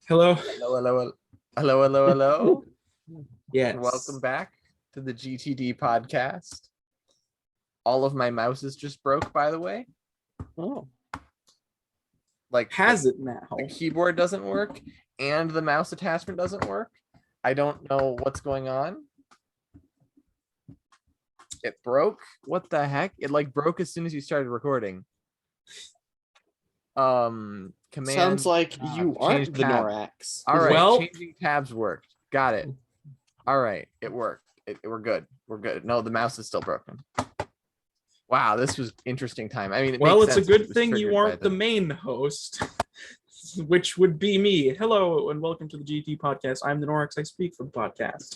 Hello. Hello. Yes. And welcome back to the GTD podcast. All of my mouses just broke, by the way. Oh. Like, Has it now? the keyboard doesn't work and the mouse attachment doesn't work. I don't know what's going on. It broke. What the heck? It like broke as soon as you started recording. Command. Sounds like you aren't the tab. Norax. All right, Well- changing tabs worked. Got it. All right, it worked. We're good. We're good. No, the mouse is still broken. Wow, this was interesting time. I mean, Well, makes it's a sense if it good was thing you triggered by aren't the main host, which would be me. Hello and welcome to the GT podcast. I'm the Norax. I speak for the podcast.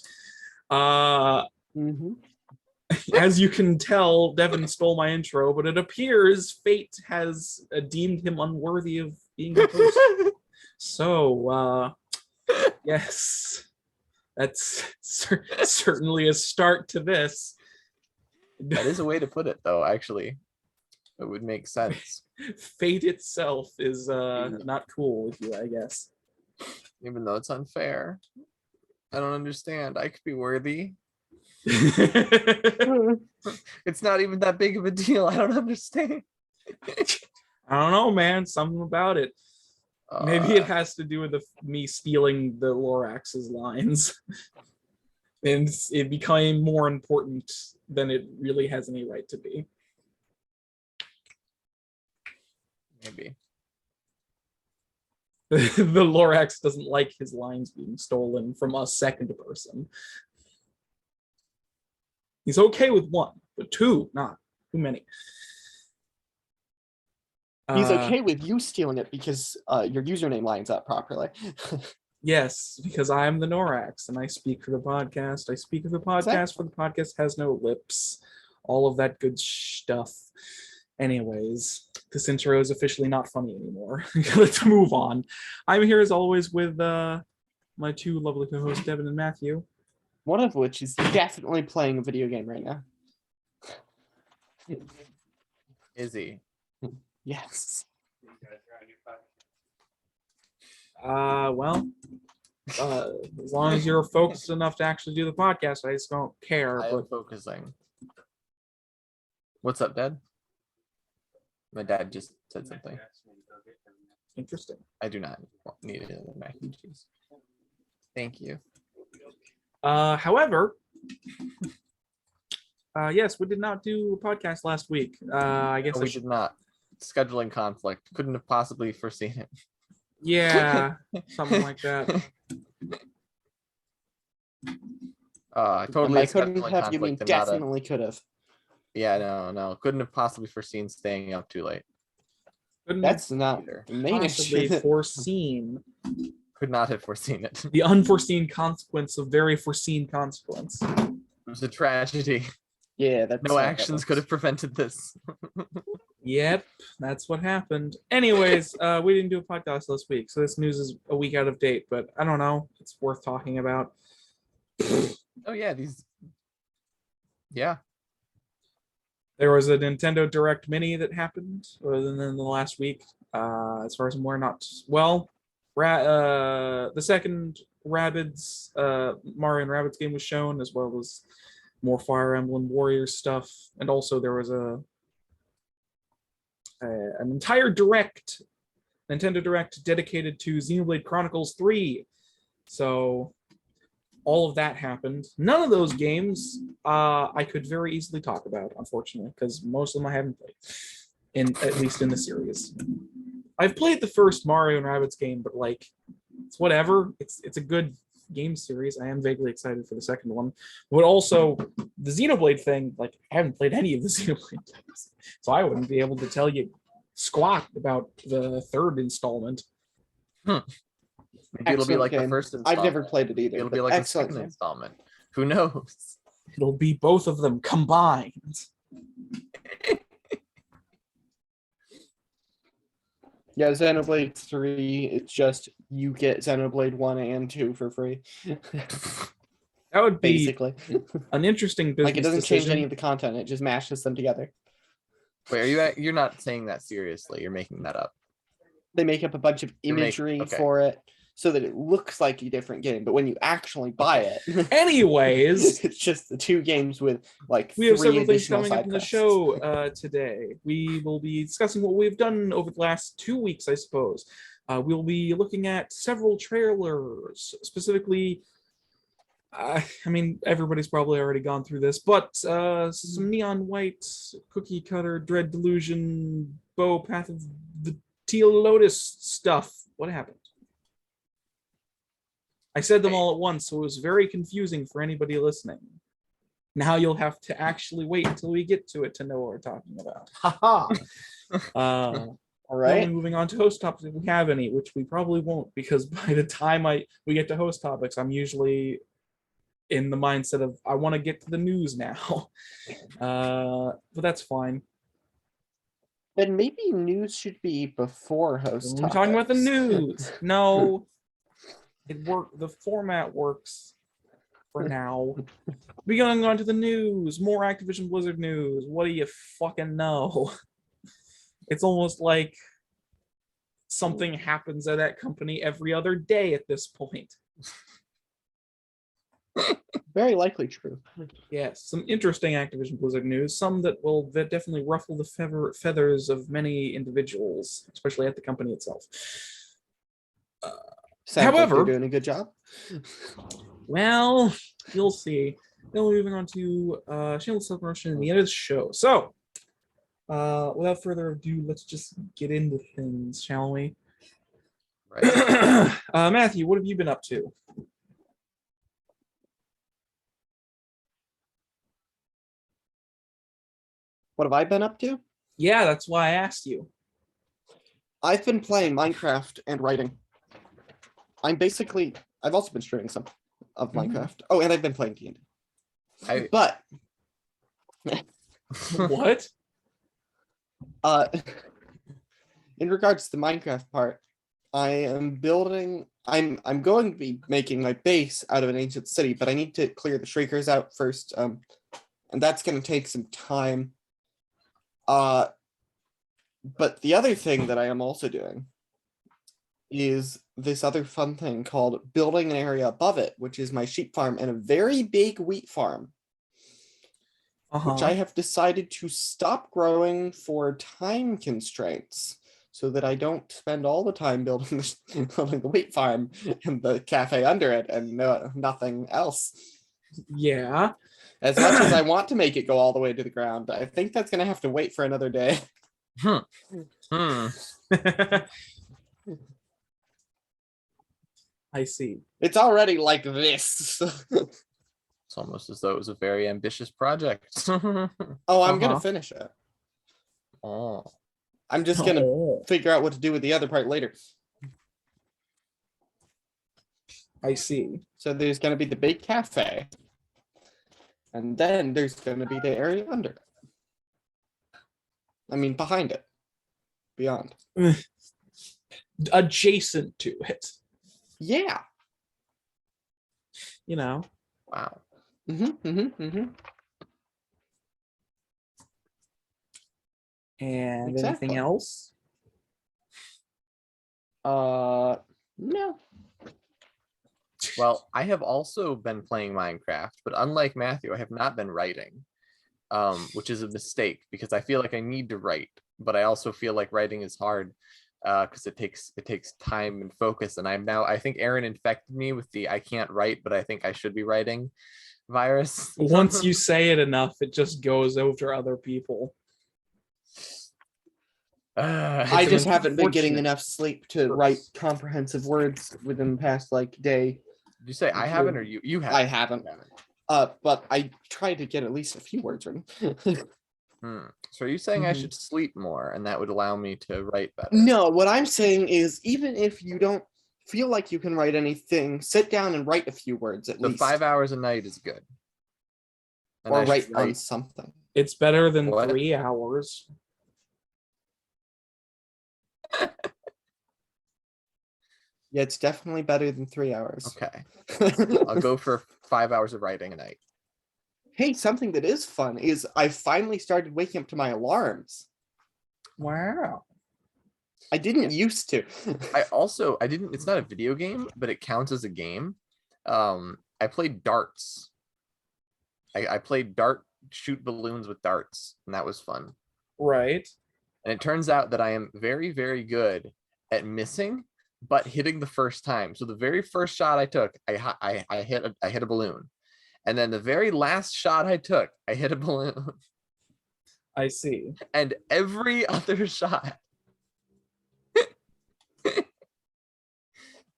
As you can tell, Devin stole my intro, but it appears fate has deemed him unworthy of being a host. So, yes, that's certainly a start to this. That is a way to put it, though. Actually, it would make sense. Fate itself is not cool with you, I guess. Even though it's unfair. I don't understand. I could be worthy. It's not even that big of a deal. I don't understand. I don't know, man. Something about it. Maybe it has to do with me stealing the Lorax's lines. And it became more important than it really has any right to be. Maybe. The Lorax doesn't like his lines being stolen from a second person. He's okay with one, but two, not too many. He's okay with you stealing it because your username lines up properly. Yes, because I'm the Norax and I speak for the podcast. I speak for the podcast, for the podcast has no lips. All of that good stuff. Anyways, this intro is officially not funny anymore. Let's move on. I'm here as always with my two lovely co-hosts, Devin and Matthew. One of which is definitely playing a video game right now. Is he? Yes. Well, as long as you're focused enough to actually do the podcast, I just don't care. I am focusing. What's up, Dad? My dad just said something. Interesting. I do not need it in the mac and cheese. Thank you. However, yes, we did not do a podcast last week. I guess We did not. Scheduling conflict. Couldn't have possibly foreseen it. Yeah, something like that. Totally. I couldn't have, you mean definitely could have. Yeah, no. Couldn't have possibly foreseen staying up too late. That's not the main possibly issue. foreseen. Could not have foreseen it. The unforeseen consequence of very foreseen consequence. It was a tragedy. Yeah, that's No actions could have prevented this. Yep, that's what happened. Anyways, we didn't do a podcast last week, so this news is a week out of date, but I don't know. It's worth talking about. Oh, yeah, Yeah. There was a Nintendo Direct Mini that happened within the last week. As far as I'm aware, not well. The second Rabbids, Mario and Rabbids game was shown, as well as more Fire Emblem Warriors stuff, and also there was an entire Nintendo Direct dedicated to Xenoblade Chronicles 3. So all of that happened. None of those games I could very easily talk about, unfortunately, because most of them I haven't played, at least in the series. I've played the first Mario and Rabbids game, but like, it's whatever. It's a good game series. I am vaguely excited for the second one, but also the Xenoblade thing. Like, I haven't played any of the Xenoblade games, so I wouldn't be able to tell you squat about the third installment. Maybe it'll be like game. the first installment. I've never played it either. It'll be like the second installment. Who knows? It'll be both of them combined. Yeah, Xenoblade 3, it's just you get Xenoblade 1 and 2 for free. That would be basically an interesting business like, it doesn't change decision. any of the content, it just mashes them together. Wait, you're not saying that seriously. You're making that up. They make up a bunch of imagery okay. for it. so that it looks like a different game. But when you actually buy it, Anyways, it's just the two games with like we have three several things additional coming up side in the quests. show today. We will be discussing what we've done over the last 2 weeks, I suppose. We'll be looking at several trailers, specifically. I mean, everybody's probably already gone through this, but some Neon White, Cookie Cutter, Dread Delusion, Bow, Path of the Teal, Lotus stuff. What happened? I said them all at once, so it was very confusing for anybody listening. Now you'll have to actually wait until we get to it to know what we're talking about. Haha. All All right. moving on to host topics if we have any, which we probably won't, because by the time we get to host topics, I'm usually in the mindset of I want to get to the news now. But that's fine. Then maybe news should be before host. We're talking about the topics. news. No, the format works for now. We going on to the news. More Activision Blizzard news. What do you fucking know? It's almost like something happens at that company every other day at this point. Very likely true. Yes, some interesting Activision Blizzard news, some that will definitely ruffle the feathers of many individuals, especially at the company itself. Sounds like However- they're doing a good job. Well, you'll see. Then we're moving on to shameless self-promotion and the end of the show. So, without further ado, let's just get into things, shall we? Right. Matthew, what have you been up to? What have I been up to? Yeah, that's why I asked you. I've been playing Minecraft and writing. I've also been streaming some of Minecraft. Oh, and I've been playing D&D. But What? in regards to the Minecraft part, I'm going to be making my base out of an ancient city, but I need to clear the shriekers out first. And that's going to take some time. But the other thing that I am also doing is this other fun thing called building an area above it, which is my sheep farm and a very big wheat farm, which I have decided to stop growing for time constraints so that I don't spend all the time building the wheat farm and the cafe under it and nothing else. Yeah. As much as I want to make it go all the way to the ground, I think that's going to have to wait for another day. I see. It's already like this. It's almost as though it was a very ambitious project. Oh, I'm going to finish it. Oh. I'm just going to Oh, figure out what to do with the other part later. I see. So there's going to be the big cafe. And then there's going to be the area under it. I mean, behind it. Beyond. Adjacent to it. Yeah. You know. Wow. And Exactly. anything else? No. Well, I have also been playing Minecraft, but unlike Matthew, I have not been writing, which is a mistake because I feel like I need to write, but I also feel like writing is hard because it takes time and focus. And I think Aaron infected me with the I can't write, but I think I should be writing virus. Once you say it enough, it just goes over other people. I just haven't been getting unfortunate. enough sleep to write comprehensive words within the past day. Did you say I haven't or you haven't? I haven't. But I try to get at least a few words written. So are you saying I Mhm. should sleep more and that would allow me to write better? No, what I'm saying is even if you don't feel like you can write anything, sit down and write a few words at The least. 5 hours a night is good. And Or I write should on something. It's better than What? 3 hours. Yeah, it's definitely better than 3 hours. Okay. I'll go for 5 hours of writing a night. Hey, something that is fun is I finally started waking up to my alarms. Wow. I didn't used to. I didn't, it's not a video game, but it counts as a game. I played darts. I played shoot balloons with darts, and that was fun. Right. And it turns out that I am very, very good at missing, but hitting the first time. So the very first shot I took, I hit a balloon. And then the very last shot I took, I hit a balloon. I see. And every other shot.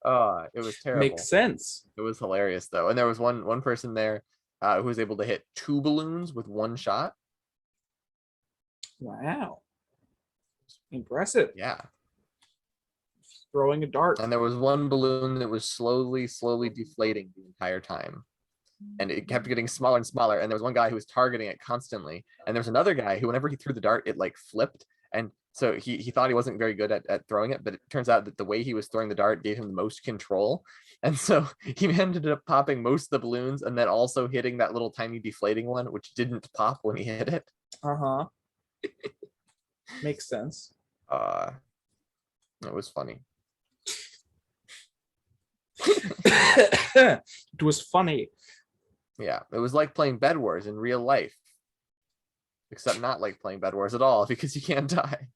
It was terrible. Makes sense. It was hilarious though. And there was one person there who was able to hit 2 balloons with 1 shot. Wow. Impressive. Yeah. Throwing a dart. And there was 1 balloon that was slowly deflating the entire time. And it kept getting smaller and smaller. And there was one guy who was targeting it constantly. And there was another guy who, whenever he threw the dart, it like flipped. And so he thought he wasn't very good at throwing it, but it turns out that the way he was throwing the dart gave him the most control. And so he ended up popping most of the balloons and then also hitting that little tiny deflating one, which didn't pop when he hit it. Uh-huh. Makes sense. It was funny. It was funny. Yeah, it was like playing Bed Wars in real life. Except not like playing Bed Wars at all, because you can't die.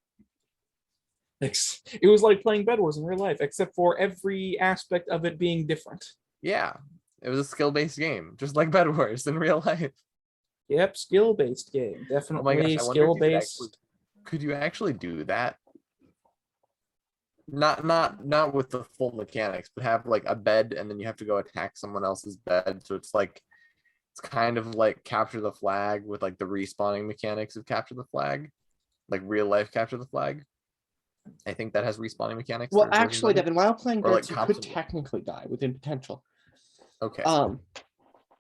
It was like playing Bed Wars in real life, except for every aspect of it being different. Yeah, it was a skill-based game, just like Bed Wars in real life. Yep, skill-based game. Oh my Definitely gosh, I wonder if you skill-based. could you actually do that? Not with the full mechanics, but have like a bed and then you have to go attack someone else's bed. So it's kind of like capture the flag with like the respawning mechanics of capture the flag, like real life capture the flag. I think that has respawning mechanics. Well, actually, Devin, while playing Or, like, darts, you could cops and- technically die within potential. Okay.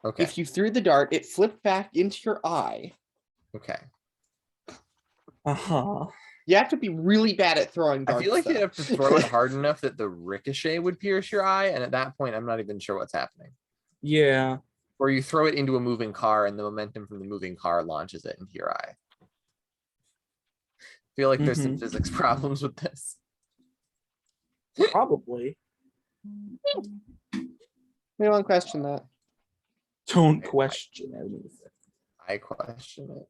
Okay. If you threw the dart, it flipped back into your eye. Okay. Uh-huh. You have to be really bad at throwing darts. I feel like though. you have to throw it hard enough that the ricochet would pierce your eye, and at that point, I'm not even sure what's happening. Yeah. Or you throw it into a moving car, and the momentum from the moving car launches it into your eye. I feel like there's some physics problems with this. Probably. We don't question that. Don't question anything. I question it.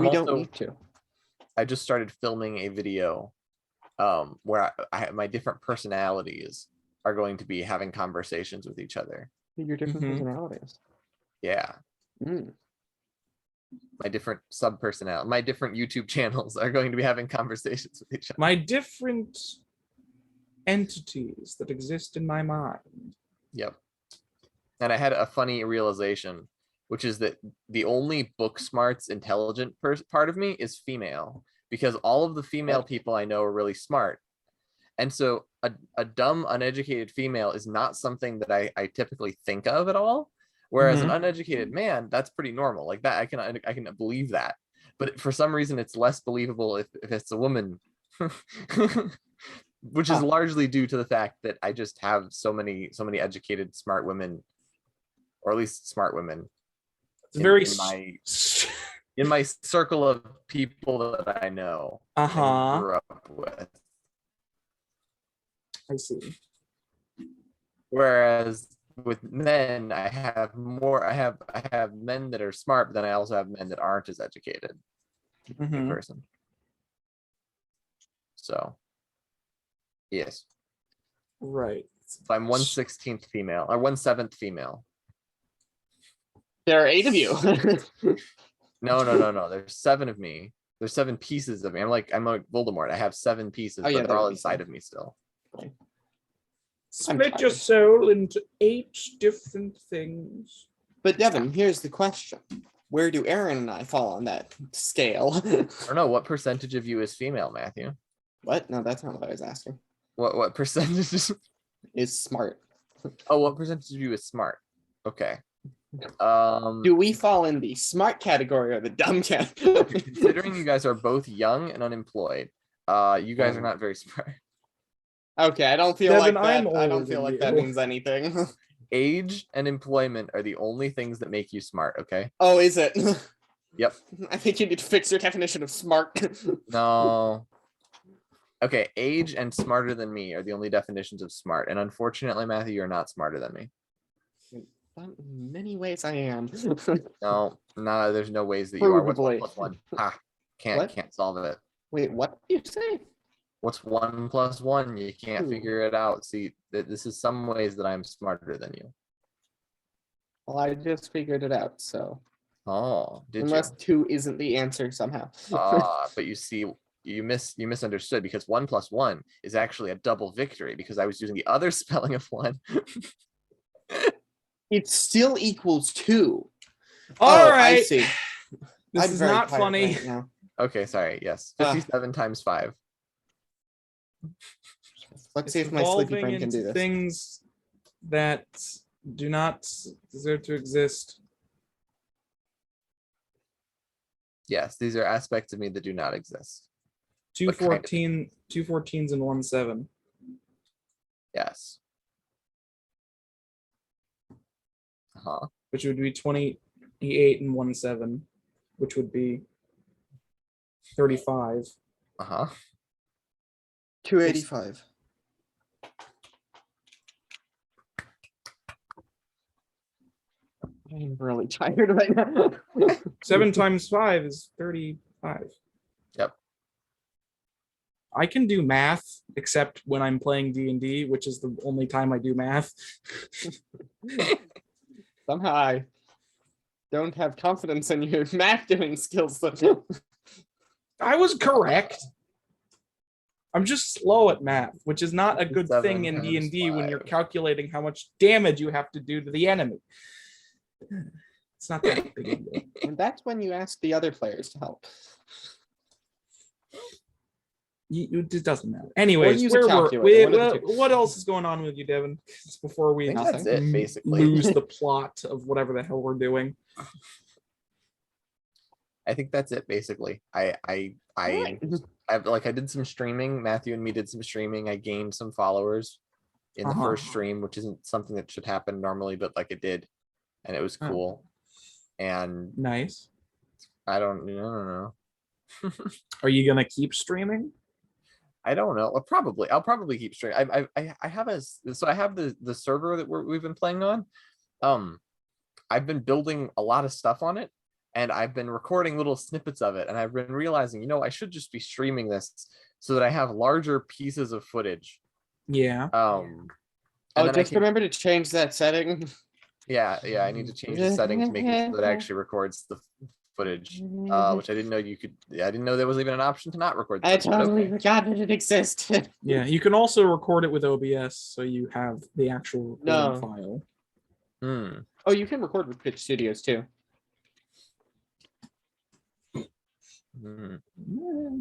We don't Also- need to. I just started filming a video where my different personalities are going to be having conversations with each other. Your different Mhm. personalities. Yeah. Mm. My different sub-personality, my different YouTube channels are going to be having conversations with each other. My different entities that exist in my mind. Yep. And I had a funny realization, which is that the only book smarts intelligent part of me is female, because all of the female people I know are really smart. And so a dumb, uneducated female is not something that I typically think of at all. Whereas an uneducated man, that's pretty normal. Like that, I can believe that. But for some reason, it's less believable if it's a woman, which is largely due to the fact that I just have so many educated, smart women, or at least smart women. It's in my circle of people that I know. Uh-huh. And grew up with. I see. Whereas with men, I have men that are smart, but then I also have men that aren't as educated in person. So yes. Right. So I'm 1/16 female or 1/7 female. There are 8 of you. No. There's 7 of me. There's 7 pieces of me. I'm like Voldemort. I have 7 pieces, Oh, yeah, but they're that all would be inside fun. of me still. Split your tired. soul into 8 different things. But Devin, here's the question. Where do Aaron and I fall on that scale? I don't know, what percentage of you is female, Matthew? What? No, that's not what I was asking. What percentage Is smart. Oh, what percentage of you is smart? Okay. Do we fall in the smart category or the dumb category? Considering you guys are both young and unemployed, you guys are not very smart. Okay, I don't feel Devin, like that. I'm I don't older feel than like that you. means anything. Age and employment are the only things that make you smart, okay? Oh, is it? Yep. I think you need to fix your definition of smart. No. Okay, age and smarter than me are the only definitions of smart. And unfortunately, Matthew, you're not smarter than me. In many ways I am. No, there's no ways that you are. What's Provably. 1 + 1? Ha, What? can't solve it. Wait, what did you say? What's 1 + 1? You can't Ooh. figure it out. See, this is some ways that I'm smarter than you. Well, I just figured it out, so Oh, did unless you? 2 isn't the answer somehow. But you see, you misunderstood, because 1 + 1 is actually a double victory, because I was using the other spelling of 1. It still equals 2. All I right. see. This I'm is very not tired funny. right now. Okay, sorry. Yes, Ah. 57 times 5. Let's It's see if my sleepy evolving brain can do into this. things that do not deserve to exist. Yes, these are aspects of me that do not exist. Two What kind of- 14s and 1 7. Yes. Which would be 28 and 1 7, which would be 35. 285. I'm really tired right now. 7 times 5 is 35. Yep. I can do math, except when I'm playing D&D, which is the only time I do math. Somehow I don't have confidence in your math doing skills. I was correct. I'm just slow at math, which is not a good 7 thing in times D&D when you're 5. calculating how much damage you have to do to the enemy. It's not that big a deal. And that's when you ask the other players to help. It doesn't matter. Anyways, use a where calculator, one of the two. what else is going on with you, Devin? Before I we think that's Nothing. it, basically. lose the plot of whatever the hell we're doing. I think that's it, basically. I did some streaming. Matthew and me did some streaming. I gained some followers in the first stream, which isn't something that should happen normally, but like it did, and it was cool. And Nice. I don't know. Are you gonna keep streaming? I don't know. I'll probably keep streaming. I have the server that we've been playing on. I've been building a lot of stuff on it, and I've been recording little snippets of it, and I've been realizing, I should just be streaming this so that I have larger pieces of footage. Yeah. Just remember to change that setting. Yeah, I need to change the setting to make it so that it actually records the footage, which I didn't know you could. I didn't know there was even an option to not record. I totally forgot that it existed. Yeah, you can also record it with OBS, so you have the actual recording file. Oh, you can record with Pitch Studios too.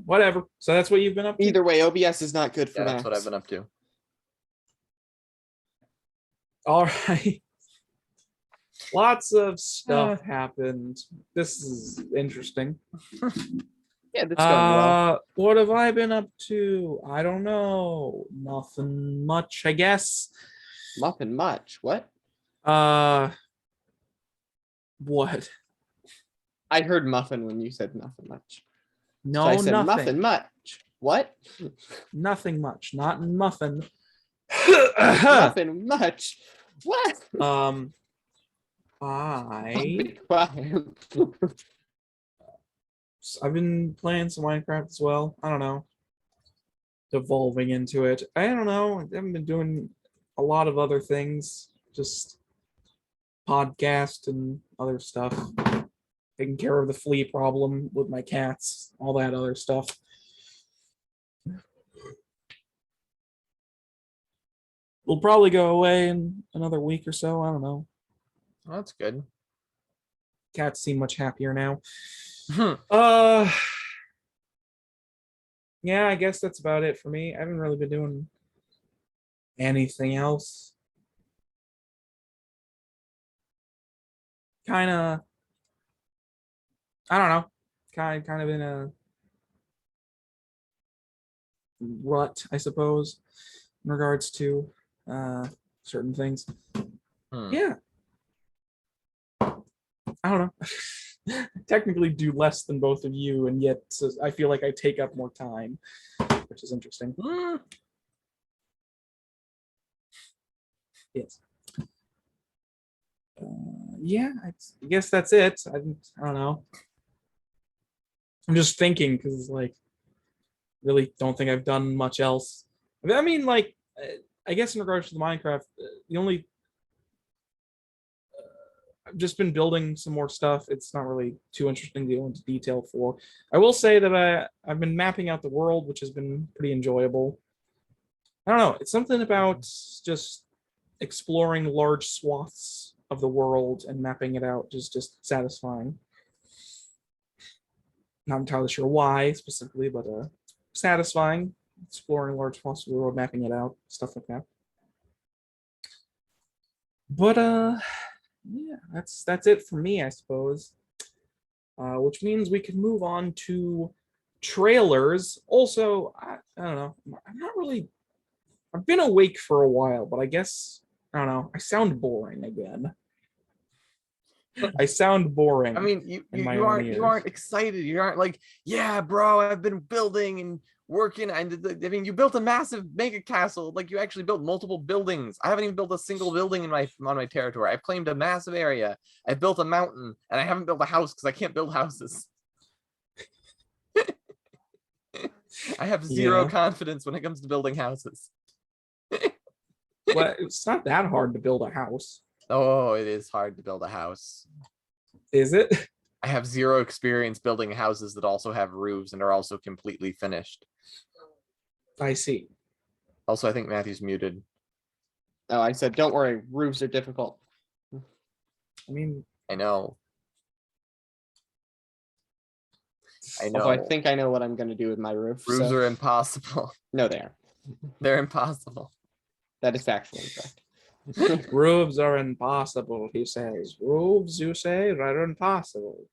Whatever. So that's what you've been up to? Either way, OBS is not good for That's what Macs. I've been up to. All right. Lots of stuff happened. This is interesting. Yeah, that's going well. What have I been up to? I don't know. Nothing much, I guess. Nothing much. What? What? I heard muffin when you said nothing much. No, So I said nothing. muffin much. What? Nothing much. Not in muffin. Nothing much. What? Be quiet. I've been playing some Minecraft as well. I don't know. Devolving into it. I don't know. I haven't been doing a lot of other things. Just podcast and other stuff. Taking care of the flea problem with my cats. All that other stuff. We'll probably go away in another week or so. I don't know. Well, that's good. Cats seem much happier now. Yeah, I guess that's about it for me. I haven't really been doing anything else. Kind of, I don't know, kind of in a rut, I suppose, in regards to certain things. Yeah. I don't know. Technically do less than both of you, and yet I feel like I take up more time, which which is interesting. Mm. Yes. Yeah, I guess that's it. I don't know. I'm just thinking because, like, really don't think I've done much else. I mean, like, I guess in regards to the Minecraft, the only I've just been building some more stuff. It's not really too interesting to go into detail for. I will say that I've been mapping out the world, which has been pretty enjoyable. I don't know. It's something about just exploring large swaths of the world and mapping it out is just satisfying. Not entirely sure why specifically, but satisfying. Exploring large swaths of the world, mapping it out, stuff like that. But yeah, that's it for me, I suppose. Which means we can move on to trailers. Also, I don't know. I'm not really. I've been awake for a while, but I guess I don't know. I sound boring again. I sound boring. I mean, you aren't excited. You aren't like, yeah, bro, I've been building and working. I mean, you built a massive mega castle. Like, you actually built multiple buildings. I haven't even built a single building on my territory. I've claimed a massive area. I built a mountain, and I haven't built a house because I can't build houses. I have zero confidence when it comes to building houses. Well, it's not that hard to build a house. Oh, it is hard to build a house. Is it? I have zero experience building houses that also have roofs and are also completely finished. I see. Also, I think Matthew's muted. Oh, I said, don't worry, roofs are difficult. I mean, I know. I know. Although I think I know what I'm going to do with my roof. Roofs so... are impossible. No, they are. They're impossible. That is factually correct. roofs are impossible, he says. Roofs, you say, are impossible.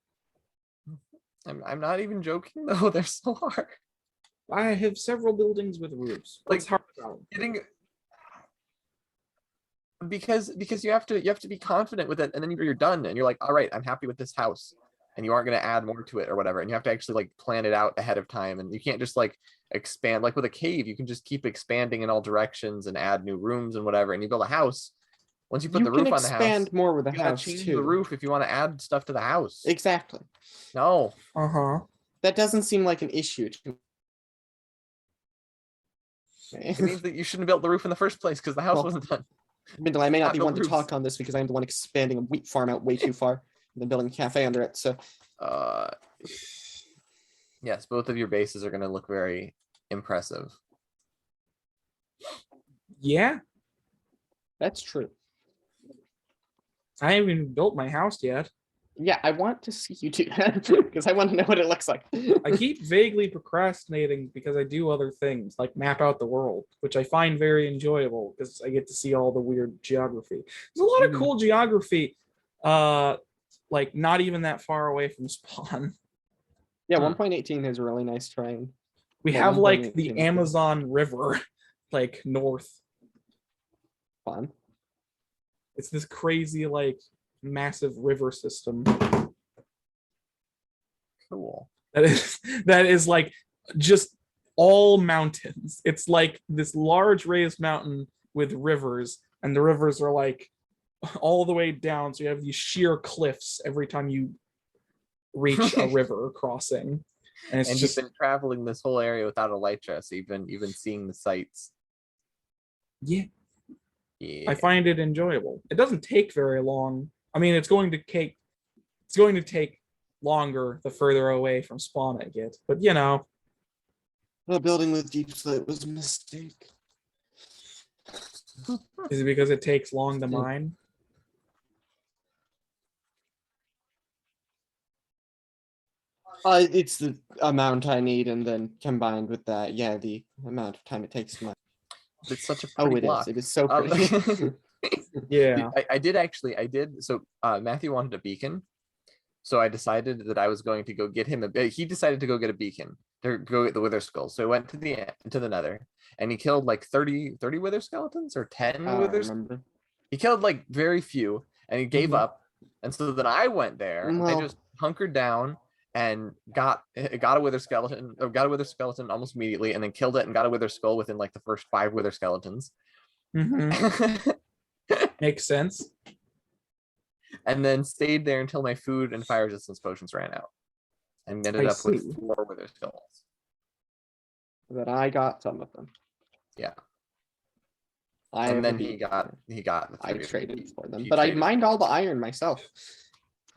I'm not even joking though. They're so hard. I have several buildings with roofs. What's hard about getting because you have to be confident with it, and then you're done, and you're like, all right, I'm happy with this house, and you aren't going to add more to it or whatever, and you have to actually like plan it out ahead of time, and you can't just like expand. Like with a cave, you can just keep expanding in all directions and add new rooms and whatever, and you build a house. Once you put the roof on the house, expand more with the you gotta house change too. the roof if you want to add stuff to the house. Exactly. No. That doesn't seem like an issue to me. It means that you shouldn't have built the roof in the first place because the house wasn't done. Mindle, I may not be one to roofs. talk on this because I'm the one expanding a wheat farm out way too far and then building a cafe under it. So yes, both of your bases are going to look very impressive. Yeah, that's true. I haven't even built my house yet. Yeah, I want to see you do that because I want to know what it looks like. I keep vaguely procrastinating because I do other things like map out the world, which I find very enjoyable because I get to see all the weird geography. There's a lot of cool geography, like not even that far away from spawn. Yeah, 1.18 has really nice terrain. We Well, have like 1.18 the is good. Amazon River, like north. Fun. It's this crazy like massive river system. Cool. That is like just all mountains. It's like this large raised mountain with rivers, and the rivers are like all the way down. So you have these sheer cliffs every time you reach a river crossing. And it's just you've been traveling this whole area without Elytra, so you've been seeing the sights. Yeah. Yeah. I find it enjoyable. It doesn't take very long. I mean, it's going to take longer the further away from spawn I get, but you know. Well, building with deep slate was a mistake. Is it because it takes long to mine? It's the amount I need, and then combined with that, yeah, the amount of time it takes to mine. It's such a pretty block. It is so pretty. Yeah. I did. So Matthew wanted a beacon. So I decided that I was going to go get him he decided to go get a beacon to go get the wither skulls. So he went to the nether and he killed like 30 wither skeletons or 10 withers. He killed like very few and he gave up. And so then I went there and I just hunkered down and got a wither skeleton, or got a wither skeleton almost immediately, and then killed it and got a wither skull within like the first 5 wither skeletons. Makes sense. And then stayed there until my food and fire resistance potions ran out, and ended I up with see. 4 wither skulls. That I got some of them. Yeah. I And then have- he got the I 3 of traded them. for them, He but I traded. mined all the iron myself.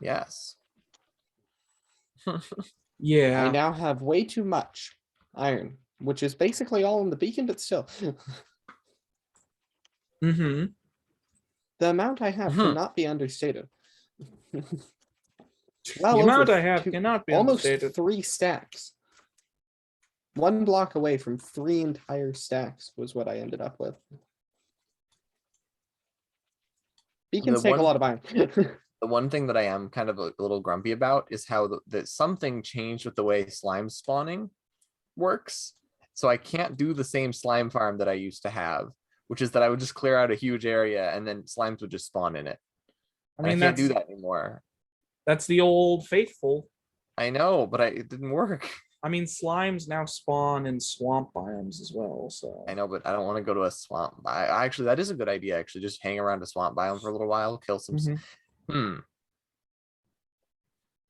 Yes. I Yeah. now have way too much iron, which is basically all in the beacon, but still. Mm-hmm. The amount I have Mhm. cannot be understated. The Well, amount over I have two- cannot be almost understated. 3 stacks. 1 block away from 3 entire stacks was what I ended up with. Beacons The take a one- lot of iron. The one thing that I am kind of a little grumpy about is how that something changed with the way slime spawning works. So I can't do the same slime farm that I used to have, which is that I would just clear out a huge area and then slimes would just spawn in it. I And mean, I can't that's do that anymore. that's the old faithful. I know, but it didn't work. I mean, slimes now spawn in swamp biomes as well. So I know, but I don't want to go to a swamp. I actually, that is a good idea. Actually, just hang around a swamp biome for a little while, kill some. Mhm. Hmm.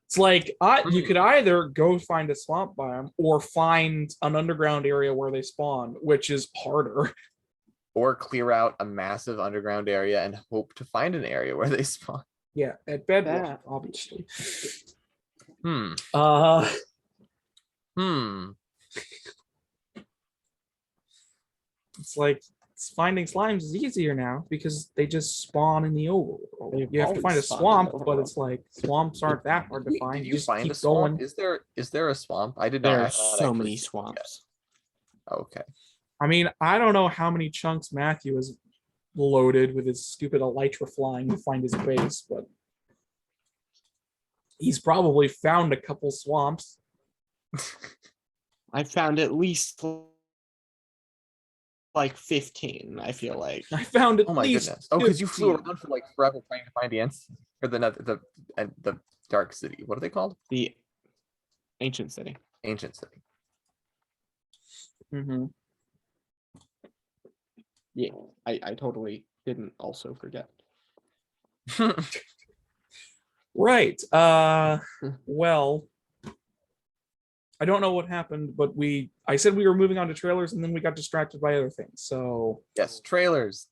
It's like you could either go find a swamp biome or find an underground area where they spawn, which is harder. Or clear out a massive underground area and hope to find an area where they spawn. Yeah, at Bedrock, That- obviously. Hmm. Hmm. It's like finding slimes is easier now because they just spawn in the overworld. They've You have to find a always spawned in swamp, the but it's like swamps aren't that hard to find. Did You you just find keep a swamp? going. Is there a swamp? I did not. There I are have not so actually many seen it yet. swamps. Okay. I mean, I don't know how many chunks Matthew has loaded with his stupid elytra flying to find his base, but he's probably found a couple swamps. I found at least like 15, I feel like. I found at Oh my least goodness. Oh, because you flew 15. around for like forever trying to find the ants or the dark city. What are they called? The ancient city. Ancient city. Mhm. Yeah, I totally didn't also forget. Right. Well, I don't know what happened, but I said we were moving on to trailers and then we got distracted by other things. So Yes, trailers.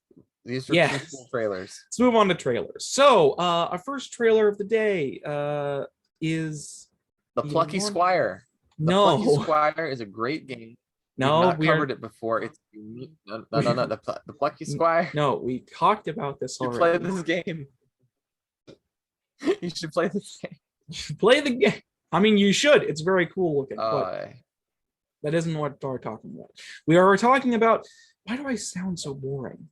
These are Yes. cool trailers. let's move on to trailers. So our first trailer of the day is The The Plucky one- Squire. The no, Plucky Squire is a great game. We've no, not we are covered it before. It's unique. No. The Plucky Squire. no, we talked about this You play already. this game. You should play this game. Play the game. I mean, you should. It's very cool looking, but Uh, that isn't what we're talking about. We are talking about. Why do I sound so boring?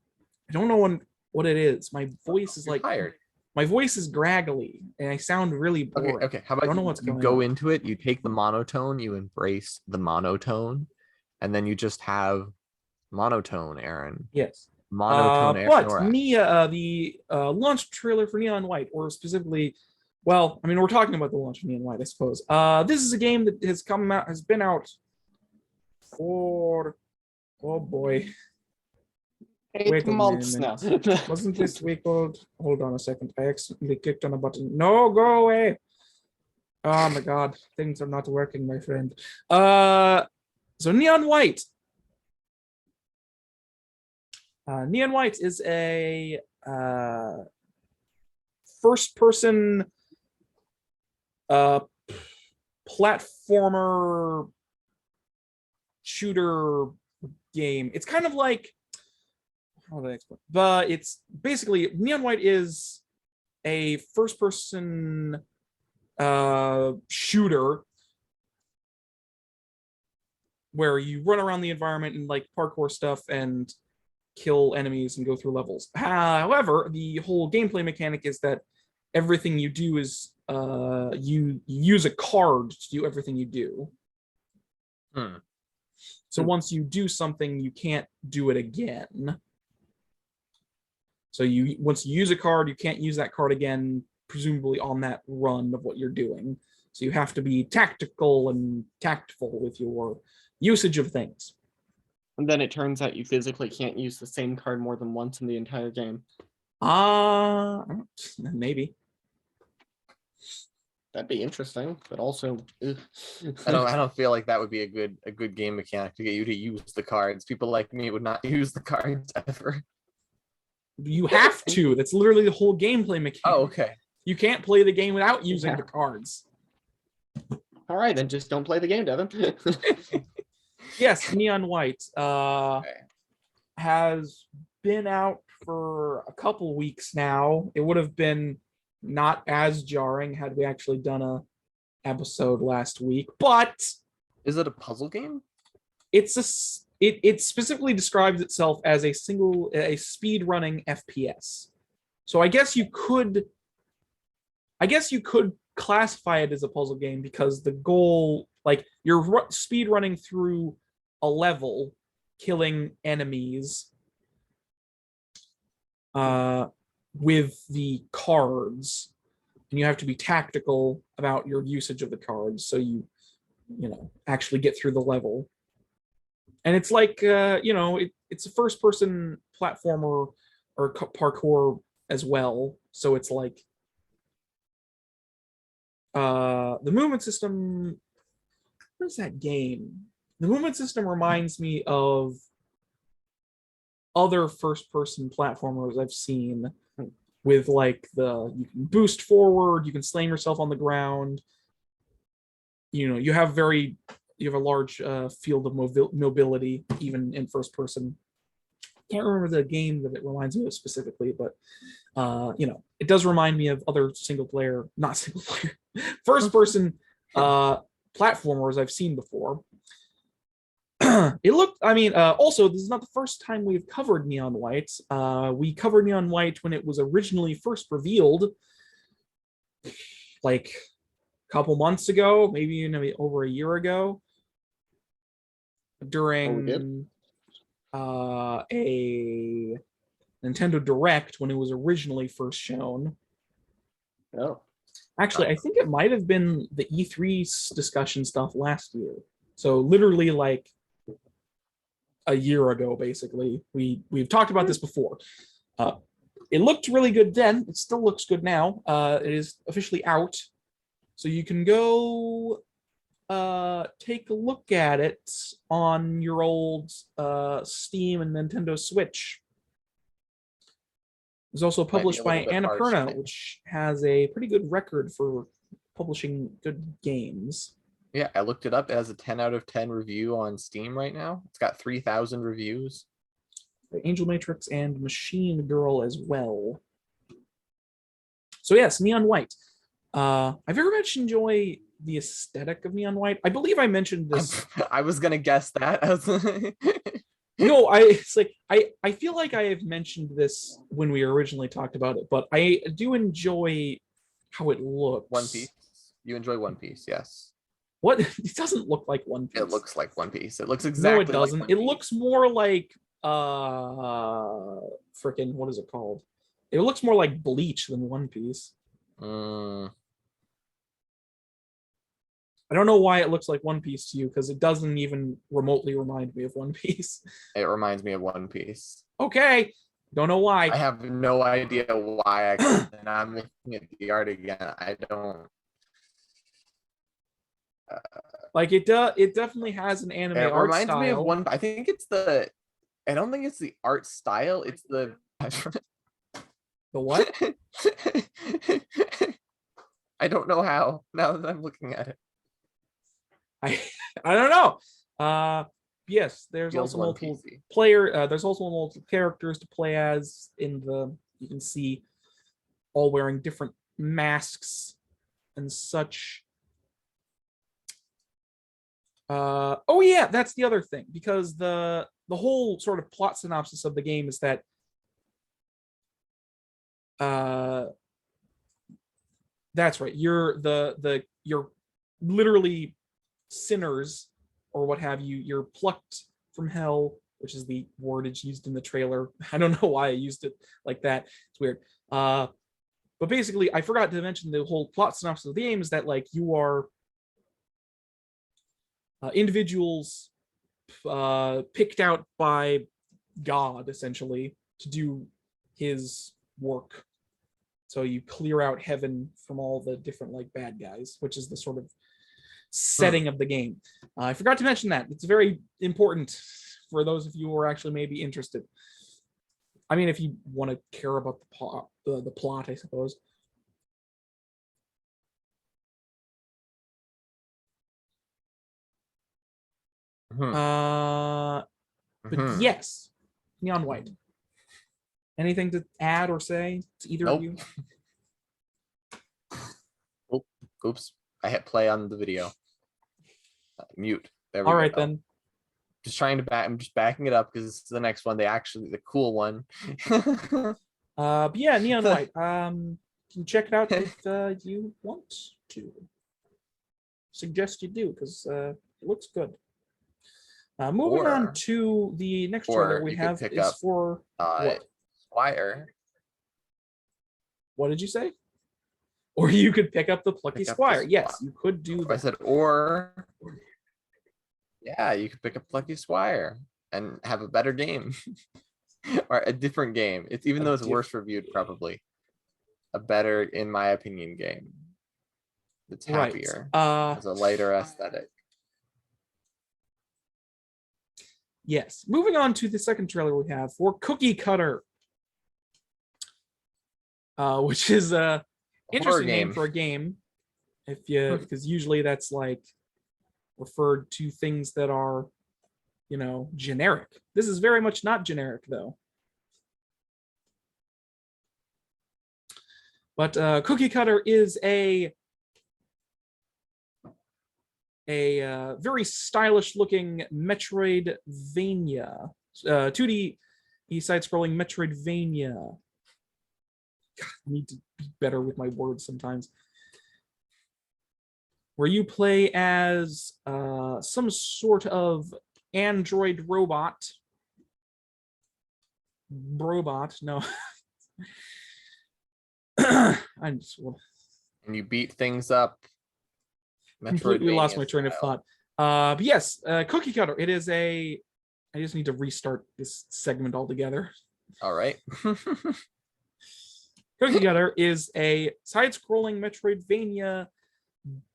I don't know what it is. My voice is you're like tired. my voice is graggly, and I sound really boring. Okay. How about don't know what's you going go on. into it, you take the monotone, you embrace the monotone, and then you just have monotone, Aaron. Yes. Monotone, Aaron. But Norak. the launch trailer for Neon White, or specifically, well, I mean, we're talking about the launch of Neon White, I suppose. This is a game that has been out for, oh boy, 8 Wait a months now. wasn't this week old? Hold on a second, I accidentally clicked on a button. No, go away. Oh my god, things are not working, my friend. So Neon White. Neon White is a first-person platformer shooter game. It's kind of like, how do I explain? But it's basically Neon White is a first-person shooter where you run around the environment and like parkour stuff and kill enemies and go through levels. However, the whole gameplay mechanic is that everything you do is you use a card to do everything you do. So once you do something, you can't do it again. So once you use a card, you can't use that card again, presumably on that run of what you're doing. So you have to be tactical and tactful with your usage of things. And then it turns out you physically can't use the same card more than once in the entire game. Maybe. That'd be interesting, but also ugh. I don't feel like that would be a good game mechanic to get you to use the cards. People like me would not use the cards ever. You have to. That's literally the whole gameplay mechanic. Oh, okay. You can't play the game without using the cards. All right, then just don't play the game, Devin. Yes, Neon White has been out for a couple weeks now. It would have been not as jarring had we actually done a episode last week, but is it a puzzle game? It specifically describes itself as a speed running FPS. So I guess you could classify it as a puzzle game because the goal, like, you're speed running through a level, killing enemies with the cards, and you have to be tactical about your usage of the cards so you actually get through the level. And it's like it's a first person platformer or parkour as well, so it's like the movement system. What is that game? The movement system reminds me of other first-person platformers I've seen, with like you can boost forward, you can slam yourself on the ground. You have a large field of mobility even in first person. Can't remember the game that it reminds me of specifically, but it does remind me of other first person platformers I've seen before. Also, this is not the first time we've covered Neon White. We covered Neon White when it was originally first revealed, like a couple months ago, maybe over a year ago, during a Nintendo Direct when it was originally first shown. Oh. Actually, I think it might have been the E3 discussion stuff last year. So literally like a year ago, basically. We've talked about this before. It looked really good then. It still looks good now. It is officially out. So you can go take a look at it on your old Steam and Nintendo Switch. It was also published by Annapurna, which has a pretty good record for publishing good games. Yeah, I looked it up. It has a 10 out of 10 review on Steam right now. It's got 3,000 reviews. Angel Matrix and Machine Girl as well. So yes, Neon White. I very much enjoy the aesthetic of Neon White. I believe I mentioned this. I was gonna guess that. No, I feel like I have mentioned this when we originally talked about it, but I do enjoy how it looks. One Piece. You enjoy One Piece, yes. What? It doesn't look like One Piece. It looks like One Piece. It looks exactly. No, it doesn't. Like it looks more like freaking, what is it called? It looks more like Bleach than One Piece. I don't know why it looks like One Piece to you, because it doesn't even remotely remind me of One Piece. It reminds me of One Piece. Okay. Don't know why. I have no idea why. And I'm looking at the art again. I don't. Like it definitely has an anime art style. It reminds me of one. I think it's the. I don't think it's the art style. It's the. The what? I don't know how. Now that I'm looking at it. I don't know. Yes, there's also multiple there's also multiple characters to play as in the. You can see all wearing different masks and such. Oh yeah, that's the other thing, because the whole sort of plot synopsis of the game is that that's right, you're you're literally sinners or what have you. You're plucked from hell, which is the word it's used in the trailer. I don't know why I used it like that. It's weird. But basically, I forgot to mention the whole plot synopsis of the game is that like you are individuals picked out by God essentially to do his work. So you clear out heaven from all the different like bad guys, which is the sort of setting of the game. I forgot to mention that. It's very important for those of you who are actually maybe interested. I mean, if you want to care about the plot, I suppose. But yes, Neon White. Anything to add or say to either of you? Oh, oops. I hit play on the video. Mute. There we go. All right, then. Just trying to I'm just backing it up because this is the next one. The cool one. But yeah, Neon White. You can check it out if you want to. Suggest you do because it looks good. Moving on to the next trailer we have is for what? Squire. What did you say? Or you could pick up the Plucky Squire. Yes, you could do that. I said, yeah, you could pick up Plucky Squire and have a better game. Or a different game. It's even though it's worse reviewed, probably a better, in my opinion, game. It's happier. Has a lighter aesthetic. Yes. Moving on to the second trailer we have for Cookie Cutter, which is a interesting name for a game. If you, because usually that's like referred to things that are, you know, generic. This is very much not generic though. But Cookie Cutter is a very stylish looking Metroidvania, 2D side-scrolling Metroidvania. God, I need to be better with my words sometimes. Where you play as some sort of android robot. No. I'm just, and you beat things up. Completely lost my train of thought. But yes, Cookie Cutter. It is a. I just need to restart this segment altogether. All right. Cookie Cutter is a side-scrolling Metroidvania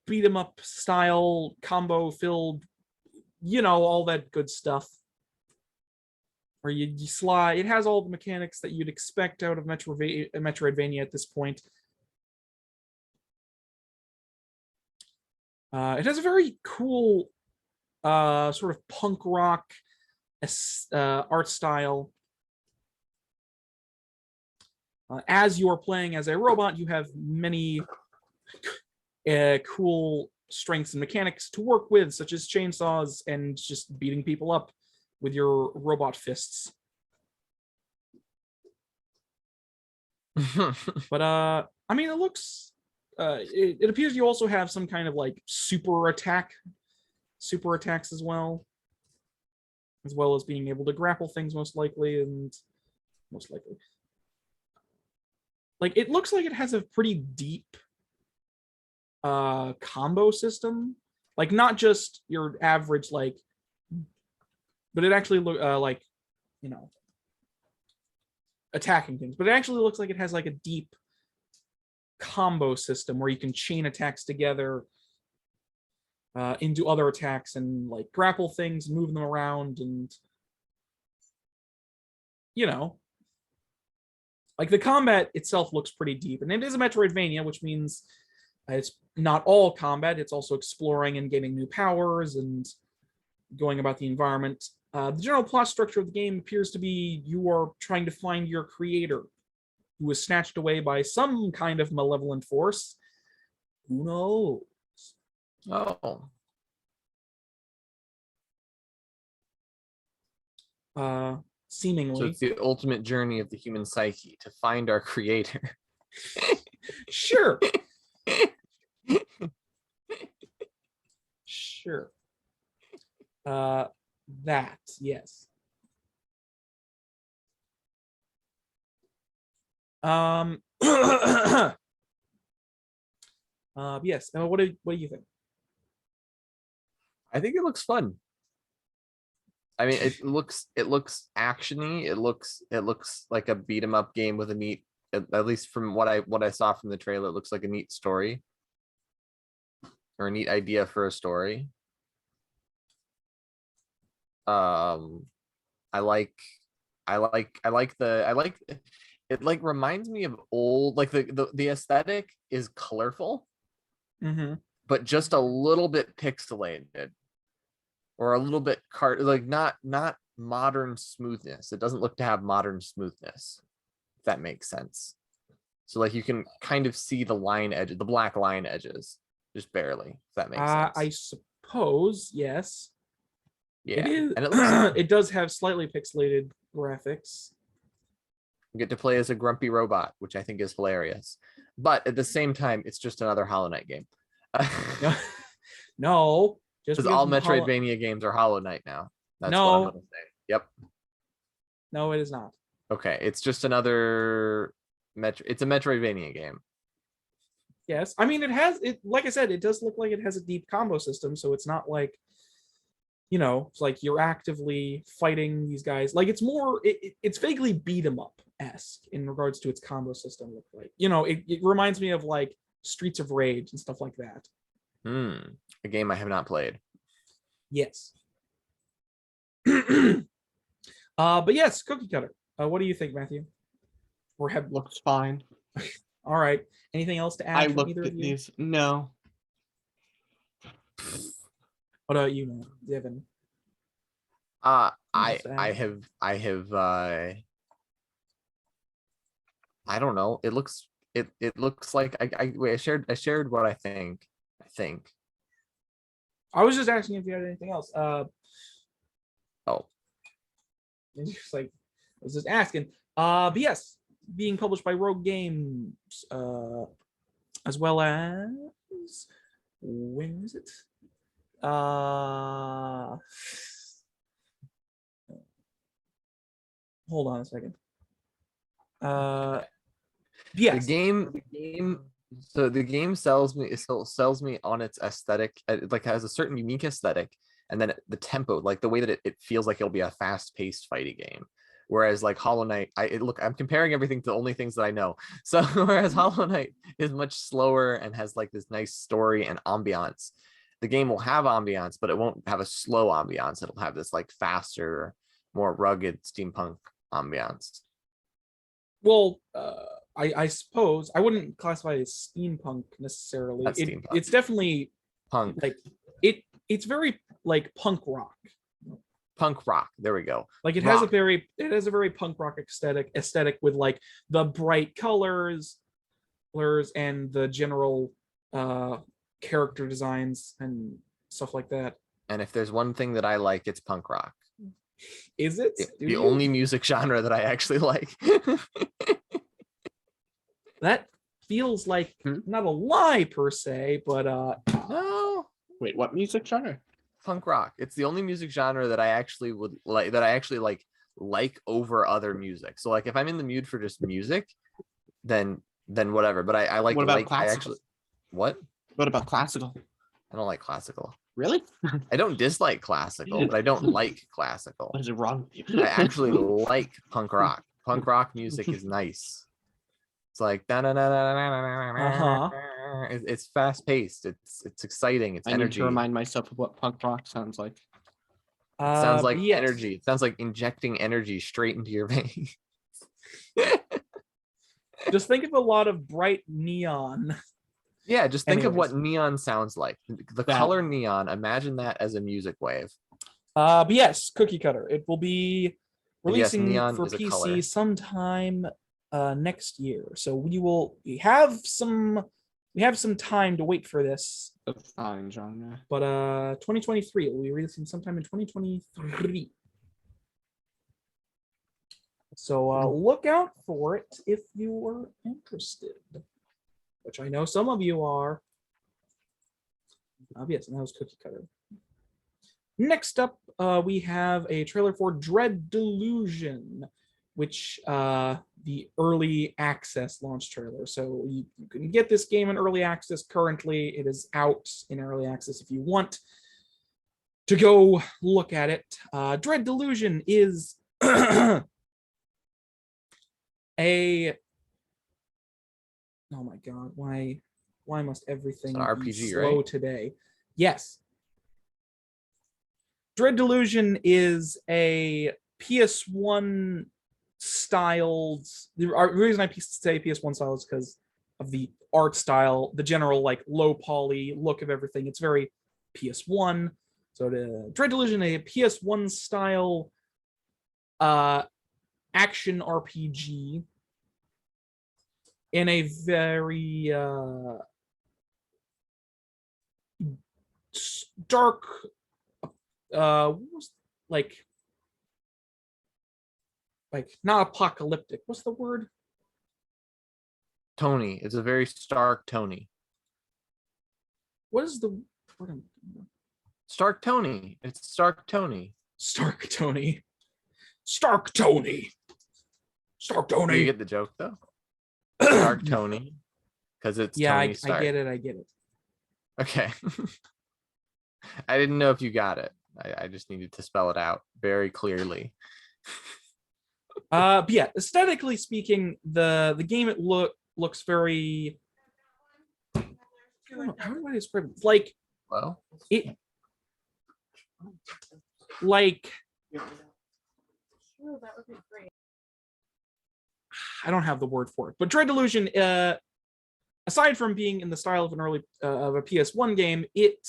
beat 'em up style combo filled, you know, all that good stuff. Where you slide. It has all the mechanics that you'd expect out of Metroidvania at this point. It has a very cool sort of punk rock art style. As you are playing as a robot, you have many cool strengths and mechanics to work with, such as chainsaws and just beating people up with your robot fists. But I mean, it looks. It appears you also have some kind of like super attacks as well as being able to grapple things most likely. Like it looks like it has a pretty deep combo system, like not just your average like, but it actually look like, you know, attacking things, but it actually looks like it has like a deep combo system where you can chain attacks together into other attacks and like grapple things, move them around, and you know, like the combat itself looks pretty deep, and it is a Metroidvania, which means it's not all combat. It's also exploring and gaining new powers and going about the environment. The general plot structure of the game appears to be you are trying to find your creator, who was snatched away by some kind of malevolent force. Who knows? Seemingly. So it's the ultimate journey of the human psyche to find our creator. Sure. Sure. That, yes. Yes. What do you think? I think it looks fun. I mean, it looks actiony. It looks like a beat 'em up game with a neat, at least from what I saw from the trailer, it looks like a neat story or a neat idea for a story. I like it, like reminds me of old, like the aesthetic is colorful, but just a little bit pixelated or a little bit like not modern smoothness. It doesn't look to have modern smoothness, if that makes sense. So like you can kind of see the line edge, the black line edges, just barely, if that makes sense. I suppose, yes. Yeah, It is, and it looks it does have slightly pixelated graphics. You get to play as a grumpy robot, which I think is hilarious. But at the same time, it's just another Hollow Knight game. No, just because all Metroidvania games are Hollow Knight now. That's what I'm gonna say. Yep. No, it is not. Okay, it's just another it's a Metroidvania game. Yes, I mean it. Like I said, it does look like it has a deep combo system, so it's not like, you know, it's like you're actively fighting these guys. Like it's more, it's vaguely beat 'em up-esque in regards to its combo system. Look like, you know, it reminds me of like Streets of Rage and stuff like that. A game I have not played. Yes. But yes, Cookie Cutter. What do you think, Matthew? Or have Looks fine. all right. Anything else to add? I from looked either at of you? these. No. What about you, Devin? I don't know. It looks like I shared what I think. I was just asking if you had anything else. Oh. Just like I was just asking. But yes, being published by Rogue Games, as well as where is it? Hold on a second. Yes. The game sells me on its aesthetic. It like has a certain unique aesthetic, and then the tempo, like the way that it feels like it'll be a fast-paced fighting game. Whereas like Hollow Knight, I'm comparing everything to the only things that I know. So whereas Hollow Knight is much slower and has like this nice story and ambiance, the game will have ambiance, but it won't have a slow ambiance. It'll have this like faster, more rugged steampunk ambiance. Well, I suppose I wouldn't classify it as steampunk necessarily. It's definitely punk. Like it's very like punk rock. Punk rock. There we go. Like it has a very punk rock aesthetic with like the bright colors and the general character designs and stuff like that. And if there's one thing that I like, it's punk rock. Is it? The only music genre that I actually like. That feels like not a lie per se, but no. Wait, what music genre? Punk rock. It's the only music genre that I actually would like, that I actually like over other music. So like if I'm in the mood for just music, then whatever. But I like, what about classical? What about classical? I don't like classical. Really? I don't dislike classical, but I don't like classical. What is wrong with you? I actually like punk rock. Punk rock music is nice. It's like it's fast paced. It's exciting. It's energy. I need to remind myself of what punk rock sounds like. It sounds like energy. It sounds like injecting energy straight into your veins. Just think of a lot of bright neon. Yeah, just think of what neon sounds like. The That. color neon. Imagine that as a music wave. But yes, Cookie Cutter. It will be releasing neon for is a color. PC sometime next year. So we have some time to wait for this. That's fine, genre. But 2023, it will be releasing sometime in 2023. So look out for it if you are interested, which I know some of you are. Yes, and that was Cookie Cutter. Next up, we have a trailer for Dread Delusion, which the early access launch trailer. So you can get this game in early access currently. It is out in early access if you want to go look at it. Dread Delusion is a oh my god, why must everything It's an be RPG, slow right? today? Yes. Dread Delusion is a PS1 styled. The reason I say PS1 style is because of the art style, the general like low poly look of everything. It's very PS1. So the Dread Delusion, a PS1 style action RPG in a very dark like not apocalyptic. What's the word? Tony. It's a very stark Tony. What is the word? Stark Tony. It's Stark Tony. Stark Tony. Stark Tony. Stark Do you Tony. get the joke though? Stark Tony. Because it's Yeah, Tony Stark. I get it. I get it. Okay. I didn't know if you got it. I just needed to spell it out very clearly. But yeah, aesthetically speaking, the game looks very. How do I describe it? Like Well, it, like Oh, that would be great. I don't have the word for it, but Dread Delusion, aside from being in the style of an early of a PS1 game, it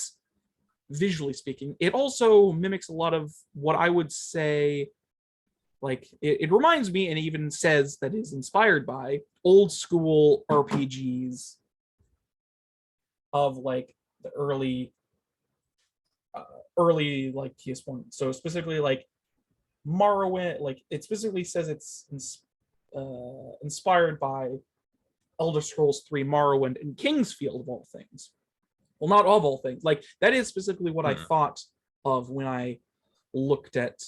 visually speaking, it also mimics a lot of what I would say. Like it reminds me, and even says that is inspired by old school RPGs of like the early like PS1. So specifically like Morrowind, like it specifically says it's inspired by Elder Scrolls 3 Morrowind and Kingsfield of all things. Well, not of all things. Like that is specifically what I thought of when I looked at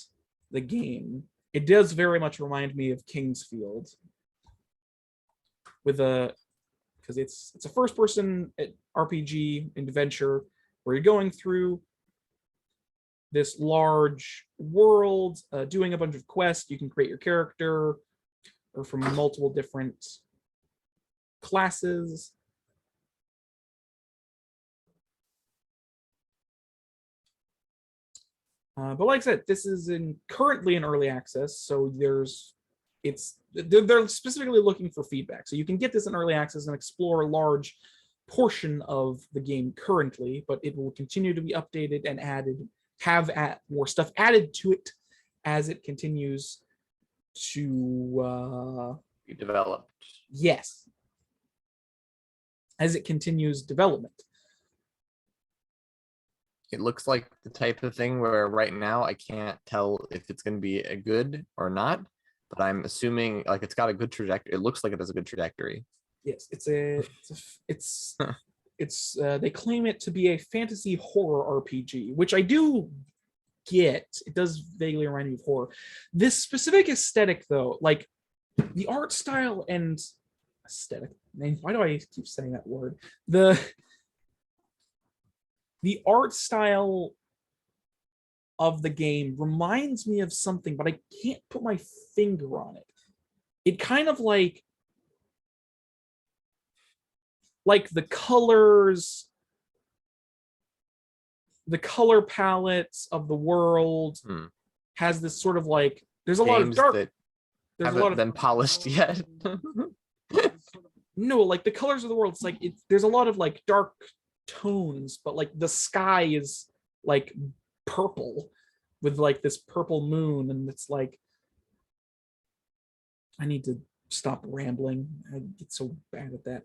the game. It does very much remind me of Kingsfield with because it's a first-person RPG adventure where you're going through this large world, doing a bunch of quests. You can create your character or from multiple different classes. But like I said, this is currently in early access, so they're specifically looking for feedback. So you can get this in early access and explore a large portion of the game currently, but it will continue to be updated and have more stuff added to it as it continues to be developed. Yes, as it continues development. It looks like the type of thing where right now I can't tell if it's going to be a good or not, but I'm assuming like it's got a good trajectory. It looks like it has a good trajectory. Yes, they claim it to be a fantasy horror RPG, which I do get. It does vaguely remind me of horror. This specific aesthetic, though, like the art style and aesthetic. Man, why do I keep saying that word? The art style of the game reminds me of something, but I can't put my finger on it. It kind of like the colors, the color palettes of the world has this sort of like, there's a lot of dark. There's a lot of been polished yet. No, like the colors of the world, it's like there's a lot of like dark tones, but like the sky is like purple with like this purple moon, and it's like I need to stop rambling. I get so bad at that.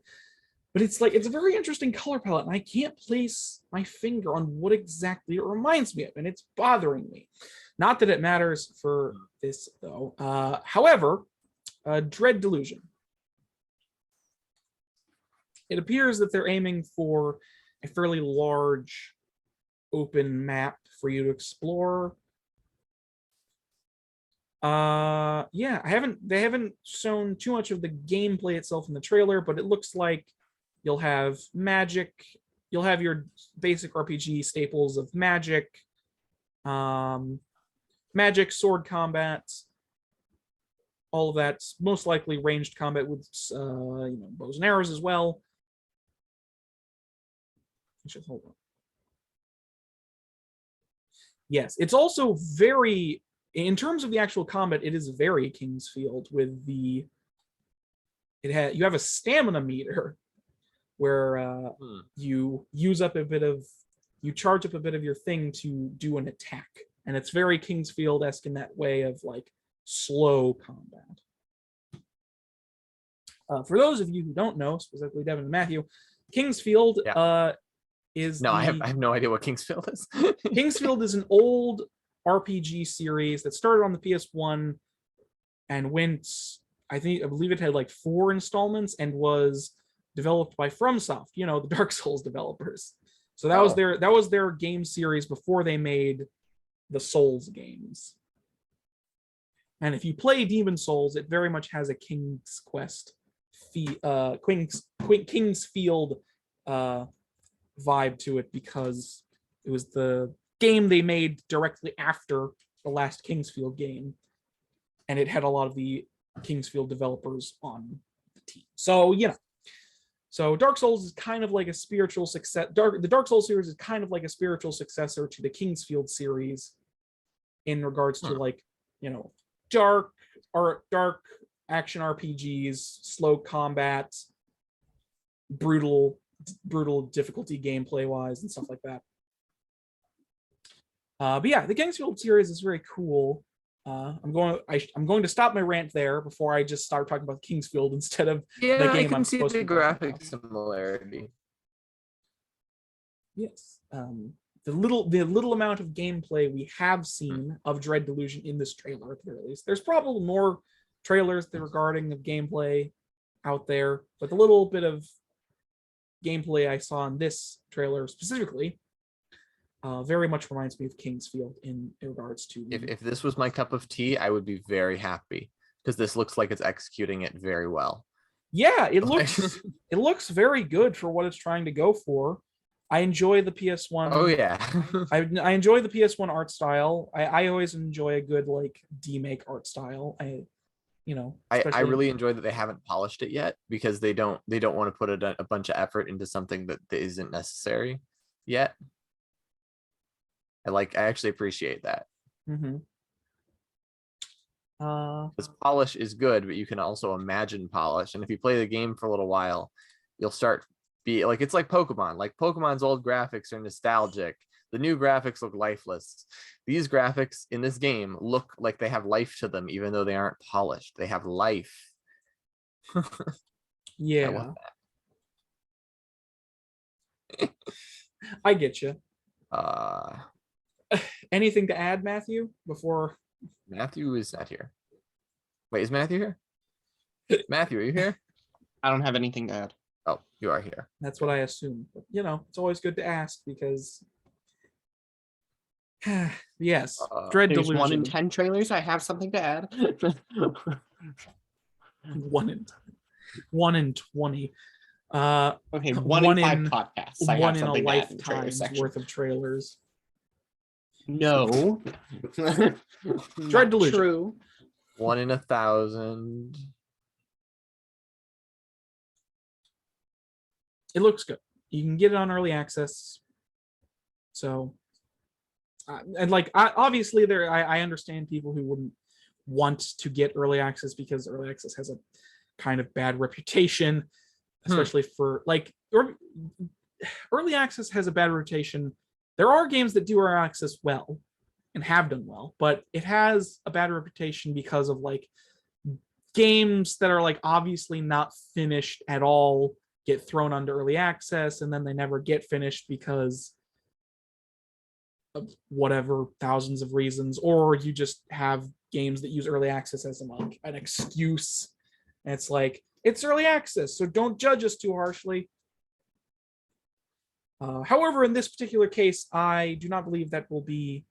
But it's like it's a very interesting color palette, and I can't place my finger on what exactly it reminds me of, and it's bothering me. Not that it matters for this though. However, Dread Delusion. It appears that they're aiming for a fairly large open map for you to explore. Yeah, they haven't shown too much of the gameplay itself in the trailer, but it looks like you'll have magic, you'll have your basic RPG staples of magic, magic, sword combat, all of that, most likely ranged combat with bows and arrows as well. Hold on. Yes, it's also very, in terms of the actual combat, it is very King's Field with you have a stamina meter where you charge up a bit of your thing to do an attack, and it's very King's Field-esque in that way of like slow combat. For those of you who don't know, specifically Devin and Matthew, King's Field is I have no idea what King's Field is. King's Field is an old RPG series that started on the PS1 and went, I believe it had like 4 installments and was developed by FromSoft, the Dark Souls developers. So that was their game series before they made the Souls games. And if you play Demon Souls, it very much has a King's Quest, King's Field vibe to it, because it was the game they made directly after the last King's Field game, and it had a lot of the King's Field developers on the team. So so Dark Souls is kind of like a spiritual success. The Dark Souls series is kind of like a spiritual successor to the King's Field series in regards to dark action RPGs, slow combat, brutal difficulty gameplay wise and stuff like that. But yeah, the King's Field series is very cool. I'm going to stop my rant there before I just start talking about King's Field instead of the game I can I'm see supposed the to graphic similarity. Yes. The little amount of gameplay we have seen of Dread Delusion in this trailer, at the very least. There's probably more trailers regarding the gameplay out there, but the little bit of gameplay I saw in this trailer specifically very much reminds me of King's Field in regards to. If this was my cup of tea, I would be very happy, because this looks like it's executing it very well. Yeah, it looks very good for what it's trying to go for. I enjoy the PS1. Oh yeah. I enjoy the PS1 art style. I always enjoy a good demake art style. I really enjoy that they haven't polished it yet, because they don't want to put a bunch of effort into something that isn't necessary yet. I actually appreciate that. Mm-hmm. Because polish is good, but you can also imagine polish, and if you play the game for a little while, you'll start it's like Pokemon. Like Pokemon's old graphics are nostalgic. The new graphics look lifeless. These graphics in this game look like they have life to them, even though they aren't polished. They have life. Yeah. I want that. I get you. Anything to add, Matthew, before? Matthew is not here. Wait, is Matthew here? Matthew, are you here? I don't have anything to add. Oh, you are here. That's what I assume. But, it's always good to ask, because yes, Dread Delusion. 1 in 10 trailers. I have something to add. 1 in 20. Okay, 1 in 5 podcasts. I one have in a something to add in the trailer lifetime's section. worth of trailers. No. Dread Delusion. True. 1 in 1,000. It looks good. You can get it on early access. So, and obviously I understand people who wouldn't want to get early access, because early access has a kind of bad reputation, especially for early access has a bad reputation. There are games that do early access well and have done well, but it has a bad reputation because of games that are obviously not finished at all get thrown onto early access, and then they never get finished because of whatever thousands of reasons, or you just have games that use early access as an excuse, and it's early access, so don't judge us too harshly. However, in this particular case, I do not believe that will be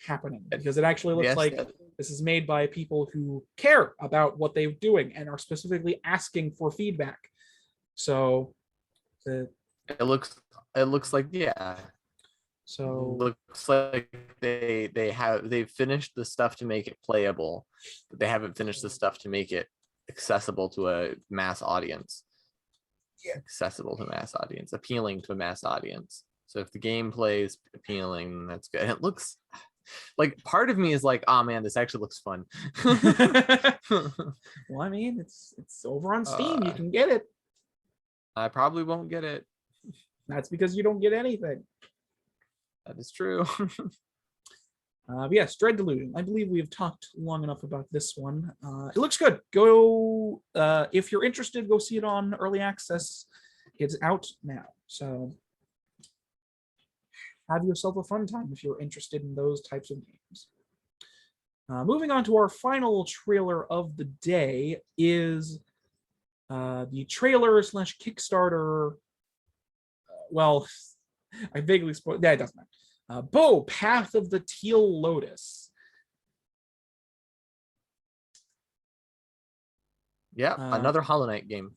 happening, because it actually looks Yes, like yeah. this is made by people who care about what they're doing and are specifically asking for feedback. So the It looks like, yeah. so Looks like they've finished the stuff to make it playable, but they haven't finished the stuff to make it accessible to a mass audience. Accessible to mass audience, appealing to a mass audience. So if the gameplay is appealing, that's good. And it looks like, part of me is like, oh man, this actually looks fun. well, I mean, it's over on Steam. You Uh, can get it. I probably won't get it. That's because you don't get anything. That is true. But yes, Dread Delusion. I believe we have talked long enough about this one. It looks good. Go if you're interested, go see it on early access. It's out now. So have yourself a fun time if you're interested in those types of games. Moving on to our final trailer of the day is the trailer slash Kickstarter. Well, I vaguely spoiled. Yeah, it doesn't matter. Bo, Path of the Teal Lotus. Yeah, another Hollow Knight game.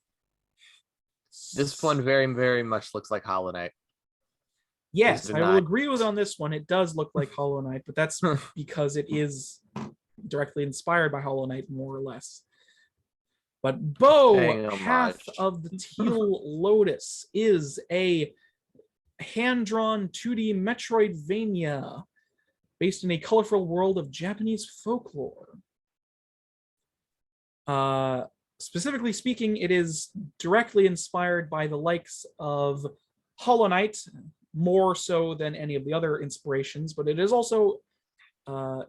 This one very, very much looks like Hollow Knight. Yes, I will denied. agree with on this one. It does look like Hollow Knight, but that's because it is directly inspired by Hollow Knight, more or less. But Bo, Paying Path homage. of the Teal Lotus is a hand-drawn 2D Metroidvania based in a colorful world of Japanese folklore. Specifically speaking, it is directly inspired by the likes of Hollow Knight, more so than any of the other inspirations, but it is also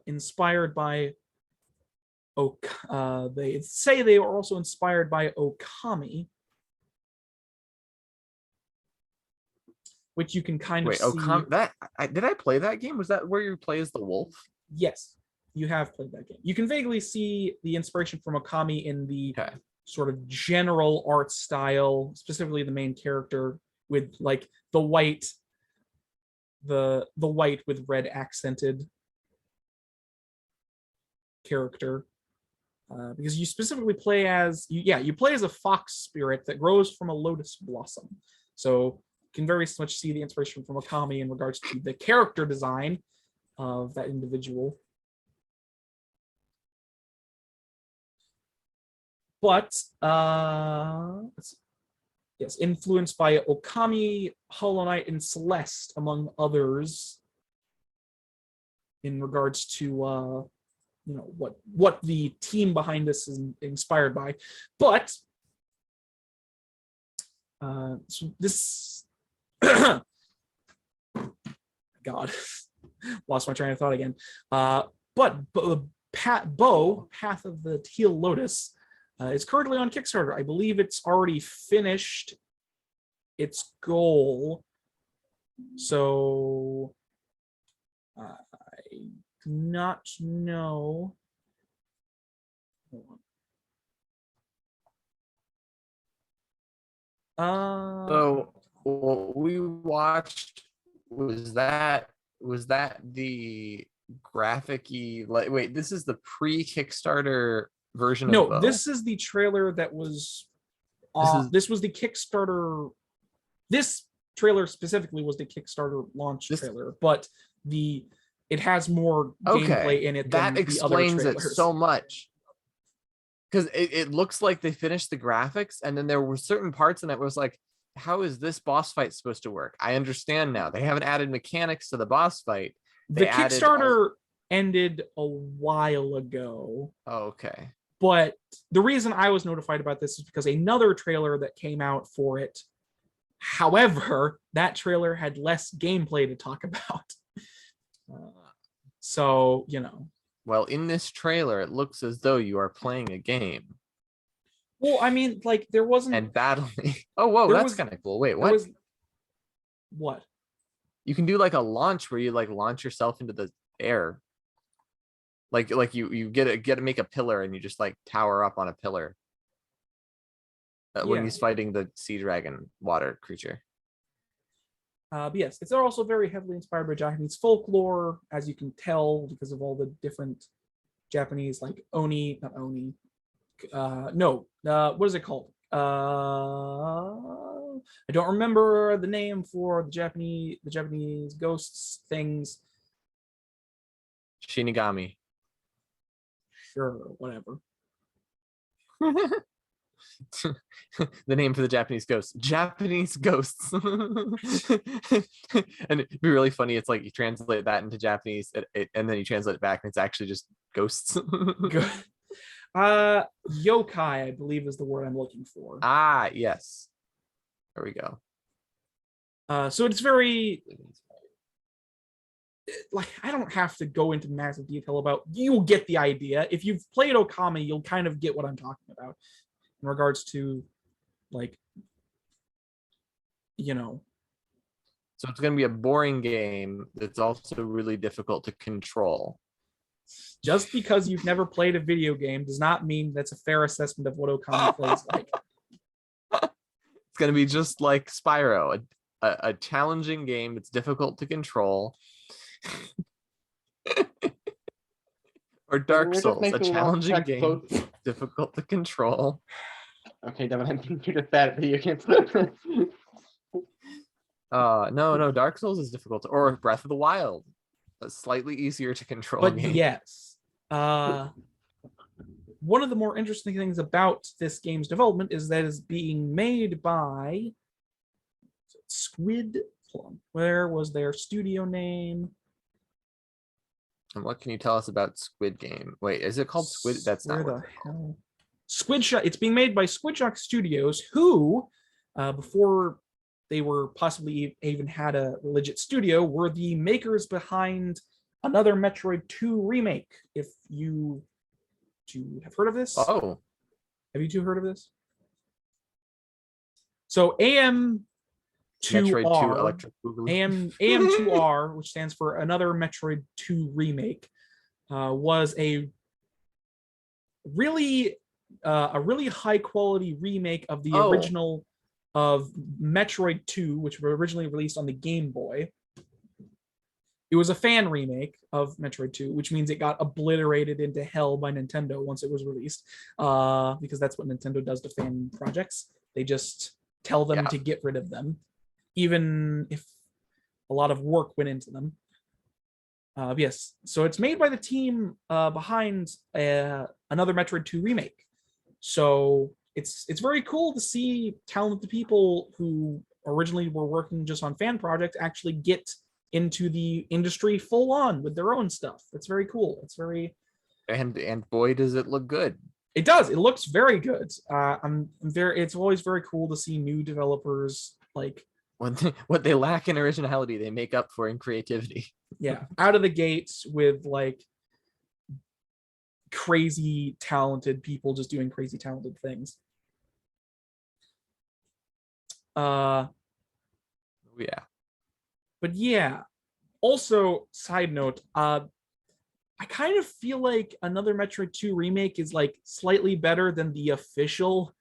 inspired by they say they are also inspired by Okami, which you can kind of Wait, see. Okami, did I play that game? Was that where you play as the wolf? Yes, you have played that game. You can vaguely see the inspiration from Okami in the Okay. sort of general art style, specifically the main character with like the white with red accented character. Because you specifically play as you play as a fox spirit that grows from a lotus blossom. So you can very much see the inspiration from Okami in regards to the character design of that individual. But yes, influenced by Okami, Hollow Knight, and Celeste, among others, in regards to what the team behind this is inspired by. But so this God, lost my train of thought again. But Path of the Teal Lotus is currently on Kickstarter. I believe it's already finished its goal. So I do not know. So what we watched was that the graphic-y, like, wait, this is the pre-Kickstarter version no, of Bo? this is the trailer that was this was the Kickstarter. This trailer specifically was the Kickstarter launch trailer, but it has more gameplay in it than that the other explains it trailers. so much, because it looks like they finished the graphics and then there were certain parts in it was like, how is this boss fight supposed to work? I understand now. They haven't added mechanics to the boss fight. The Kickstarter ended a while ago. Okay. But the reason I was notified about this is because another trailer that came out for it, however, that trailer had less gameplay to talk about. So, Well, in this trailer, it looks as though you are playing a game. Well, I mean, like, there wasn't... And battling. Oh, whoa, that's kind of cool. Wait, what? What? You can do like a launch where you like launch yourself into the air. Like you get to make a pillar and you just like tower up on a pillar. When he's fighting the sea dragon water creature. But yes, it's also very heavily inspired by Japanese folklore, as you can tell because of all the different Japanese, like Oni, not Oni. What is it called? I don't remember the name for the Japanese ghosts things. Shinigami. Sure, whatever. The name for the Japanese ghosts. Japanese ghosts. And it'd be really funny. It's like you translate that into Japanese and then you translate it back and it's actually just ghosts. Yokai, I believe, is the word I'm looking for. Ah, yes. There we go. So it's very, like, I don't have to go into massive detail about, you'll get the idea. If you've played Okami, you'll kind of get what I'm talking about in regards to, like, you know. So it's going to be a boring game that's also really difficult to control. Just because you've never played a video game does not mean that's a fair assessment of what Okami plays like. It's going to be just like Spyro, a challenging game that's difficult to control. Or Dark Souls, a challenging game difficult to control. Okay, Devin, I think you're just bad at video games. No, Dark Souls is difficult to, or Breath of the Wild, a slightly easier to control But game. yes, one of the more interesting things about this game's development is that it's being made by Squid. Where was their studio name? And what can you tell us about Squid Game? Wait, is it called Squid? That's not what it's called. Squid Shock. It's being made by Squid Shock Studios, who, before they were possibly even had a legit studio, were the makers behind another Metroid 2 remake. If you two have heard of this? Oh, have you two heard of this? So AM2R, Metroid 2 Electric Boogaloo. AM2R, which stands for another Metroid 2 remake, was a really high quality remake of the original of Metroid 2, which were originally released on the Game Boy. It was a fan remake of Metroid 2, which means it got obliterated into hell by Nintendo once it was released, because that's what Nintendo does to fan projects. They just tell them to get rid of them, even if a lot of work went into them. Yes, so it's made by the team behind another Metroid 2 remake. So it's very cool to see talented people who originally were working just on fan projects actually get into the industry full on with their own stuff. It's very cool. It's very, and boy does it look good. It does. It looks very good. It's always very cool to see new developers, like, what they lack in originality, they make up for in creativity. Yeah, out of the gates with like crazy talented people just doing crazy talented things. Yeah. But yeah, also side note, I kind of feel like another Metroid 2 remake is like slightly better than the official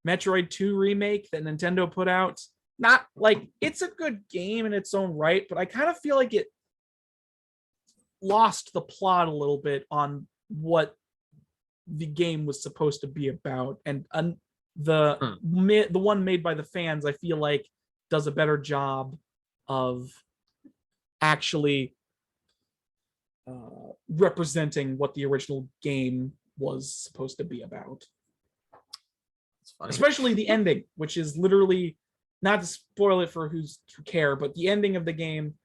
Metroid 2 remake that Nintendo put out. Not like it's a good game in its own right, but I kind of feel like it lost the plot a little bit on what the game was supposed to be about, and the one made by the fans, I feel like, does a better job of actually representing what the original game was supposed to be about. Especially the ending, which is literally, not to spoil it for who care, but the ending of the game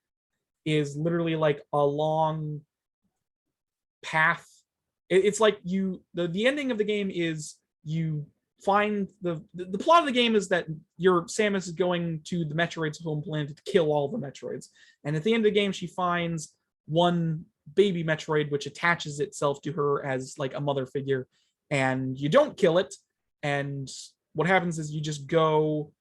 is literally like a long path. It's like the ending of the game is you find the plot of the game is that Samus is going to the Metroid's home planet to kill all the Metroids, and at the end of the game she finds one baby Metroid which attaches itself to her as like a mother figure, and you don't kill it, and what happens is you just go,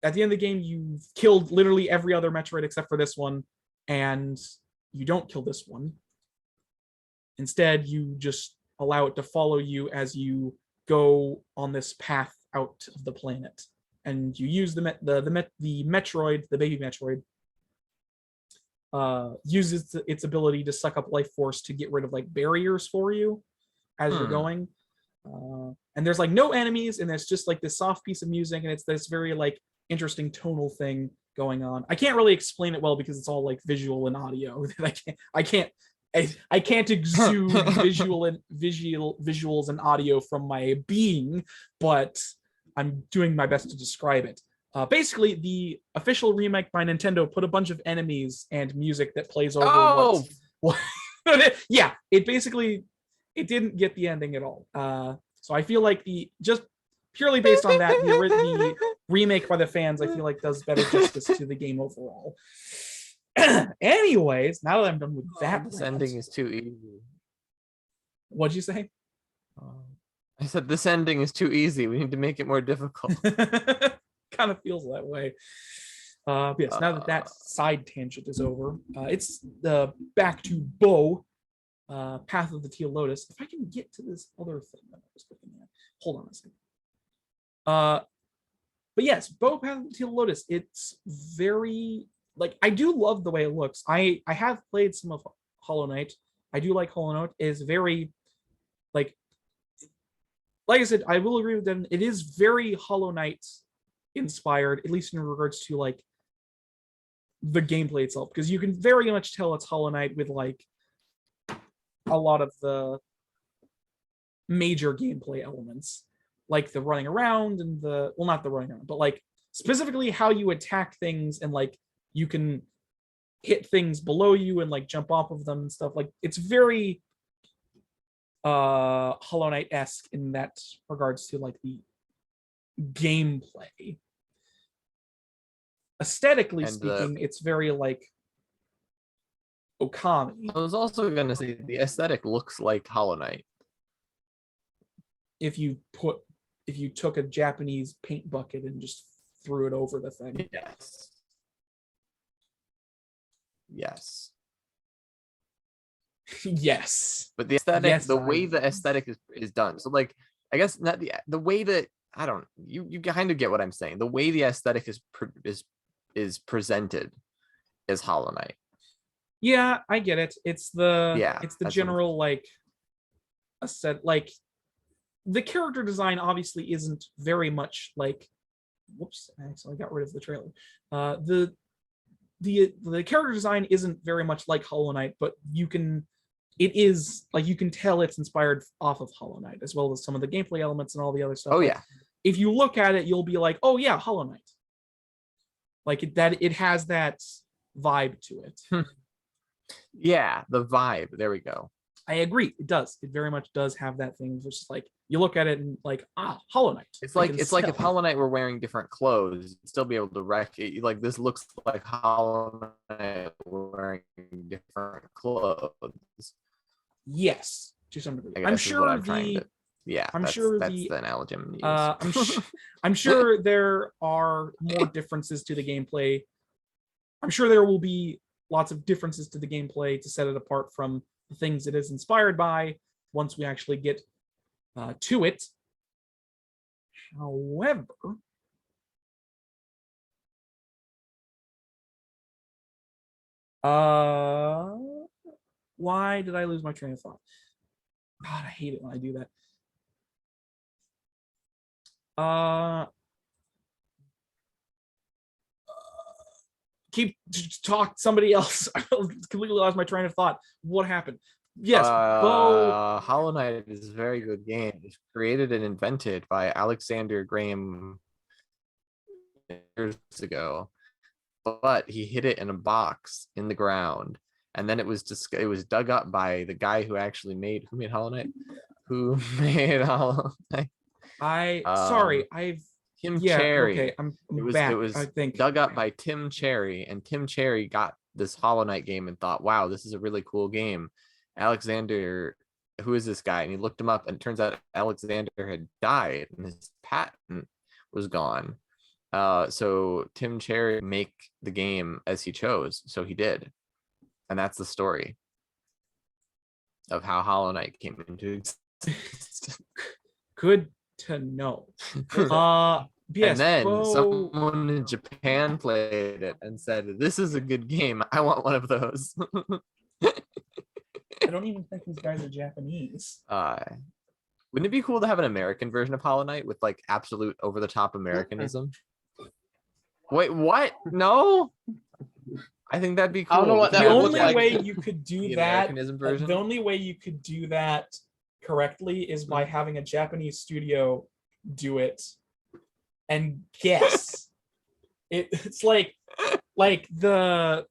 at the end of the game you've killed literally every other Metroid except for this one, and you don't kill this one. Instead, you just allow it to follow you as you go on this path out of the planet. and you use the Metroid, the baby Metroid, uses its ability to suck up life force to get rid of like barriers for you as you're going. And there's like no enemies, and there's just like this soft piece of music, and it's this very like interesting tonal thing going on. I can't really explain it well because it's all like visual and audio. I can't exude visuals and audio from my being, but I'm doing my best to describe it. Basically, the official remake by Nintendo put a bunch of enemies and music that plays over yeah, it didn't get the ending at all. So I feel like just purely based on that, the remake by the fans, I feel like does better justice to the game overall. Anyways, now that I'm done with that, this ending is too easy. What'd you say? I said this ending is too easy. We need to make it more difficult. Kind of feels that way. Yes, now that that side tangent is over, it's back to Bo, Path of the Teal Lotus. If I can get to this other thing that I was looking at, hold on a second. But yes, Bo, Path of the Teal Lotus. It's very like, I do love the way it looks. I have played some of Hollow Knight. I do like Hollow Knight. It is very like I said, I will agree with that. It is very Hollow Knight inspired, at least in regards to like the gameplay itself, because you can very much tell it's Hollow Knight with like a lot of the major gameplay elements, like the running around and not the running around, but like specifically how you attack things, and like you can hit things below you and like jump off of them and stuff. Like it's very Hollow Knight-esque in that regards to like the gameplay. Aesthetically speaking, it's very like Okami. I was also gonna say the aesthetic looks like Hollow Knight. If you took a Japanese paint bucket and just threw it over the thing. Yes. Yes. Yes. But the aesthetic, Yes, the way the aesthetic is done. So like, I guess not the way that, I don't, you kind of get what I'm saying. The way the aesthetic is presented is Hollow Knight. Yeah, I get it. It's the general like aesthetic, like the character design obviously isn't very much like, whoops, I accidentally got rid of the trailer. The character design isn't very much like Hollow Knight, but it is like, you can tell it's inspired off of Hollow Knight, as well as some of the gameplay elements and all the other stuff. Oh like, yeah. If you look at it, you'll be like, oh yeah, Hollow Knight. Like it has that vibe to it. Yeah, the vibe. There we go. I agree. It does. It very much does have that thing. It's just like you look at it and like, Hollow Knight. It's like if Hollow Knight were wearing different clothes, you'd still be able to recognize. Like this looks like Hollow Knight wearing different clothes. Yes, to some degree. I'm sure that's the analogy I'm gonna use. I'm sure there are more differences to the gameplay. I'm sure there will be lots of differences to the gameplay to set it apart from the things it is inspired by once we actually get to it. However, why did I lose my train of thought? God, I hate it when I do that. Talk somebody else. I completely lost my train of thought. What happened? Yes, Bo. Hollow Knight is a very good game. It's created and invented by Alexander Graham years ago, but he hid it in a box in the ground, and then it was dug up by the guy who made Hollow Knight. Who made Hollow Knight? Tim Cherry. Okay, I'm back. It was I think dug up by Tim Cherry, and Tim Cherry got this Hollow Knight game and thought, wow, this is a really cool game. Alexander, who is this guy? And he looked him up, and it turns out Alexander had died and his patent was gone. So Tim Cherry make the game as he chose. So he did. And that's the story of how Hollow Knight came into existence. Good to know. Yes, and then go- someone in Japan played it and said, "This is a good game. I want one of those." I don't even think these guys are Japanese. Wouldn't it be cool to have an American version of Hollow Knight with like absolute over-the-top Americanism? Wait, what? No? I think that'd be cool. I don't know what We that The could have would only look like. way you could do the that, Americanism version. the only way you could do that correctly is by having a Japanese studio do it and guess. It's like the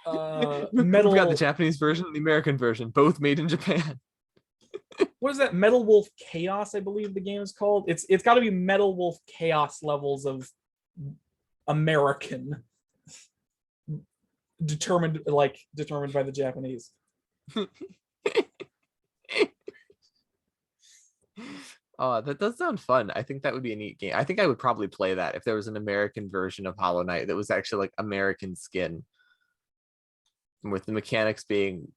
We've got the metal. Japanese version and the American version, both made in Japan. What is that? Metal Wolf Chaos, I believe the game is called. It's got to be Metal Wolf Chaos levels of American, determined by the Japanese. Oh, that does sound fun. I think that would be a neat game. I think I would probably play that if there was an American version of Hollow Knight that was actually like American skin, with the mechanics being,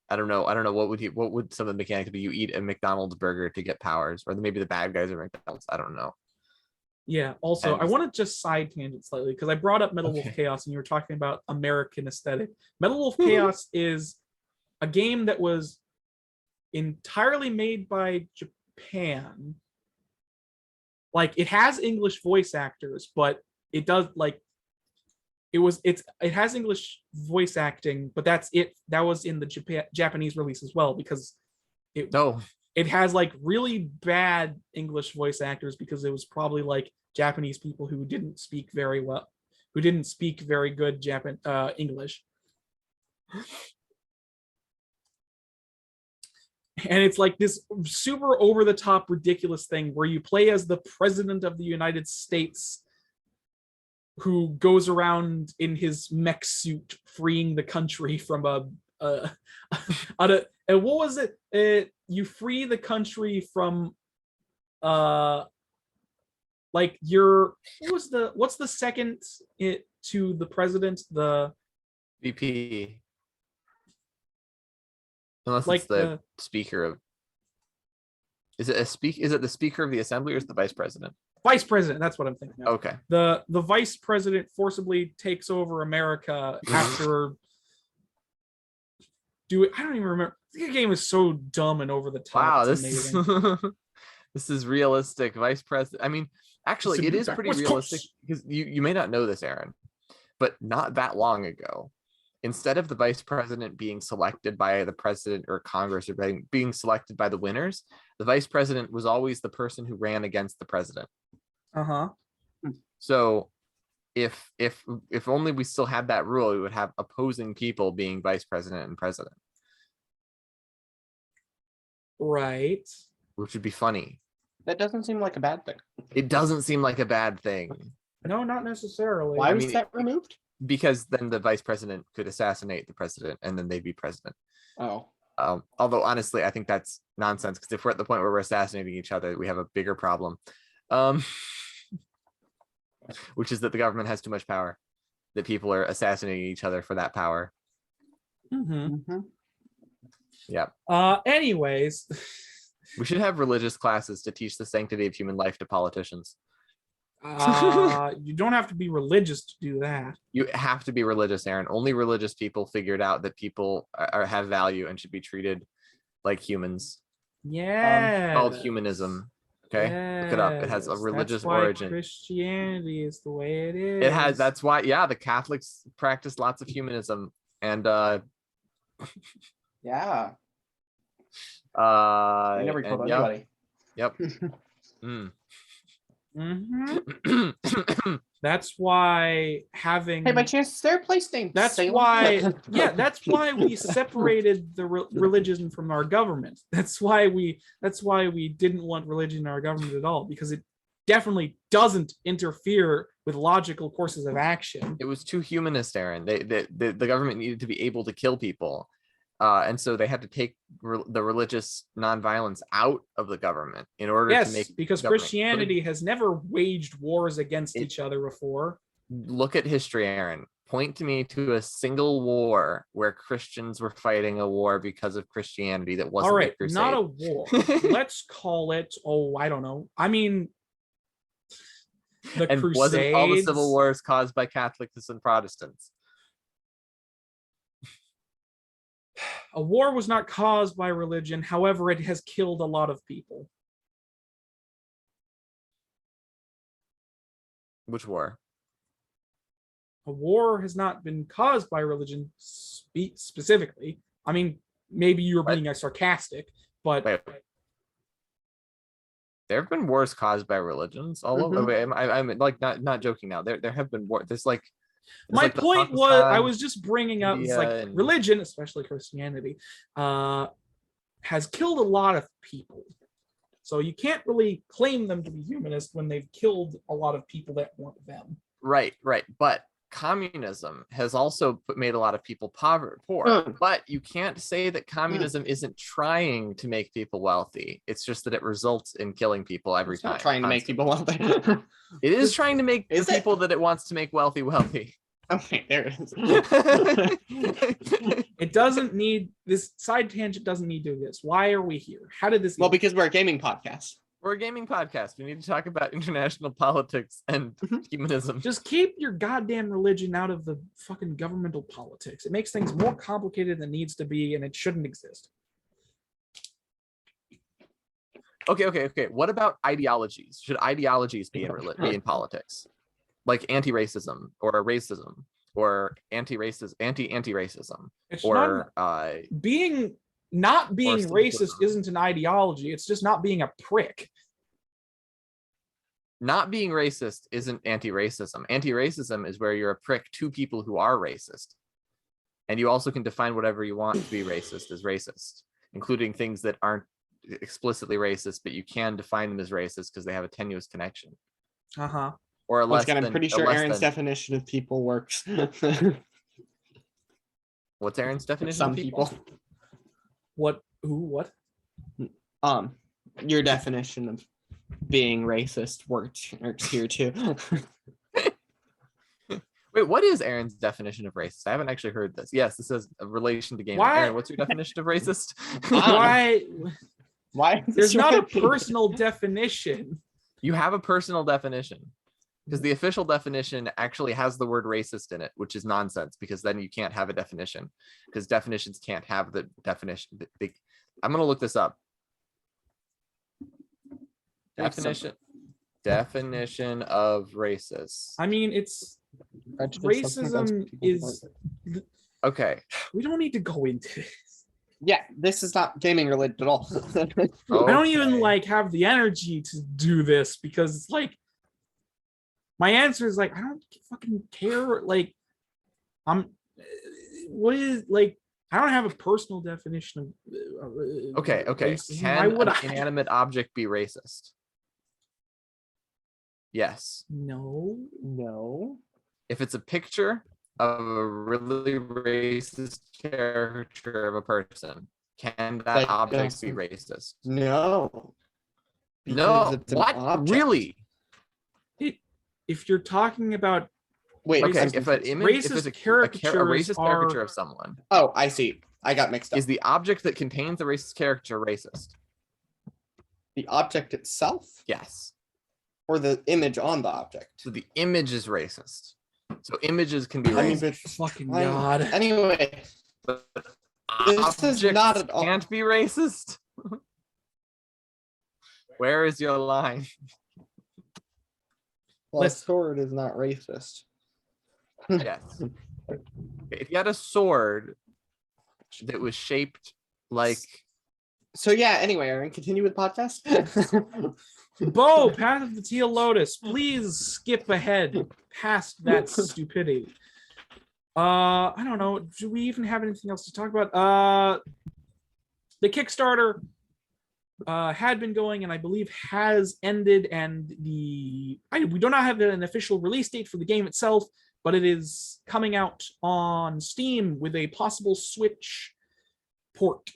I don't know what would some of the mechanics be? You eat a McDonald's burger to get powers, or maybe the bad guys are McDonald's. I don't know. Yeah. Also, And- I want to just side tangent slightly because I brought up Metal Wolf Okay. Chaos and you were talking about American aesthetic. Metal Wolf Chaos is a game that was entirely made by Japan. Like it has English voice actors, but it does like it has English voice acting, but that's it. That was in the Japanese release as well because No, it has like really bad English voice actors because it was probably like Japanese people who didn't speak very good English. And it's like this super over the top ridiculous thing where you play as the president of the United States who goes around in his mech suit freeing the country from and what was it? You free the country from like what's the second to the president? The VP. Unless like it's the speaker of. Is it the speaker of the assembly or is it the vice president? vice president. That's what I'm thinking of. Okay. The vice president forcibly takes over America after I don't even remember. The game is so dumb and over the top. Wow, It's this amazing. this is realistic. Vice president. I mean, actually, it is pretty West realistic Coast. because you may not know this, Aaron, but not that long ago, instead of the vice president being selected by the president or Congress or being selected by the winners, the vice president was always the person who ran against the president. Uh-huh. So if only we still had that rule, we would have opposing people being vice president and president, Right. which would be funny. That doesn't seem like a bad thing. It doesn't seem like a bad thing No, not necessarily. Why I was mean, that removed? because then the vice president could assassinate the president and then they'd be president. Oh, Although honestly, I think that's nonsense because if we're at the point where we're assassinating each other, we have a bigger problem. Which is that the government has too much power, that people are assassinating each other for that power. Mm-hmm. Yeah. Anyways, We should have religious classes to teach the sanctity of human life to politicians. you don't have to be religious to do that. You have to be religious, Aaron. Only religious people figured out that people have value and should be treated like humans. Yeah. Called humanism. Okay, look it up. It has a religious origin. Christianity is the way it is. It has. That's why. Yeah, the Catholics practice lots of humanism, and yeah. I never and told yep, anybody. Yep. Mm. Mhm. That's why having. Hey, by chance, is there a place named That's Salem? why. Yeah, that's why we separated the religion from our government. That's why we didn't want religion in our government at all, because it definitely doesn't interfere with logical courses of action. It was too humanist, Aaron. The government needed to be able to kill people, and so they had to take the religious nonviolence out of the government in order to make. Yes, because government Christianity has never waged wars against each other before. Look at history, Aaron. Point to me to a single war where Christians were fighting a war because of Christianity that wasn't All a right, crusade. not a war. Let's call it. Oh, I don't know. I mean, The And wasn't all the civil Crusades. wars caused by Catholics and Protestants? A war was not caused by religion. However, it has killed a lot of people. Which war? A war has not been caused by religion specifically. I mean, maybe you were What? being sarcastic, but Wait. There have been wars caused by religions all over. Mhm. Wait, I'm like not joking now. There have been wars. There's my like the point was, I Pakistan, was just bringing up, it's India, like and- religion, especially Christianity, has killed a lot of people. So you can't really claim them to be humanist when they've killed a lot of people that weren't them. Right. But communism has also made a lot of people poor. Mm. But you can't say that communism isn't trying to make people wealthy. It's just that it results in killing people every It's time. not trying to make people wealthy. It is trying to make the Is it? people that it wants to make wealthy. Okay, there it is. It doesn't need this side tangent. Doesn't need to do this. Why are we here? How did this? Well, because we're a gaming podcast. We're a gaming podcast. We need to talk about international politics and humanism. Just keep your goddamn religion out of the fucking governmental politics. It makes things more complicated than it needs to be, and it shouldn't exist. Okay. What about ideologies? Should ideologies be in politics? Like anti-racism or racism or anti-racism It's or not being racist social- isn't an ideology. It's just not being a prick. not being racist isn't anti-racism. Anti-racism is where you're a prick to people who are racist. And you also can define whatever you want to be racist as racist, including things that aren't explicitly racist, but you can define them as racist because they have a tenuous connection. Uh-huh. Or a Once less again, I'm than- pretty a sure less Aaron's than- definition of people works. What's Aaron's definition Some of people? What? Who? What? Your definition of being racist works here too. Wait, what is Aaron's definition of racist? I haven't actually heard this. Yes, this is a relation to gaming. Why- Aaron, what's your definition of racist? Why? Why? is There's this not a right? personal definition. You have a personal definition because the official definition actually has the word racist in it, which is nonsense because then you can't have a definition because definitions can't have the definition. I'm going to look this up. Definition of racist. I mean, it's Prejudice, something against racism people who is. Okay. We don't need to go into this. Yeah, this is not gaming related at all. I don't even Okay. like have the energy to do this because it's like my answer is like I don't fucking care. Like I'm. What is like? I don't have a personal definition of. Okay. racism. Why Can would an I? inanimate object be racist? Yes. No. No. If it's a picture of a really racist caricature of a person, can that That object be doesn't- racist? No. No. Because it's an What? object. Really? If you're talking about Wait. Okay. I'm If an confused. image, if it's a Racist racist are- caricature of someone, Oh, I see. I got mixed up. is the object that contains the racist caricature racist? The object itself Yes. or the image on the object? So the image is racist. So images can be I mean, racist. but fucking I- God. Anyway, But this is not objects at all- can't be racist. Where is your line? well, a Listen. sword is not racist. Yes. If you had a sword that was shaped like So yeah, anyway, Aaron, continue with the podcast. Bo, Path of the Teal Lotus, please skip ahead past that stupidity. I don't know. Do we even have anything else to talk about? The Kickstarter had been going and I believe has ended, and we do not have an official release date for the game itself, but it is coming out on Steam with a possible Switch port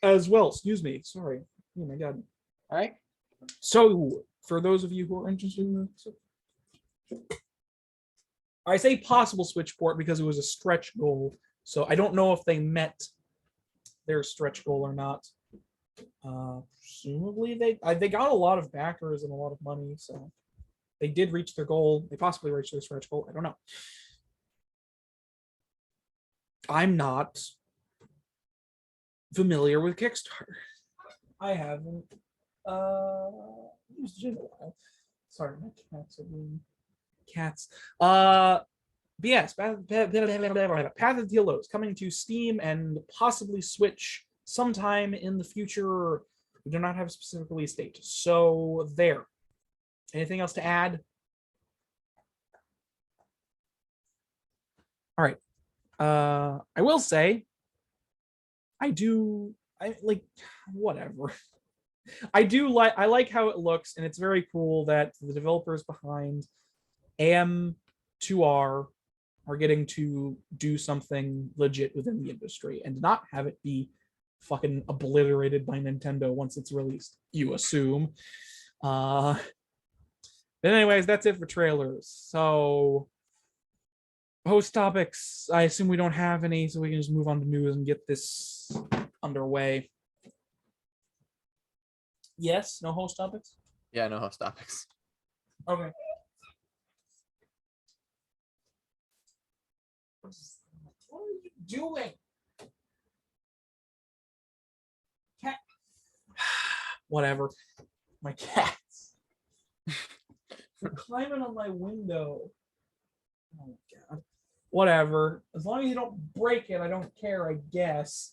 as well. Excuse me. Sorry. Oh my God. All right. So, for those of you who are interested in the, I say possible Switch port because it was a stretch goal. So I don't know if they met their stretch goal or not. Presumably they got a lot of backers and a lot of money. So they did reach their goal. They possibly reached their stretch goal. I don't know. I'm not familiar with Kickstarter. I haven't used it in a while. Sorry, my cats are being cats. But yes, Path of the Teal Lotus coming to Steam and possibly Switch sometime in the future. We do not have a specific release date. So there. Anything else to add? All right. I will say, I like whatever. I like how it looks, and it's very cool that the developers behind AM2R are getting to do something legit within the industry and not have it be fucking obliterated by Nintendo once it's released, you assume. But anyways, that's it for trailers. So host topics, I assume we don't have any, so we can just move on to news and get this underway. Yes, no host topics? Yeah, no host topics. Okay. What are you doing? Cat. Whatever. My cats. They're climbing on my window. Oh god. Whatever. As long as you don't break it, I don't care, I guess.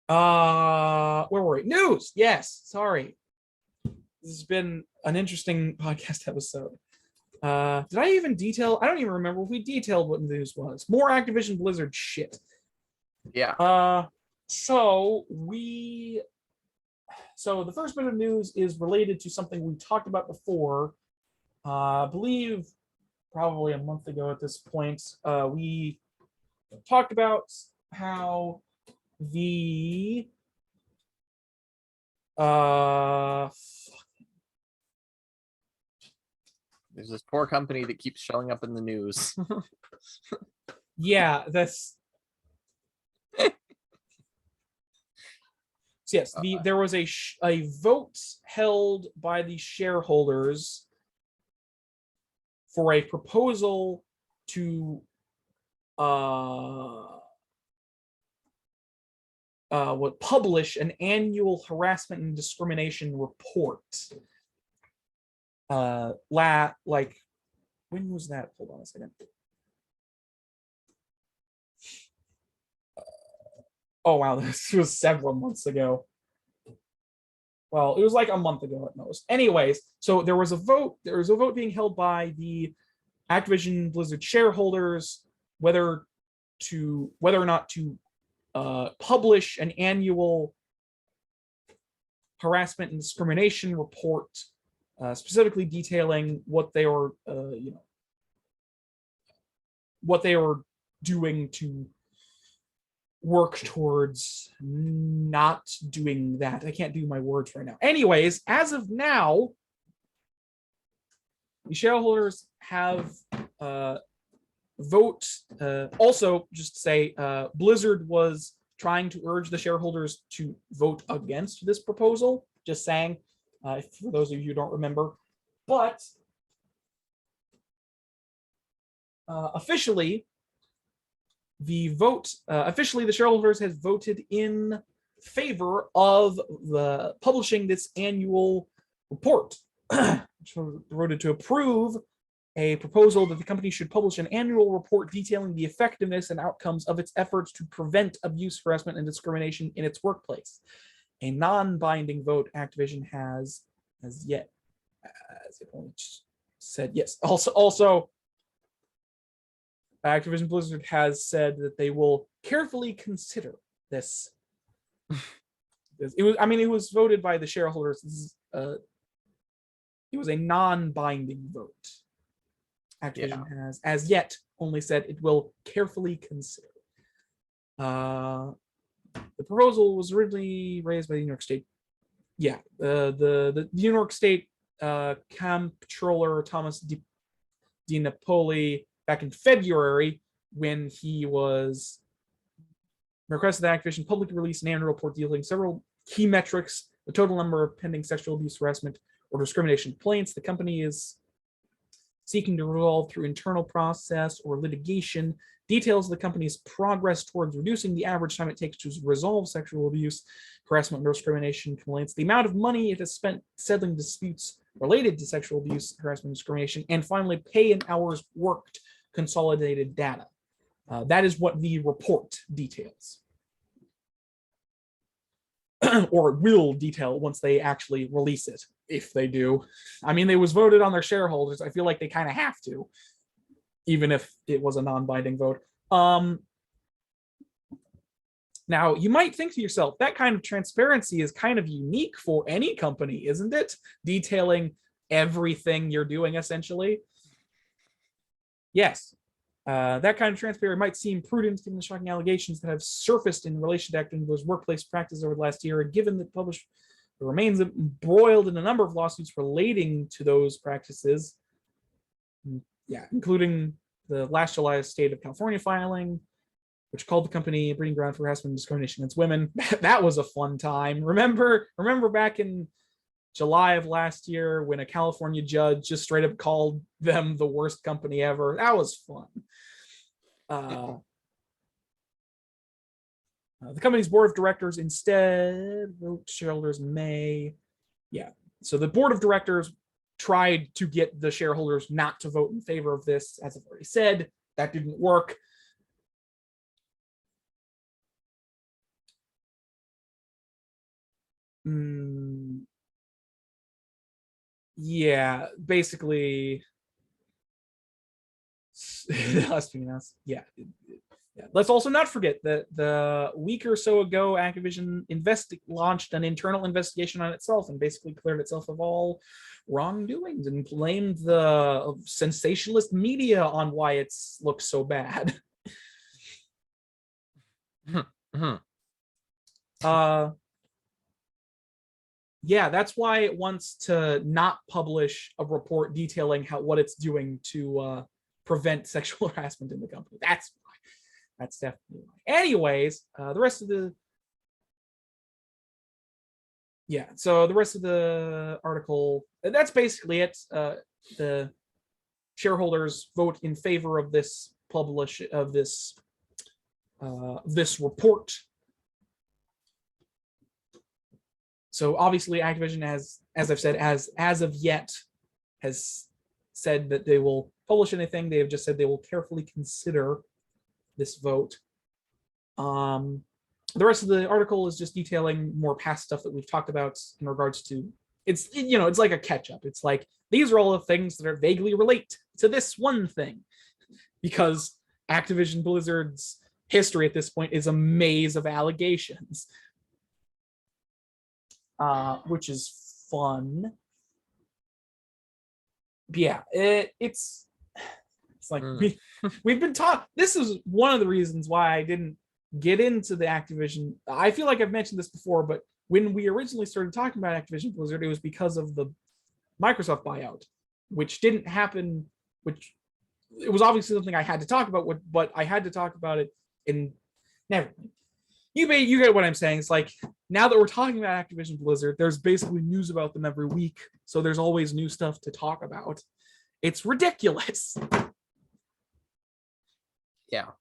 Where were we? News. Yes. Sorry. This has been an interesting podcast episode. Did I even detail? I don't even remember if we detailed what the news was. More Activision Blizzard shit. Yeah. So the first bit of news is related to something we talked about before. I believe probably a month ago at this point. We talked about how the There's this poor company that keeps showing up in the news. yeah, that's yes. There was a vote held by the shareholders for a proposal to publish an annual harassment and discrimination report. Like, when was that? Hold on a second. Oh wow, this was several months ago. Well, it was like a month ago at most. Anyways, so there was a vote. There was a vote being held by the Activision Blizzard shareholders whether or not to publish an annual harassment and discrimination report, specifically detailing what they were, what they were doing to work towards not doing that. I can't do my words right now. Anyways, as of now, the shareholders have vote. Also, just to say, Blizzard was trying to urge the shareholders to vote against this proposal. Just saying, for those of you who don't remember. But officially, the shareholders has voted in favor of the publishing this annual report. Voted to approve a proposal that the company should publish an annual report detailing the effectiveness and outcomes of its efforts to prevent abuse, harassment, and discrimination in its workplace. A non-binding vote Activision has yet, as it only said yes. Also, Activision Blizzard has said that they will carefully consider this. It was voted by the shareholders. It was a non-binding vote. Activision has, as yet, only said it will carefully consider. The proposal was originally raised by the New York State. Yeah, the New York State Comptroller Thomas DiNapoli back in February, when he was requested that Activision publicly release an annual report detailing several key metrics, the total number of pending sexual abuse, harassment, or discrimination complaints the company is seeking to resolve through internal process or litigation. Details of the company's progress towards reducing the average time it takes to resolve sexual abuse, harassment, and discrimination complaints, the amount of money it has spent settling disputes related to sexual abuse, harassment, and discrimination, and finally, pay and hours worked consolidated data. That is what the report details. Or will detail once they actually release it, if they do. I mean, it was voted on their shareholders. I feel like they kind of have to, even if it was a non-binding vote. Now, you might think to yourself, that kind of transparency is kind of unique for any company, isn't it? Detailing everything you're doing, essentially. Yes. That kind of transparency might seem prudent given the shocking allegations that have surfaced in relation to Activision's workplace practices over the last year, and given that published remains embroiled in a number of lawsuits relating to those practices. Yeah, including the last July's state of California filing, which called the company a breeding ground for harassment and discrimination against women. That was a fun time. Remember back in July of last year when a California judge just straight up called them the worst company ever? That was fun. The company's board of directors instead wrote shareholders May. Yeah, so the board of directors tried to get the shareholders not to vote in favor of this, as I've already said. That didn't work. Yeah, basically. Yeah. Let's also not forget that the week or so ago, Activision launched an internal investigation on itself and basically cleared itself of all wrongdoings and blamed the sensationalist media on why it looks so bad. Yeah, that's why it wants to not publish a report detailing what it's doing to prevent sexual harassment in the company. That's why. That's definitely why. Anyways, the rest of the article, that's basically it. The shareholders vote in favor of this this report. So obviously Activision has, as I've said, as of yet, has said that they will publish anything. They have just said they will carefully consider this vote. The rest of the article is just detailing more past stuff that we've talked about in regards to, it's like a catch up. It's like, these are all the things that are vaguely relate to this one thing, because Activision Blizzard's history at this point is a maze of allegations. Which is fun. But yeah, it's like we've been taught. This is one of the reasons why I didn't get into the Activision. I feel like I've mentioned this before, but when we originally started talking about Activision Blizzard, it was because of the Microsoft buyout, which didn't happen. Which it was obviously something I had to talk about, but I had to talk about it in never. You get what I'm saying. It's like, now that we're talking about Activision Blizzard, there's basically news about them every week. So there's always new stuff to talk about. It's ridiculous. Yeah.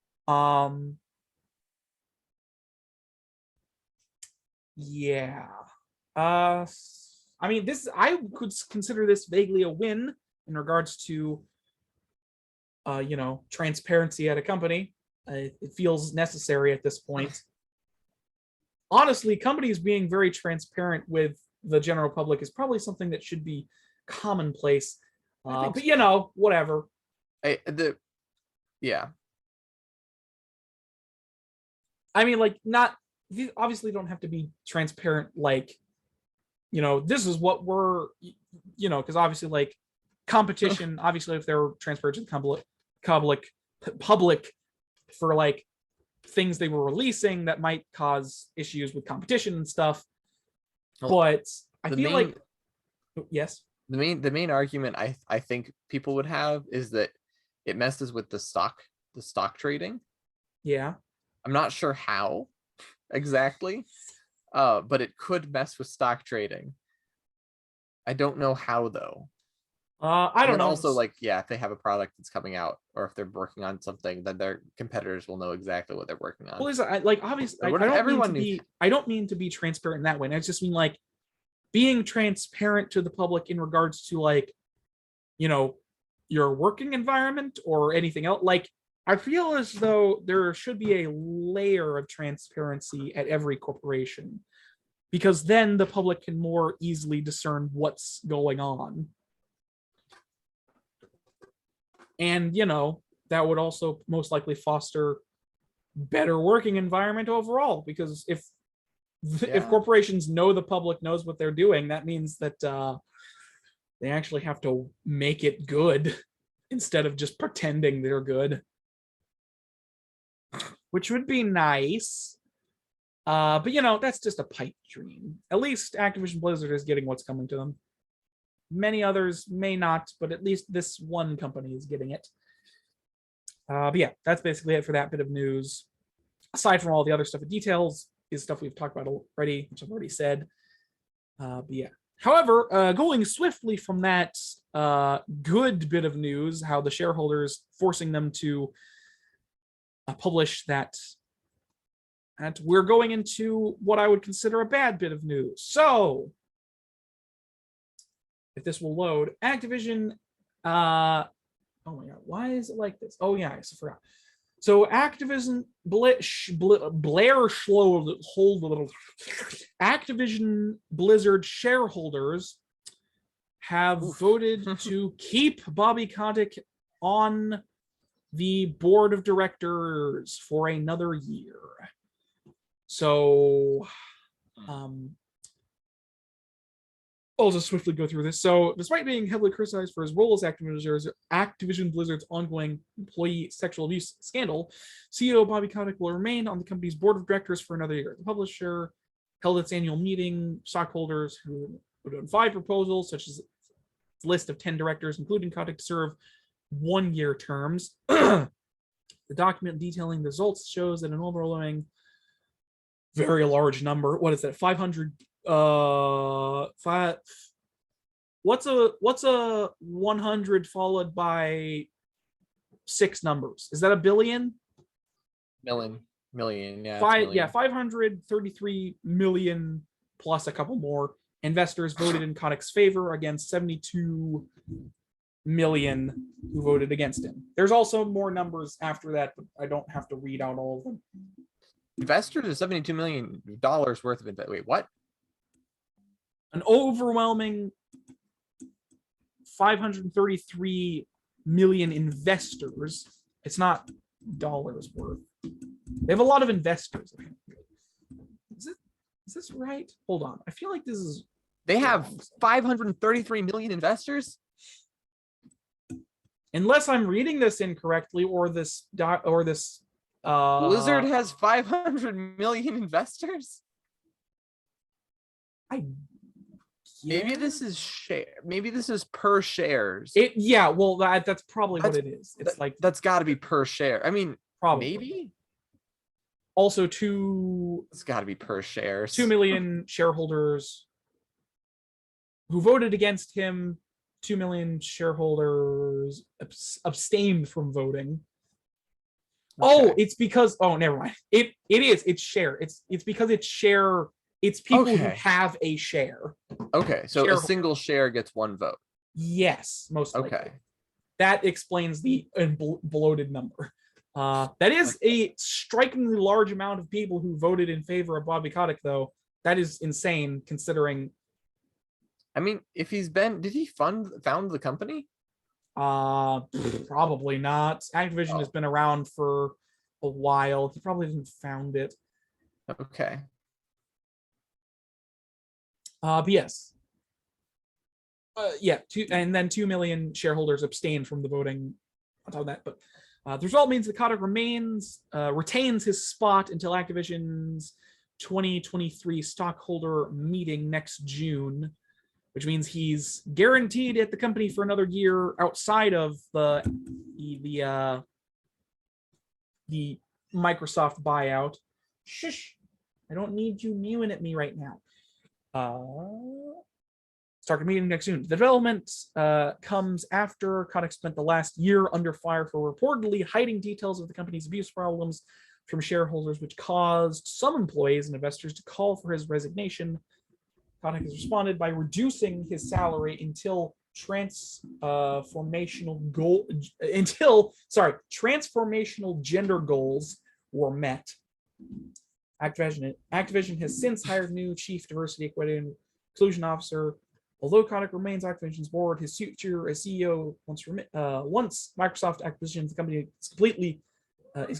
Yeah. I mean, I could consider this vaguely a win in regards to transparency at a company. It feels necessary at this point. Honestly, companies being very transparent with the general public is probably something that should be commonplace. But whatever. Yeah. I mean, like, you obviously don't have to be transparent. Like, this is what we're, because obviously, like, competition. Obviously, if they're transparent to the public for like things they were releasing that might cause issues with competition and stuff. But I feel like yes. The main argument I think people would have is that it messes with the stock trading. Yeah. I'm not sure how exactly, but it could mess with stock trading. I don't know how though. I And don't then know. also like, yeah, if they have a product that's coming out or if they're working on something, then their competitors will know exactly what they're working on. Well, like obviously, But I what if don't mean everyone to knew be. I don't mean to be transparent in that way. And I just mean like being transparent to the public in regards to like, you know, your working environment or anything else. Like I feel as though there should be a layer of transparency at every corporation, because then the public can more easily discern what's going on. And, you know, that would also most likely foster better working environment overall, because if Yeah. corporations know the public knows what they're doing, that means that they actually have to make it good instead of just pretending they're good, which would be nice. But you know, that's just a pipe dream. At least Activision Blizzard is getting what's coming to them. Many others may not, but at least this one company is getting it. But yeah, that's basically it for that bit of news. Aside from all the other stuff, the details is stuff we've talked about already, which I've already said. But yeah. However, going swiftly from that good bit of news, how the shareholders forcing them to publish that, and we're going into what I would consider a bad bit of news. So, if this will load, Activision, oh my god, why is it like this? Oh yeah, I forgot. So Activision Activision Blizzard shareholders have voted to keep Bobby Kotick on the board of directors for another year. So I'll just swiftly go through this. So, despite being heavily criticized for his role as Activision Blizzard's ongoing employee sexual abuse scandal, CEO Bobby Kotick will remain on the company's board of directors for another year. The publisher held its annual meeting. Stockholders who voted on 5 proposals, such as a list of 10 directors, including Kotick, to serve 1-year terms. The document detailing the results shows that an overwhelming, very large number. What is that? 500. What's a 100 followed by 6 numbers? Is that a billion? Million, yeah. 533 million plus a couple more investors voted in Kotick's favor against 72 million who voted against him. There's also more numbers after that, but I don't have to read out all of them. Investors are $72 million worth of investment. Wait, what? An overwhelming 533 million investors. It's not dollars worth. They have a lot of investors. Is this right? Hold on. I feel like this is. They have 533 million investors? Unless I'm reading this incorrectly, or this Blizzard has 500 million investors? Maybe this is maybe this is per shares. Yeah, well that's probably what it is. It's like that's got to be per share. I mean, probably. Maybe. Also, It's got to be per shares. 2 million shareholders who voted against him. 2 million shareholders abstained from voting. Okay. Oh, it's because never mind. It's share. It's because it's share. It's people who have a share. Okay, so a single share gets 1 vote. Yes, most likely. Okay. That explains the bloated number. That is a strikingly large amount of people who voted in favor of Bobby Kotick, though. That is insane, considering. I mean, if did he found the company? Probably not. Activision has been around for a while. He probably didn't found it. Okay. But yes. Yeah, 2 million shareholders abstained from the voting on top of that. But the result means that Kotick retains his spot until Activision's 2023 stockholder meeting next June, which means he's guaranteed at the company for another year outside of the Microsoft buyout. Shush! I don't need you mewing at me right now. start a meeting next June. The development comes after Kotick spent the last year under fire for reportedly hiding details of the company's abuse problems from shareholders, which caused some employees and investors to call for his resignation. Kotick has responded by reducing his salary until transformational gender goals were met. Activision has since hired a new chief diversity, equity, and inclusion officer. Although Kotick remains Activision's board, his future as CEO once Microsoft acquisition of the company is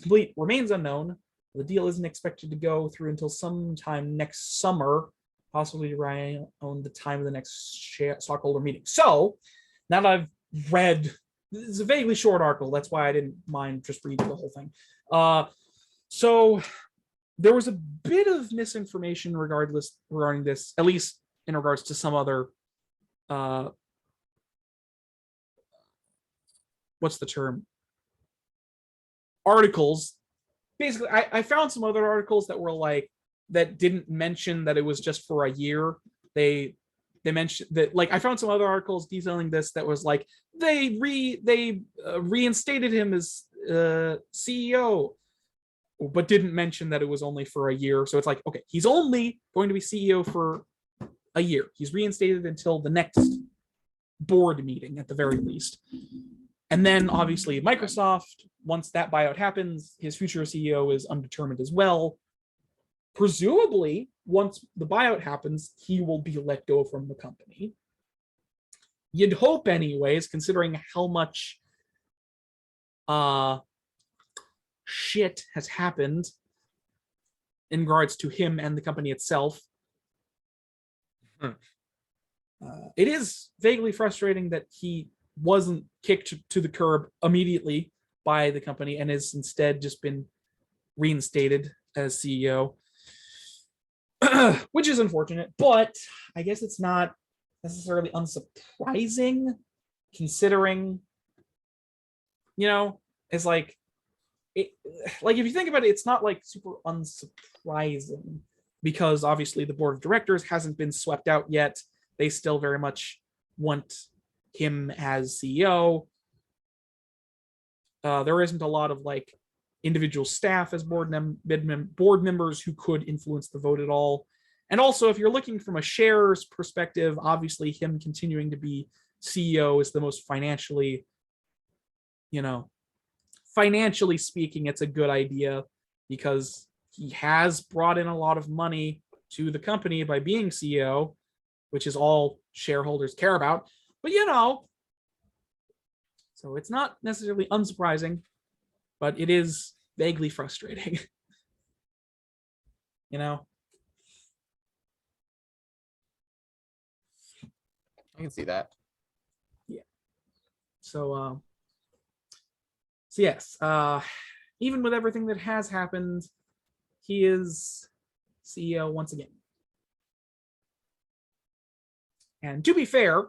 complete remains unknown. The deal isn't expected to go through until sometime next summer, possibly around the time of the next stockholder meeting. So now that I've read, it's a vaguely short article. That's why I didn't mind just reading the whole thing. So there was a bit of misinformation regarding this, at least in regards to some other, what's the term? Articles. Basically, I found some other articles that were like, that didn't mention that it was just for a year. They mentioned that, like, I found some other articles detailing this that was like they reinstated him as CEO, but didn't mention that it was only for a year. So it's like, okay, he's only going to be CEO for a year. He's reinstated until the next board meeting at the very least. And then obviously Microsoft, once that buyout happens, his future CEO is undetermined as well. Presumably, once the buyout happens, he will be let go from the company. You'd hope anyways, considering how much shit has happened in regards to him and the company itself. It is vaguely frustrating that he wasn't kicked to the curb immediately by the company and has instead just been reinstated as CEO. Which is unfortunate, but I guess it's not necessarily unsurprising considering, it's like, if you think about it, it's not like super unsurprising because obviously the board of directors hasn't been swept out yet. They still very much want him as CEO. There isn't a lot of like individual staff as board members who could influence the vote at all. And also, if you're looking from a shares perspective, obviously him continuing to be CEO is the most financially speaking, it's a good idea because he has brought in a lot of money to the company by being CEO, which is all shareholders care about. But so it's not necessarily unsurprising, but it is vaguely frustrating. I can see that. Yeah. So yes, even with everything that has happened, he is CEO once again. And to be fair,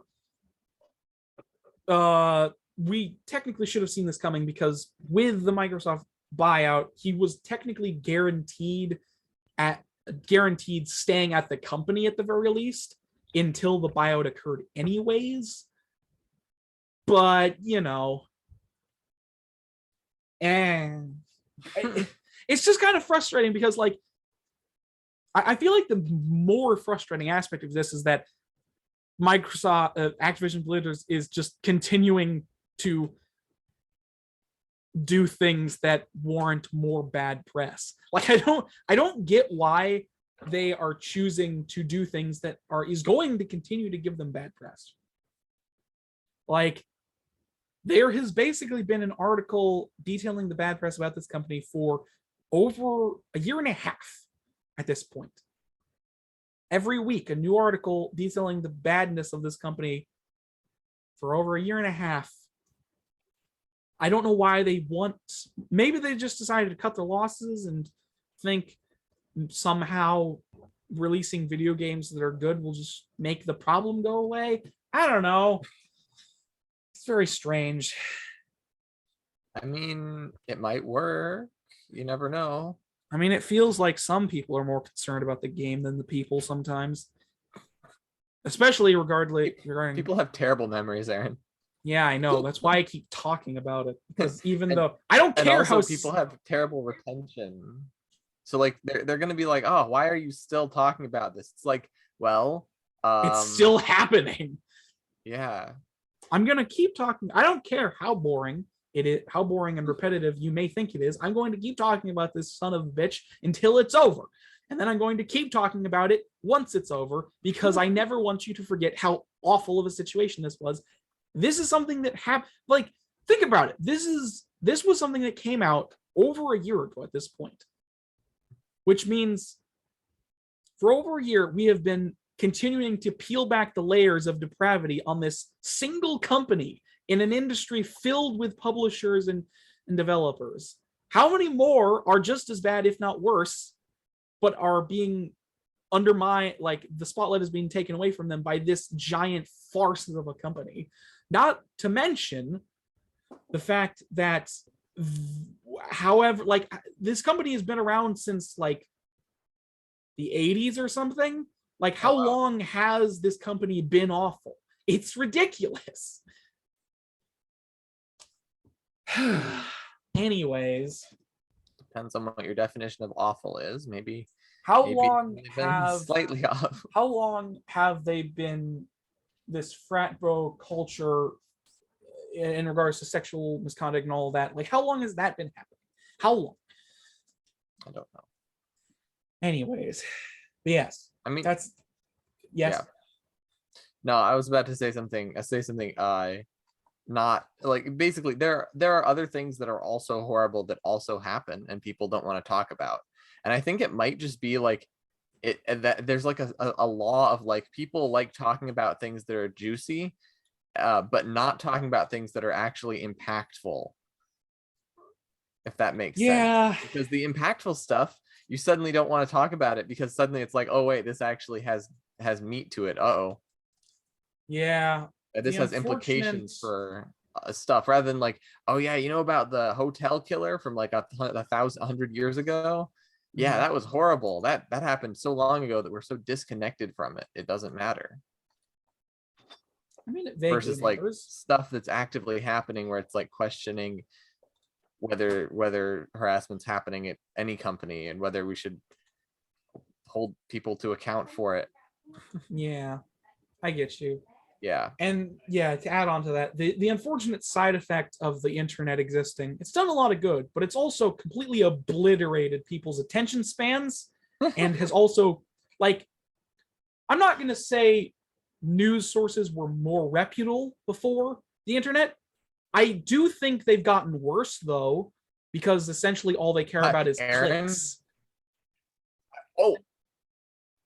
we technically should have seen this coming because with the Microsoft buyout, he was technically guaranteed staying at the company at the very least until the buyout occurred anyways. But and it's just kind of frustrating because like I feel like the more frustrating aspect of this is that Microsoft Activision Blizzard is just continuing to do things that warrant more bad press. Like I don't get why they are choosing to do things that is going to continue to give them bad press. Like there has basically been an article detailing the bad press about this company for over a year and a half at this point. Every week, a new article detailing the badness of this company for over a year and a half. I don't know why maybe they just decided to cut their losses and think somehow releasing video games that are good will just make the problem go away. I don't know. It's very strange. I mean, it might work. You never know. I mean, it feels like some people are more concerned about the game than the people sometimes. especially regarding. People have terrible memories, Aaron. Yeah, I know. That's why I keep talking about it, because even though I don't And care also how people have terrible retention. So like they're gonna be like, oh, why are you still talking about this? It's like, well, it's still happening. yeah. I'm gonna keep talking. I don't care how boring it is, how boring and repetitive you may think it is. I'm going to keep talking about this son of a bitch until it's over. And then I'm going to keep talking about it once it's over, because I never want you to forget how awful of a situation this was. This is something that happened. Like, think about it. This was something that came out over a year ago at this point, which means for over a year, we have been continuing to peel back the layers of depravity on this single company in an industry filled with publishers and developers. How many more are just as bad, if not worse, but are being undermined, like the spotlight is being taken away from them by this giant farce of a company? Not to mention the fact that, however, like, this company has been around since like the 80s or something. Like, how long has this company been awful? It's ridiculous. Anyways, Depends on what your definition of awful is. Maybe how long they've been have slightly off. how long have they been this frat bro culture in regards to sexual misconduct and all of that? Like, how long has that been happening? How long? I don't know. Anyways, but yes, I mean, that's yes. Yeah. No, I was about to say something. Not like, basically there are other things that are also horrible that also happen and people don't want to talk about. And I think it might just be like that there's like a law of like, people like talking about things that are juicy, but not talking about things that are actually impactful, if that makes sense. Because the impactful stuff, you suddenly don't want to talk about it, because suddenly it's like, oh wait, this actually has meat to it. Yeah. This has implications for stuff, rather than like, oh yeah, you know about the hotel killer from like a 100 years ago? Yeah, that was horrible. That happened so long ago that we're so disconnected from it. It doesn't matter. I mean, it vaguely Versus like matters. stuff that's actively happening, where it's like questioning whether harassment's happening at any company and whether we should hold people to account for it. Yeah, I get you. Yeah. And yeah, to add on to that, the unfortunate side effect of the internet existing, it's done a lot of good, but it's also completely obliterated people's attention spans and has also, like, I'm not going to say news sources were more reputable before the internet. I do think they've gotten worse, though, because essentially all they care about is Aaron? clicks. Oh,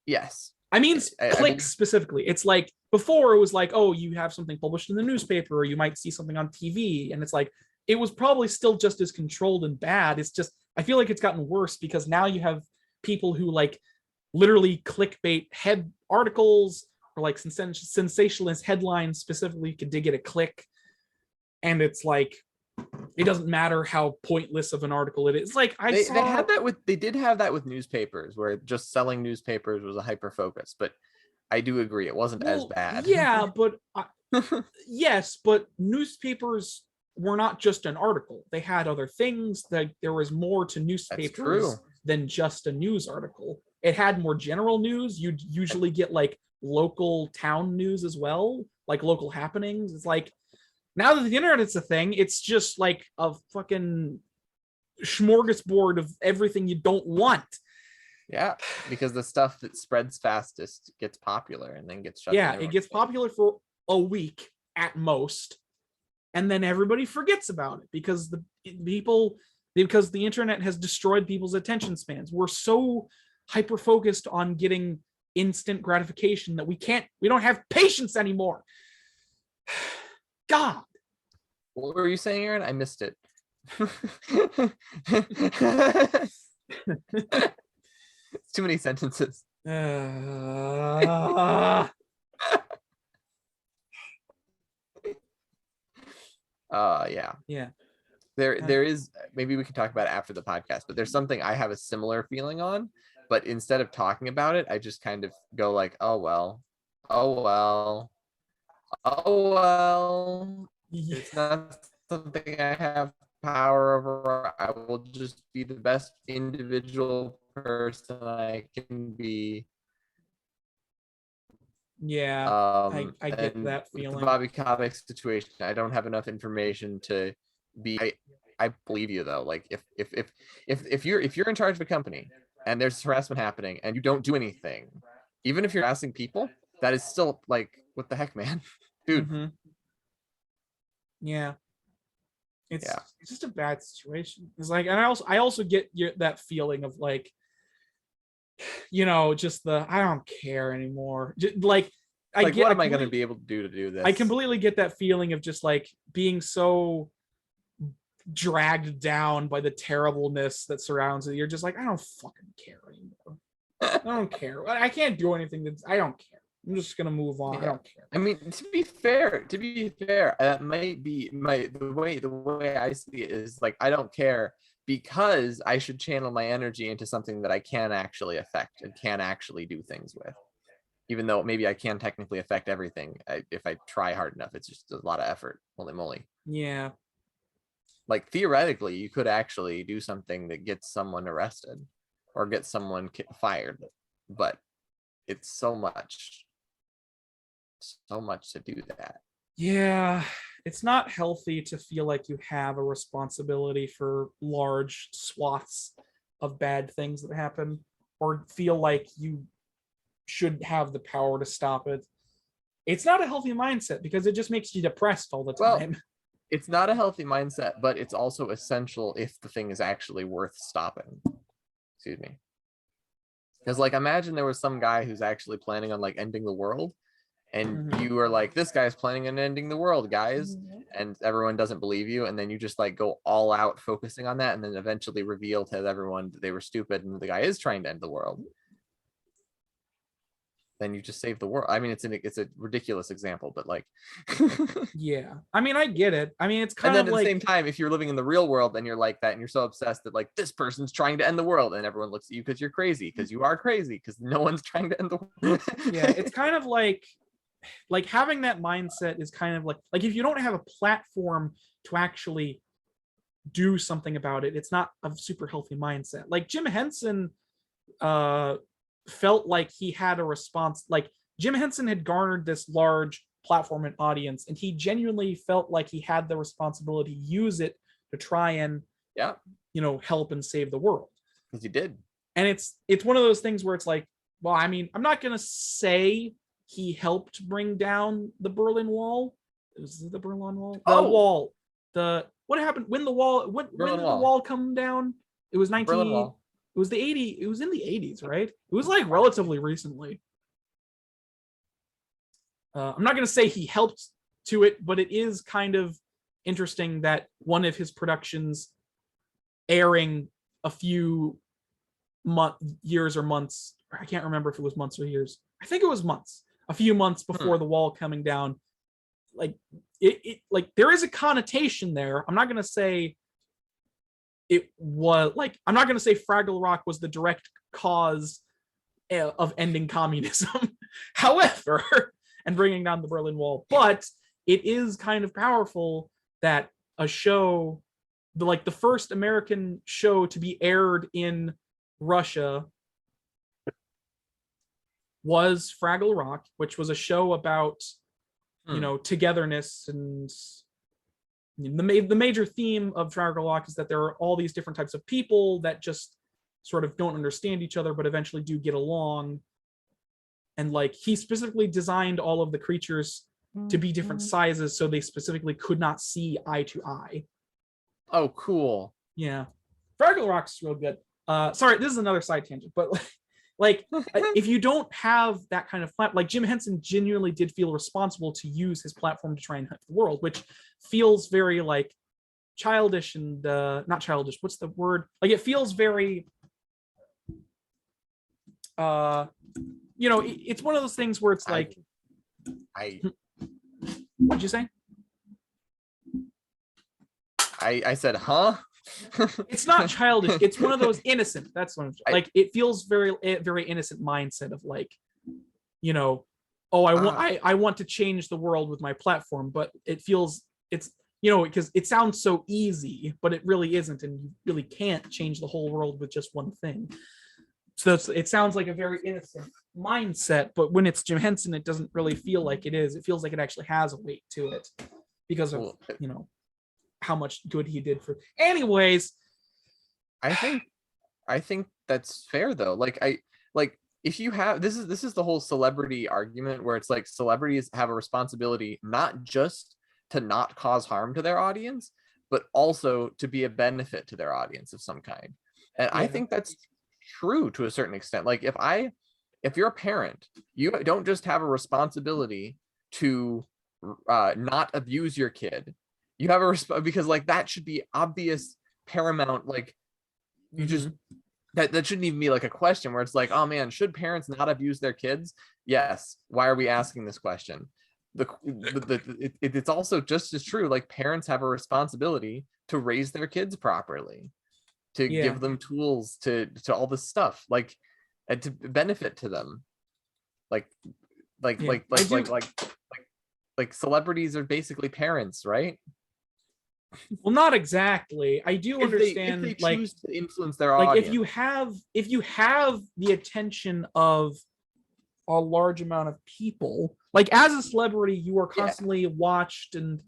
yes. I mean, clicks specifically. It's like, before it was like, oh, you have something published in the newspaper, or you might see something on TV, and it's like, it was probably still just as controlled and bad. It's just, I feel like it's gotten worse, because now you have people who like literally clickbait head articles, or like sensationalist headlines specifically to get a click. And it's like, it doesn't matter how pointless of an article it is. Like, they did have that with newspapers, where just selling newspapers was a hyper focus, but I do agree it wasn't as bad. Yeah, but yes, but newspapers were not just an article. They had other things. That there was more to newspapers than just a news article. It had more general news. You'd usually get like local town news as well, like local happenings. It's like, now that the internet is a thing, it's just like a fucking smorgasbord of everything you don't want. Yeah, because the stuff that spreads fastest gets popular and then gets shut down. Yeah, it gets popular for a week at most, and then everybody forgets about it because the internet has destroyed people's attention spans. We're so hyper focused on getting instant gratification that we don't have patience anymore. God. What were you saying, Aaron? I missed it. It's too many sentences. Yeah. Yeah. There is, maybe we can talk about it after the podcast, but there's something I have a similar feeling on, but instead of talking about it, I just kind of go like, oh well, Oh well. Oh well. It's not something I have power over. I will just be the best individual person I can be. Yeah, I get And that with the feeling. Bobby Kotick situation, I don't have enough information to be. I believe you though. Like if you're in charge of a company and there's harassment happening and you don't do anything, even if you're harassing people, that is still like, what the heck, man, dude. Mhm. Yeah. It's Yeah. it's just a bad situation. It's like, and I also get that feeling of like, just the I don't care anymore. Like Like, what am I going to be able to do this? I completely get that feeling of just like being so dragged down by the terribleness that surrounds it. You're just like, I don't fucking care anymore. I don't care. I can't do anything. I don't care. I'm just gonna move on. Yeah. I don't care. I mean, to be fair, that might be the way I see it is like, I don't care because I should channel my energy into something that I can actually affect and can actually do things with. Even though maybe I can technically affect everything if I try hard enough. It's just a lot of effort. Holy moly. Yeah. Like, theoretically, you could actually do something that gets someone arrested or get someone fired, but it's so much to do that. Yeah. It's not healthy to feel like you have a responsibility for large swaths of bad things that happen, or feel like you should have the power to stop it. It's not a healthy mindset because it just makes you depressed all the time. Well, it's not a healthy mindset, but it's also essential if the thing is actually worth stopping. Excuse me. Because, like, imagine there was some guy who's actually planning on, like, ending the world, and you were like, this guy's planning on ending the world, guys, and everyone doesn't believe you, and then you just, like, go all out focusing on that, and then eventually reveal to everyone that they were stupid and the guy is trying to end the world. Then you just save the world. I mean, it's a ridiculous example, but like, yeah. I mean, I get it. I mean, it's and kind then of at like the same time, if you're living in the real world and you're like that and you're so obsessed that like this person's trying to end the world and everyone looks at you because you're crazy, because you are crazy, because no one's trying to end the world. yeah, it's kind of like having that mindset is kind of like if you don't have a platform to actually do something about it, it's not a super healthy mindset. Like Jim Henson felt like he had a response. Like Jim Henson had garnered this large platform and audience, and he genuinely felt like he had the responsibility to use it to try and help and save the world. Because he did. And it's one of those things where it's like, well, I mean, I'm not gonna say he helped bring down the Berlin Wall. Was it the Berlin Wall? The wall. What happened when the wall? When did the wall come down? It was 19. Berlin Wall. It was the 80s. It was in the 80s, right? It was like relatively recently. I'm not going to say he helped to it, but it is kind of interesting that one of his productions airing a few years or months, I can't remember if it was months or years. I think it was months. A few months before the wall coming down. Like it like there is a connotation there. I'm not going to say it was like, I'm not going to say Fraggle Rock was the direct cause of ending communism. However, and bringing down the Berlin Wall, but it is kind of powerful that a show, the first American show to be aired in Russia was Fraggle Rock, which was a show about, togetherness. And the major theme of Fraggle Rock is that there are all these different types of people that just sort of don't understand each other, but eventually do get along. And like he specifically designed all of the creatures to be different sizes, so they specifically could not see eye to eye. Oh, cool. Yeah, Fraggle Rock's real good. Sorry, this is another side tangent, but like if you don't have that kind of platform, like Jim Henson genuinely did feel responsible to use his platform to try and help the world, which feels very like childish and not childish. What's the word? Like it feels very it's one of those things where it's like what'd you say? I said, huh? It's not childish. It's one of those innocent. That's what I'm like. It feels very innocent mindset of like, oh, I want to change the world with my platform, but it feels it's because it sounds so easy, but it really isn't, and you really can't change the whole world with just one thing. So it sounds like a very innocent mindset, but when it's Jim Henson, it doesn't really feel like it is. It feels like it actually has a weight to it because of how much good he did for. Anyways, I think that's fair though. Like if you have this is the whole celebrity argument where it's like celebrities have a responsibility not just to not cause harm to their audience, but also to be a benefit to their audience of some kind. And I think that's true to a certain extent. Like if you're a parent, you don't just have a responsibility to not abuse your kid. You have a because like that should be obvious, paramount. Like you just that shouldn't even be like a question where it's like, oh man, should parents not abuse their kids? Yes. Why are we asking this question? It's also just as true. Like parents have a responsibility to raise their kids properly, to give them tools to all this stuff, like and to benefit to them. Like celebrities are basically parents, right? Well, not exactly. I do understand if they choose to influence their like audience. if you have the attention of a large amount of people, like as a celebrity, you are constantly watched and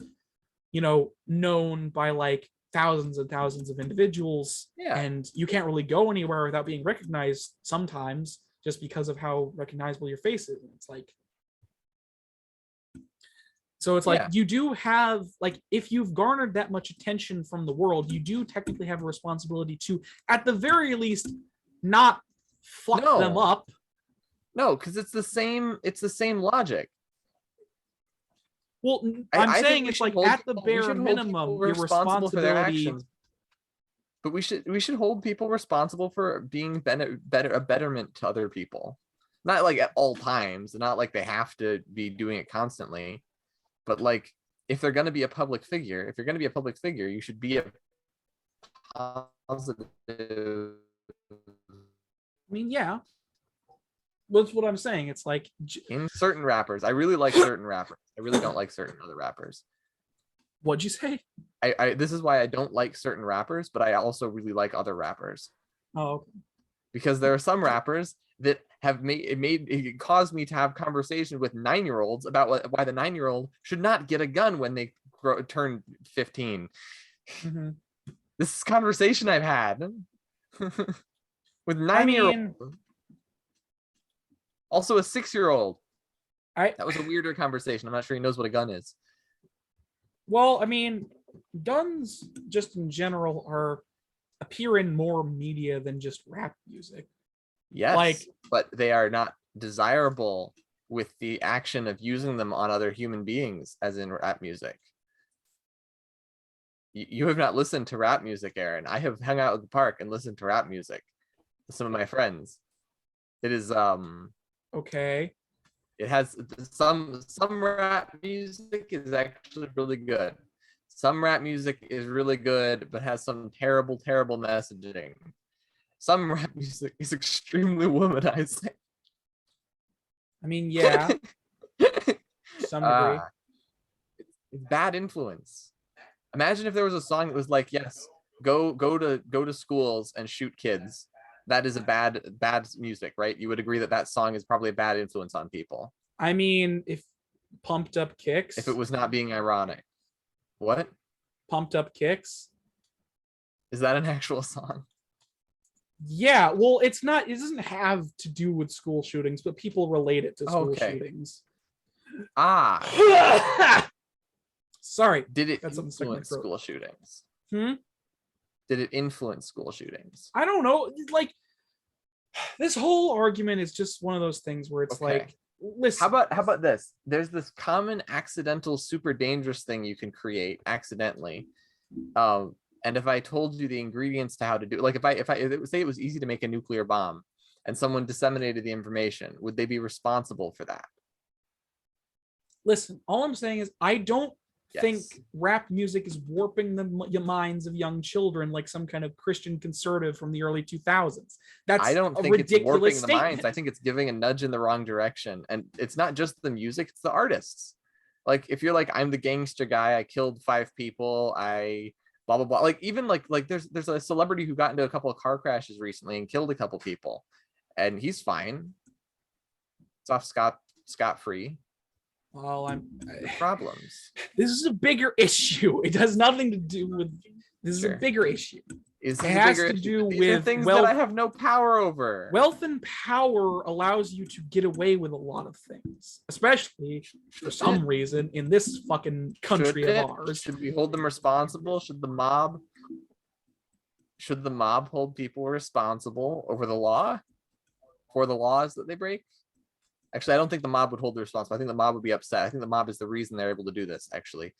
known by like thousands and thousands of individuals, and you can't really go anywhere without being recognized sometimes just because of how recognizable your face is. And it's like, so it's like you do have, like, if you've garnered that much attention from the world, you do technically have a responsibility to, at the very least, not fuck them up. No, because it's the same logic. Well, I'm saying it's like at the bare minimum, your responsibility for their actions. But we should hold people responsible for being a betterment to other people. Not like at all times, not like they have to be doing it constantly. But like if they're going to be a public figure, you should be a positive. I mean, yeah. That's what I'm saying. It's like in certain rappers, I really like certain rappers. I really don't like certain other rappers. What'd you say? I this is why I don't like certain rappers, but I also really like other rappers. Oh, okay. Because there are some rappers that have it caused me to have conversations with 9-year-olds about why the 9-year-old should not get a gun when they turn 15. This is conversation I've had with 9-year-olds. Also a 6-year-old. That was a weirder conversation. I'm not sure he knows what a gun is. Well, I mean, guns just in general appear in more media than just rap music. Yes, but they are not desirable with the action of using them on other human beings, as in rap music. You have not listened to rap music, Aaron. I have hung out at the park and listened to rap music with some of my friends. It is okay. It has some rap music is actually really good. Some rap music is really good, but has some terrible messaging. Some rap music is extremely womanizing. I mean, yeah. To some degree. It's bad influence. Imagine if there was a song that was like, yes, go to schools and shoot kids. That is a bad music, right? You would agree that song is probably a bad influence on people. I mean, if Pumped Up Kicks. If it was not being ironic. What? Pumped Up Kicks. Is that an actual song? Yeah, well, it's not. It doesn't have to do with school shootings, but people relate it to school shootings. Sorry. Did it influence school shootings? Did it influence school shootings? I don't know. Like, this whole argument is just one of those things where it's like, listen. How about this? There's this common accidental, super dangerous thing you can create accidentally. And if I told you the ingredients to how to do it, like if I say it was easy to make a nuclear bomb and someone disseminated the information, would they be responsible for that? Listen, all I'm saying is I don't think Yes. rap music is warping the minds of young children like some kind of Christian conservative from the early 2000s. That's I don't a think it's ridiculous warping the statement. minds. I think it's giving a nudge in the wrong direction. And it's not just the music, it's the artists. Like if you're like, I'm the gangster guy, I killed 5 people, I blah blah blah. Like even like there's a celebrity who got into a couple of car crashes recently and killed a couple people, and he's fine. It's off scot free. Well, Problems. this is a bigger issue. It has nothing to do with this is a Sure. bigure issue. Is It this a has bigger to issue? do These are with things wealth. that I have no power over. Wealth and power allows you to get away with a lot of things, especially for some reason in this fucking country Should of it? ours. Should we hold them responsible? Should the mob hold people responsible over the law for the laws that they break? Actually, I don't think the mob would hold them responsible. I think the mob would be upset. I think the mob is the reason they're able to do this, actually.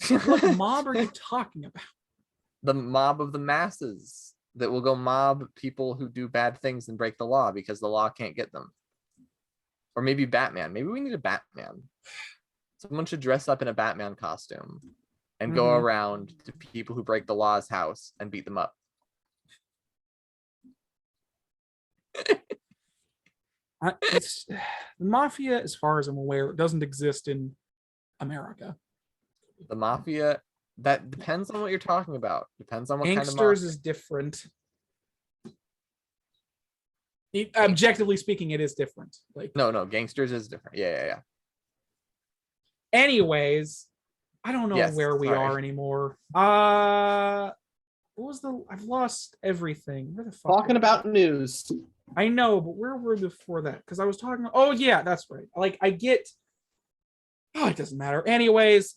What mob are you talking about? The mob of the masses that will go mob people who do bad things and break the law because the law can't get them. Or maybe Batman. Maybe we need a Batman. Someone should dress up in a Batman costume and go around to people who break the law's house and beat them up. The mafia, as far as I'm aware, doesn't exist in America. The mafia, that depends on what you're talking about. Depends on what kind of Gangsters mafia. is different. Objectively speaking, it is different. Like No, gangsters is different. Yeah. anyways, I don't know Yes, where we sorry. are anymore. What was I've lost everything. Where the fuck? Talking about news. I know, but where were we before that? Because I was talking. Oh yeah, that's right. Like I get. Oh, it doesn't matter. Anyways,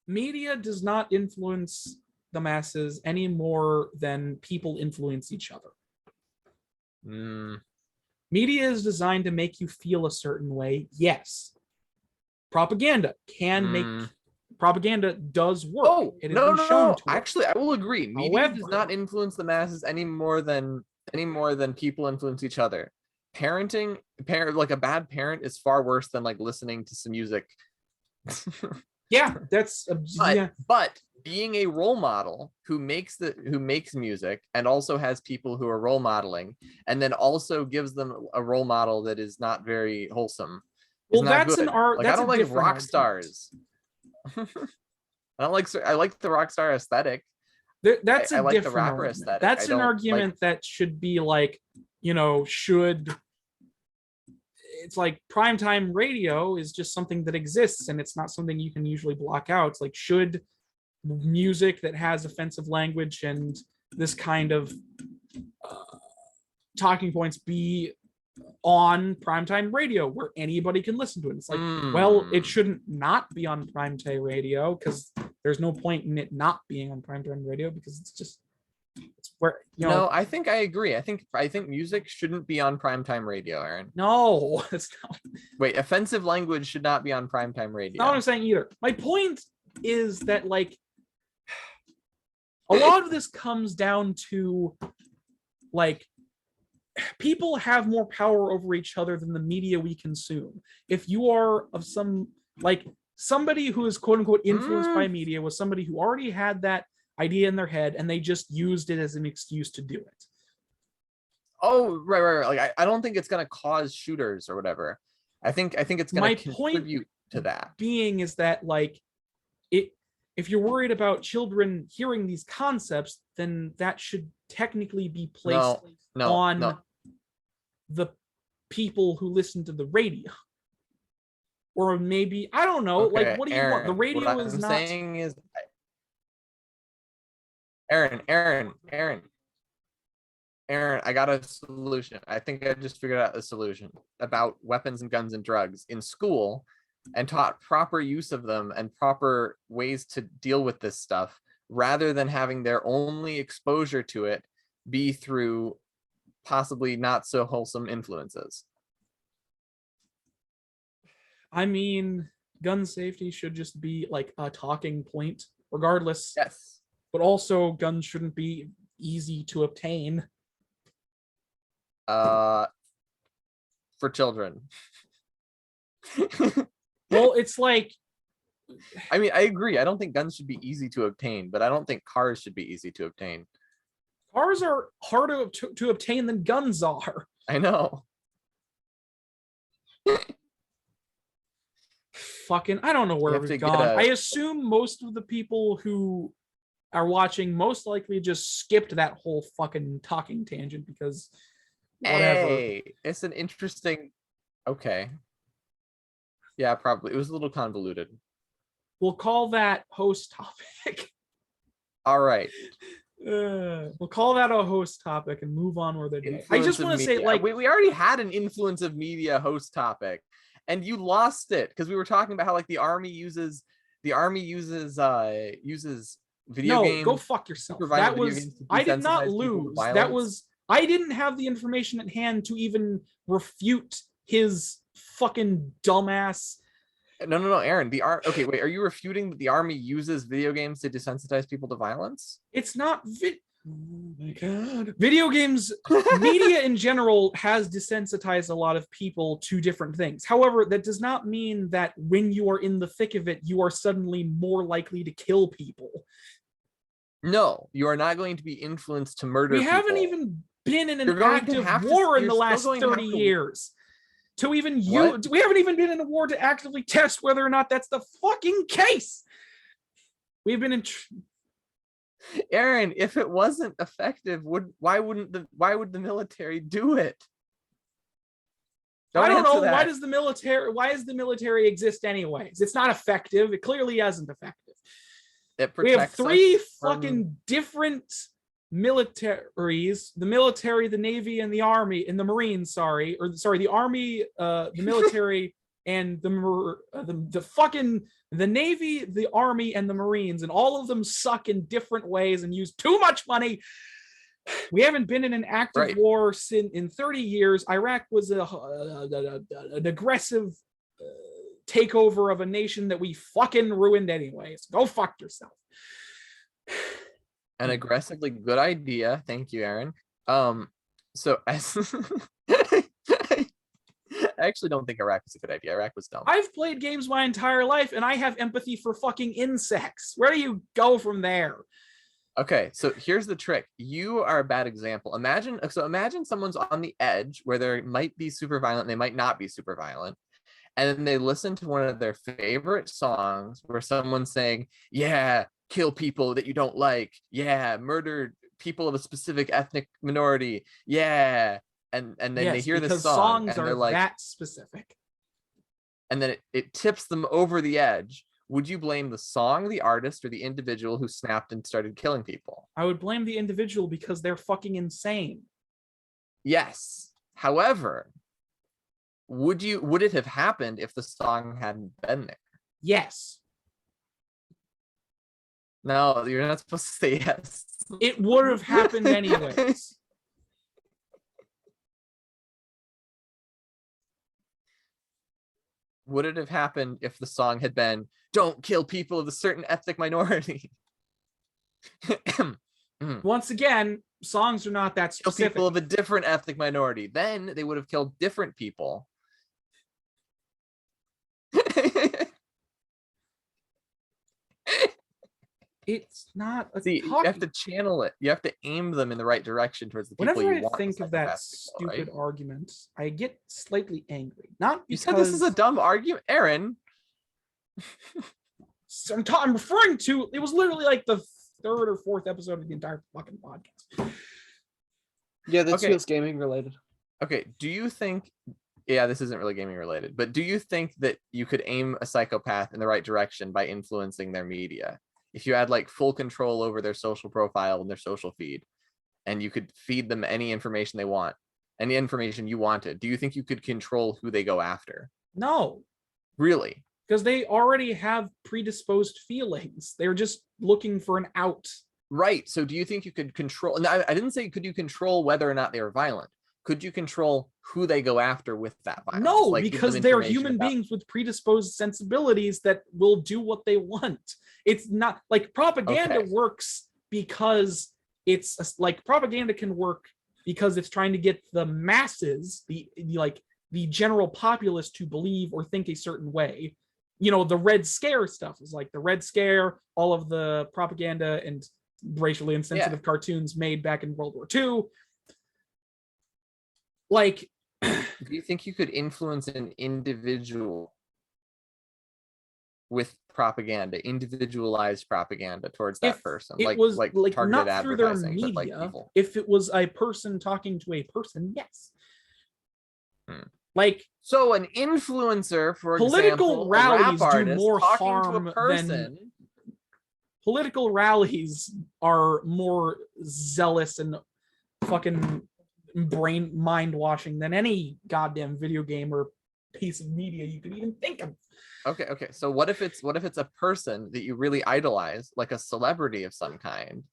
media does not influence the masses any more than people influence each other. Media is designed to make you feel a certain way. Yes. Propaganda can make propaganda does work. Oh, It has been shown to work. Actually, I will agree. Media However, does not influence the masses any more than people influence each other. Like a bad parent is far worse than like listening to some music. yeah, that's yeah. But being a role model who makes music and also has people who are role modeling and then also gives them a role model that is not very wholesome. Well, that's an art. Like That's I don't a like different rock argument. stars. I like the rock star aesthetic. That's a I like the different rapper argument. aesthetic. That's I an don't argument that should be like, should. It's like primetime radio is just something that exists and it's not something you can usually block out. It's like, should music that has offensive language and this kind of talking points be on primetime radio where anybody can listen to it? It's like, well, it shouldn't not be on primetime radio because there's no point in it not being on primetime radio because it's where No, I think I agree. I think music shouldn't be on primetime radio, Aaron. No, it's not. Wait, offensive language should not be on primetime radio. Not what I'm saying either. My point is that like a lot of this comes down to like people have more power over each other than the media we consume. If you are of some like somebody who is quote unquote influenced by media was somebody who already had that idea in their head and they just used it as an excuse to do it. Oh, right. Like I don't think it's gonna cause shooters or whatever. I think it's gonna contribute to that. Being is that like if you're worried about children hearing these concepts, then that should technically be placed on the people who listen to the radio. Or maybe, I don't know, Okay, like what do you Aaron, want? The radio what is I'm not saying is Aaron, I got a solution. I think I just figured out a solution about weapons and guns and drugs in school and taught proper use of them and proper ways to deal with this stuff rather than having their only exposure to it be through possibly not so wholesome influences. I mean, gun safety should just be like a talking point regardless. Yes. But also guns shouldn't be easy to obtain. For children. Well, it's like I mean, I agree. I don't think guns should be easy to obtain, but I don't think cars should be easy to obtain. cars are harder to obtain than guns are. I know. Fucking, I don't know where have to we've get gone. a- I assume most of the people who are watching most likely just skipped that whole fucking talking tangent because whatever. Hey, it's an interesting. Okay. Yeah, probably. It was a little convoluted. We'll call that host topic. All right. We'll call that a host topic and move on with it. I Influence just of want to say, media. like, we already had an influence of media host topic, and you lost it because we were talking about how like the army uses video no, games. go fuck yourself. super violent That video was games to I did not desensitize people to lose. That violence. was I didn't have the information at hand to even refute his fucking dumbass. No, Aaron. Okay, wait. Are you refuting that the army uses video games to desensitize people to violence? It's not oh my god. Video games, media in general has desensitized a lot of people to different things. However, that does not mean that when you are in the thick of it, you are suddenly more likely to kill people. No, you are not going to be influenced to murder. We haven't people. even been in an You're going to active have to- war in you're the still last going to have 30 to- years. To even What? we haven't even been in a war to actively test whether or not that's the fucking case. We've been in Aaron, if it wasn't effective, why would the military do it? I don't answer know. that. Why does the military exist anyways? It's not effective. It clearly isn't effective. It We have protects us three from- fucking different militaries: the military, the Navy, and the Army, and the Marines. The Army, the military, and the Navy, the Army, and the Marines, and all of them suck in different ways and use too much money. We haven't been in an active war in 30 years. Iraq was an aggressive takeover of a nation that we fucking ruined anyways. Go fuck yourself. An aggressively good idea. Thank you, Aaron. So as I actually don't think Iraq was a good idea. Iraq was dumb. I've played games my entire life and I have empathy for fucking insects. Where do you go from there? Okay, so here's the trick. You are a bad example. Imagine someone's on the edge where they might be super violent, they might not be super violent, and then they listen to one of their favorite songs where someone's saying, yeah, kill people that you don't like, yeah, murder people of a specific ethnic minority, yeah, and then they hear this song and they're like, that specific. And then it tips them over the edge. Would you blame the song, the artist, or the individual who snapped and started killing people? I would blame the individual because they're fucking insane. Yes. However, would it have happened if the song hadn't been there? Yes. No, you're not supposed to say yes. It would have happened anyways. Would it have happened if the song had been, don't kill people of a certain ethnic minority? Once again, songs are not that Kill specific. people of a different ethnic minority. Then they would have killed different people. It's not a See, you have to channel it. You have to aim them in the right direction towards the people Whenever you I want. think of that psychopathic kill, stupid right? argument, I get slightly angry. Not You because said this is a dumb argument, Aaron. I'm referring to. It was literally like the third or fourth episode of the entire fucking podcast. Yeah, this Okay. feels gaming related. Okay, do you think? Yeah, this isn't really gaming related, but do you think that you could aim a psychopath in the right direction by influencing their media? If you had like full control over their social profile and their social feed, and you could feed them any information they want, any information you wanted, do you think you could control who they go after? No, Really? because they already have predisposed feelings. They're just looking for an out. Right. So do you think you could control? And I didn't say could you control whether or not they were violent. Could you control who they go after with that violence? No, Like, give because them they're information human about- beings with predisposed sensibilities that will do what they want. It's not like propaganda Okay. works because like propaganda can work because it's trying to get the masses, the general populace to believe or think a certain way. the Red Scare stuff is like the Red Scare, all of the propaganda and racially insensitive cartoons made back in World War II. Like, do you think you could influence an individual with propaganda, individualized propaganda towards that person? It like was like targeted not through their advertising, but like media. people. If it was a person talking to a person, yes. Hmm. Like, so an influencer, for political example, rallies a rap do artist more talking harm to a person. than political rallies are more zealous and fucking mind washing than any goddamn video game or piece of media you could even think of. Okay. So what if it's a person that you really idolize, like a celebrity of some kind?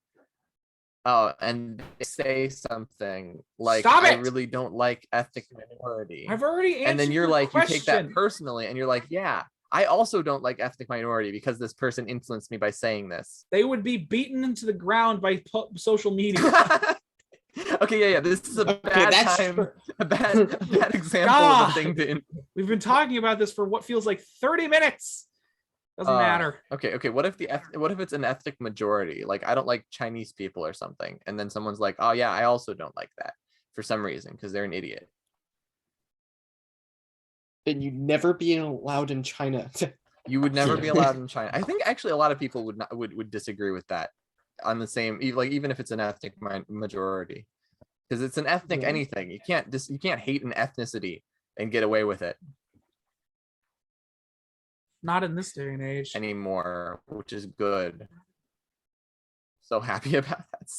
And they say something like, Stop I it! really don't like ethnic minority. I've already answered and then you're your like, question. you take that personally and you're like, yeah, I also don't like ethnic minority because this person influenced me by saying this. They would be beaten into the ground by social media. Okay, yeah. This is a bad time, a bad example of a thing to. We've been talking about this for what feels like 30 minutes. Doesn't matter. Okay. What if it's an ethnic majority? Like, I don't like Chinese people or something, and then someone's like, oh yeah, I also don't like that for some reason because they're an idiot. Then you'd never be allowed in China. You would never be allowed in China. I think actually a lot of people would disagree with that on the same, like, even if it's an ethnic majority, because it's an ethnic anything. You can't hate an ethnicity and get away with it. Not in this day and age anymore, which is good. So happy about that.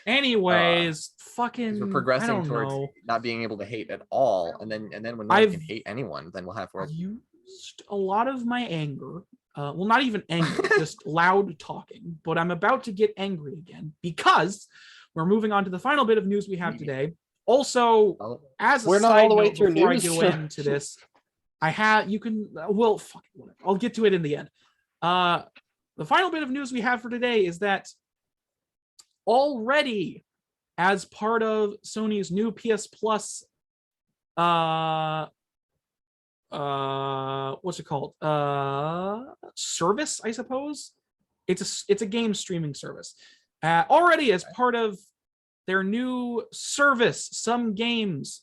Anyways, fucking we're progressing I don't towards know. not being able to hate at all, and then when no one can hate anyone, then we'll have used a lot of my anger. Well, not even anger, just loud talking. But I'm about to get angry again because we're moving on to the final bit of news we have today. Also, as a we're not side all the way note, through before news. I go into this, I'll get to it in the end. The final bit of news we have for today is that already, as part of Sony's new PS Plus, what's it called? Service, I suppose. It's a game streaming service. Already, as part of their new service, some games,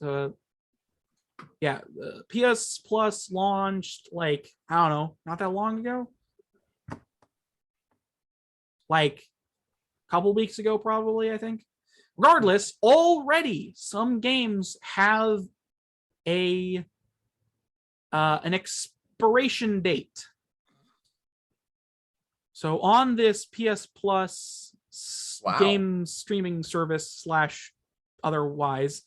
PS Plus launched like, I don't know, not that long ago, like a couple weeks ago, probably, I think. Regardless, already some games have an expiration date. So on this PS Plus game streaming service / otherwise,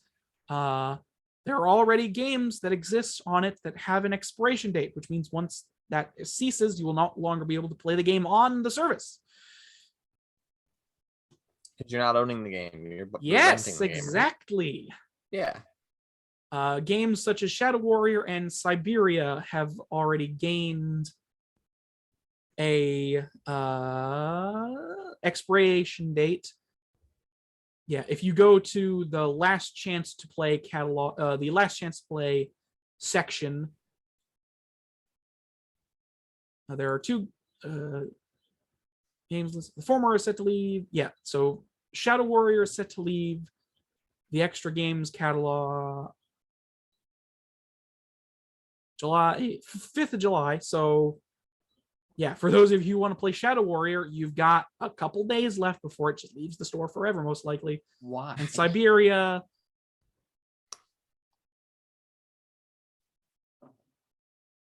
there are already games that exist on it that have an expiration date, which means once that ceases, you will no longer be able to play the game on the service. Because you're not owning the game. You're yes, renting the game, exactly. Right? Yeah. Games such as Shadow Warrior and Siberia have already gained a expiration date. Yeah, if you go to the last chance to play catalog, the last chance to play section, there are two games listed. The former is set to leave. Yeah, so Shadow Warrior is set to leave the extra games catalog July 5th of July. So yeah, for those of you who want to play Shadow Warrior, you've got a couple days left before it just leaves the store forever, most likely. Why? And Siberia,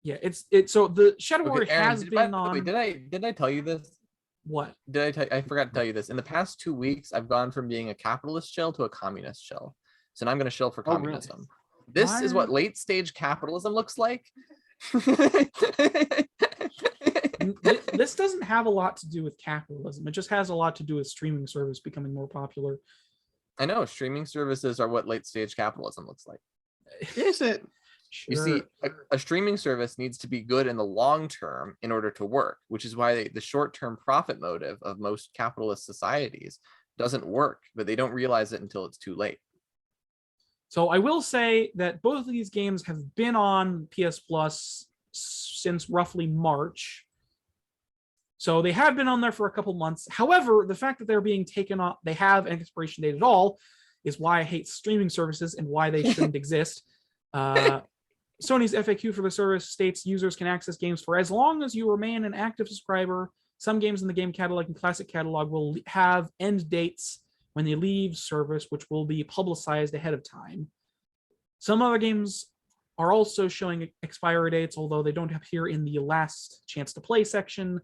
yeah, it's so the Shadow Warrior Aaron, has been on. Did I tell you this? What? I forgot to tell you this. In the past 2 weeks, I've gone from being a capitalist shill to a communist shill. So now I'm going to shill for communism. Really? This is what late stage capitalism looks like. This doesn't have a lot to do with capitalism. It just has a lot to do with streaming service becoming more popular. I know streaming services are what late stage capitalism looks like. Is it? Sure. You see, a streaming service needs to be good in the long term in order to work, which is why the short-term profit motive of most capitalist societies doesn't work, but they don't realize it until it's too late. So I will say that both of these games have been on PS Plus since roughly March. So they have been on there for a couple months. However, the fact that they're being taken off, they have an expiration date at all, is why I hate streaming services and why they shouldn't exist. Sony's FAQ for the service states users can access games for as long as you remain an active subscriber. Some games in the game catalog and classic catalog will have end dates when they leave service, which will be publicized ahead of time. Some other games are also showing expiry dates, although they don't appear in the last chance to play section,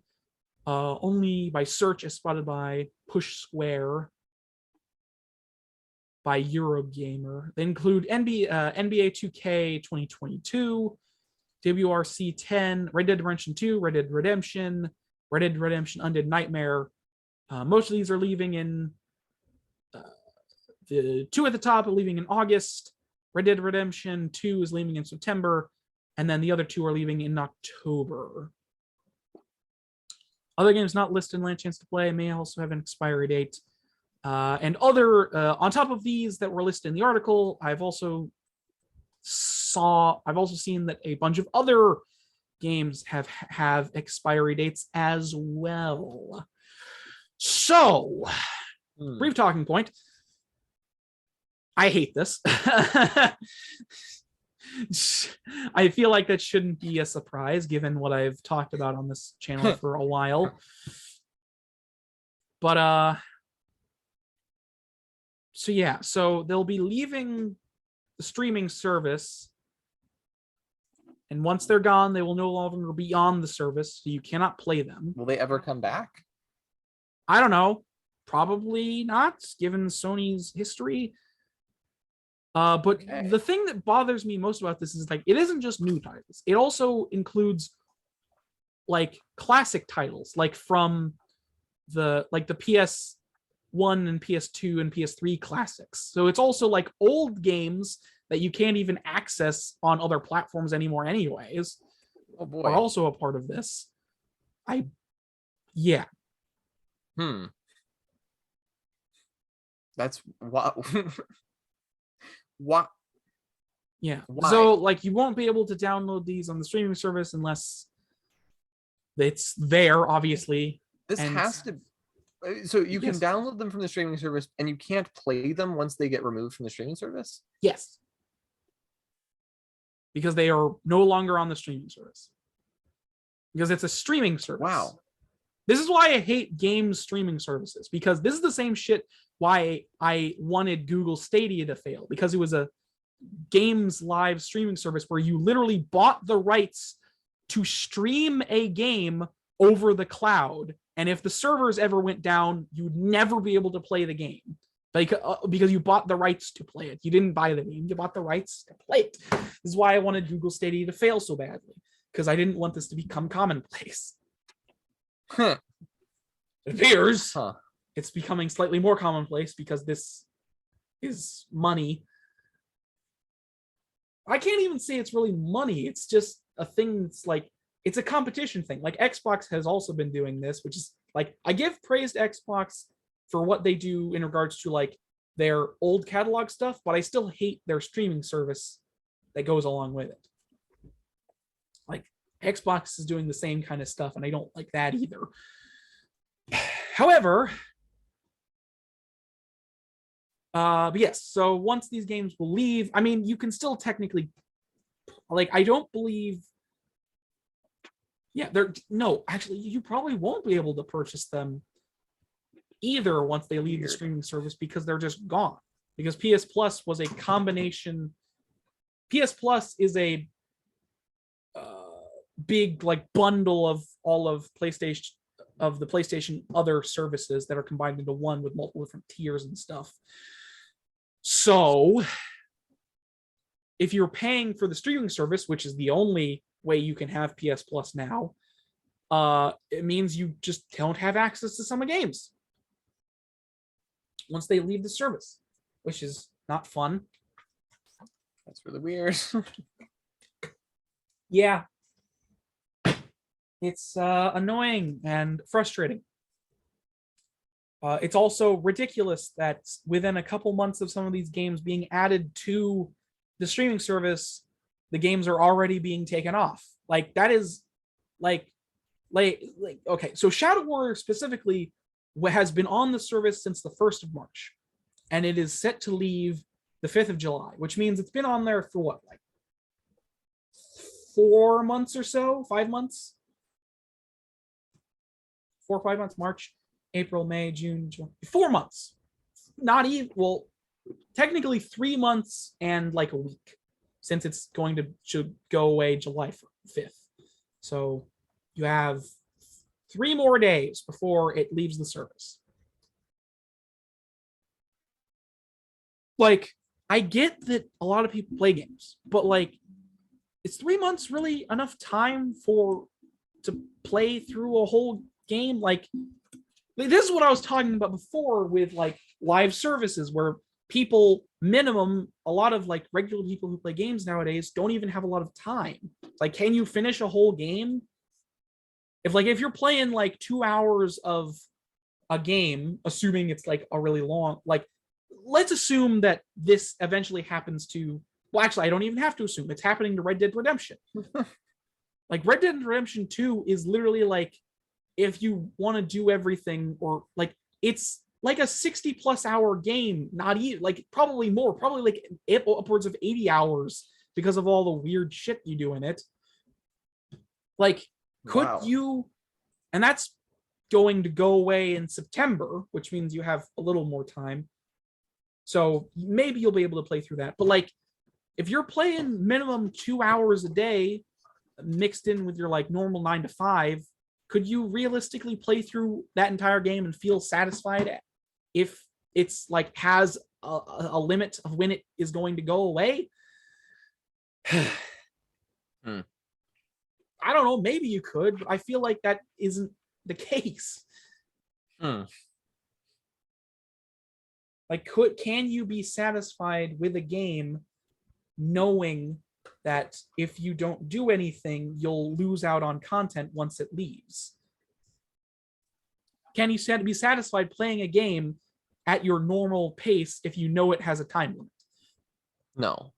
only by search as spotted by Push Square by Eurogamer. They include NBA 2K 2022, WRC 10, Red Dead Redemption 2, Red Dead Redemption Undead Nightmare. Most of these are leaving in the two at the top are leaving in August. Red Dead Redemption 2 is leaving in September, and then the other two are leaving in October. Other games not listed in Land Chance to Play may also have an expiry date. And other, on top of these that were listed in the article, I've also seen that a bunch of other games have expiry dates as well. So, brief talking point. I hate this. I feel like that shouldn't be a surprise given what I've talked about on this channel for a while. But so yeah, so they'll be leaving the streaming service, and once they're gone, they will no longer be on the service, so you cannot play them. Will they ever come back? I don't know. Probably not, given Sony's history. But Okay. the thing that bothers me most about this is like it isn't just new titles. It also includes like classic titles, like from the PS1 and PS2 and PS3 classics. So it's also like old games that you can't even access on other platforms anymore anyways. Oh boy. Are also a part of this. Yeah. That's what. What? Yeah. Why? So like you won't be able to download these on the streaming service unless it's there, obviously. This and has to. So you can Yes. download them from the streaming service, and you can't play them once they get removed from the streaming service. Yes. Because they are no longer on the streaming service. Because it's a streaming service. Wow. This is why I hate game streaming services, because this is the same shit why I wanted Google Stadia to fail, because it was a games live streaming service where you literally bought the rights to stream a game over the cloud. And if the servers ever went down, you would never be able to play the game because you bought the rights to play it. You didn't buy the game, you bought the rights to play it. This is why I wanted Google Stadia to fail so badly, because I didn't want this to become commonplace. Huh. It appears Huh. it's becoming slightly more commonplace because this is money. I can't even say it's really money. It's just a thing that's like, it's a competition thing. Like Xbox has also been doing this, which is like, I give praise to Xbox for what they do in regards to like their old catalog stuff, but I still hate their streaming service that goes along with it. Like Xbox is doing the same kind of stuff, and I don't like that either. However, but yes, so once these games will leave, I mean, you can still technically, like, I don't believe, yeah, actually, you probably won't be able to purchase them either once they leave the streaming service, because they're just gone. Because PS Plus was a combination, PS Plus is a big like bundle of all of PlayStation, of the PlayStation other services that are combined into one with multiple different tiers and stuff. So if you're paying for the streaming service, which is the only way you can have PS Plus now, it means you just don't have access to some of games once they leave the service, which is not fun. That's really weird. Yeah. It's annoying and frustrating. It's also ridiculous that within a couple months of some of these games being added to the streaming service, the games are already being taken off. Like that is like okay. So Shadow Warrior specifically has been on the service since the 1st of March, and it is set to leave the 5th of July, which means it's been on there for what, like 4 months or so, 5 months, 4 or 5 months, March, April, May, June, July, 4 months. Not even, well, technically 3 months and like a week, since it's going to should go away July 5th. So you have 3 more days before it leaves the service. Like, I get that a lot of people play games, but like, is 3 months really enough time to play through a whole game? Like, this is what I was talking about before with like live services, where people minimum, a lot of like regular people who play games nowadays don't even have a lot of time. Like, can you finish a whole game? If you're playing like 2 hours of a game, assuming it's like a really long, like, let's assume that this eventually happens to, well, actually, I don't even have to assume it's happening to Red Dead Redemption. Like Red Dead Redemption 2 is literally like, if you want to do everything, or like, it's like a 60+ hour game, not even like, probably more, probably like upwards of 80 hours because of all the weird shit you do in it. Like, could Wow. you, and that's going to go away in September, which means you have a little more time. So maybe you'll be able to play through that. But like, if you're playing minimum 2 hours a day mixed in with your like normal 9 to 5, could you realistically play through that entire game and feel satisfied if it's like has a limit of when it is going to go away? I don't know, maybe you could, but I feel like that isn't the case. Like, can you be satisfied with a game knowing that if you don't do anything, you'll lose out on content once it leaves? Can you be satisfied playing a game at your normal pace if you know it has a time limit? No,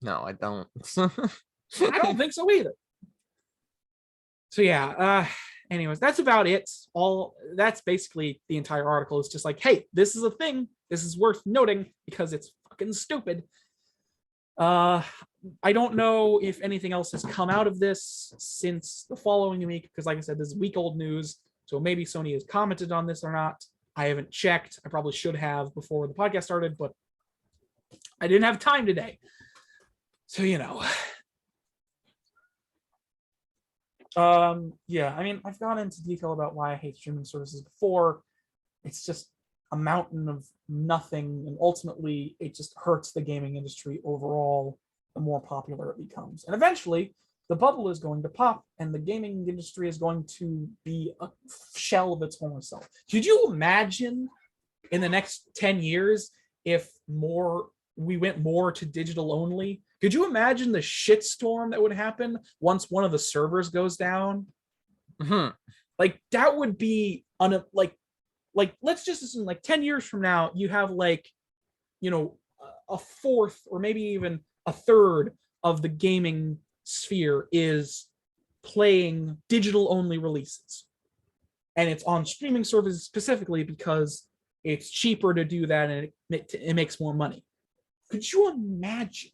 I don't. I don't think so either. So yeah, anyways, that's about it. That's basically the entire article. It's just like, hey, this is a thing. This is worth noting because it's fucking stupid. I don't know if anything else has come out of this since the following week, because like I said, this is week-old news. So maybe Sony has commented on this or not. I haven't checked. I probably should have before the podcast started, but I didn't have time today. So, you know. Yeah, I mean, I've gone into detail about why I hate streaming services before. It's just a mountain of nothing, and ultimately it just hurts the gaming industry overall the more popular it becomes. And eventually the bubble is going to pop and the gaming industry is going to be a shell of its former self. Could you imagine in the next 10 years if we went more to digital only? Could you imagine the shitstorm that would happen once one of the servers goes down? Like, that would be like let's just assume like 10 years from now, you have like, you know, a fourth or maybe even a third of the gaming sphere is playing digital only releases. And it's on streaming services specifically because it's cheaper to do that and it makes more money. Could you imagine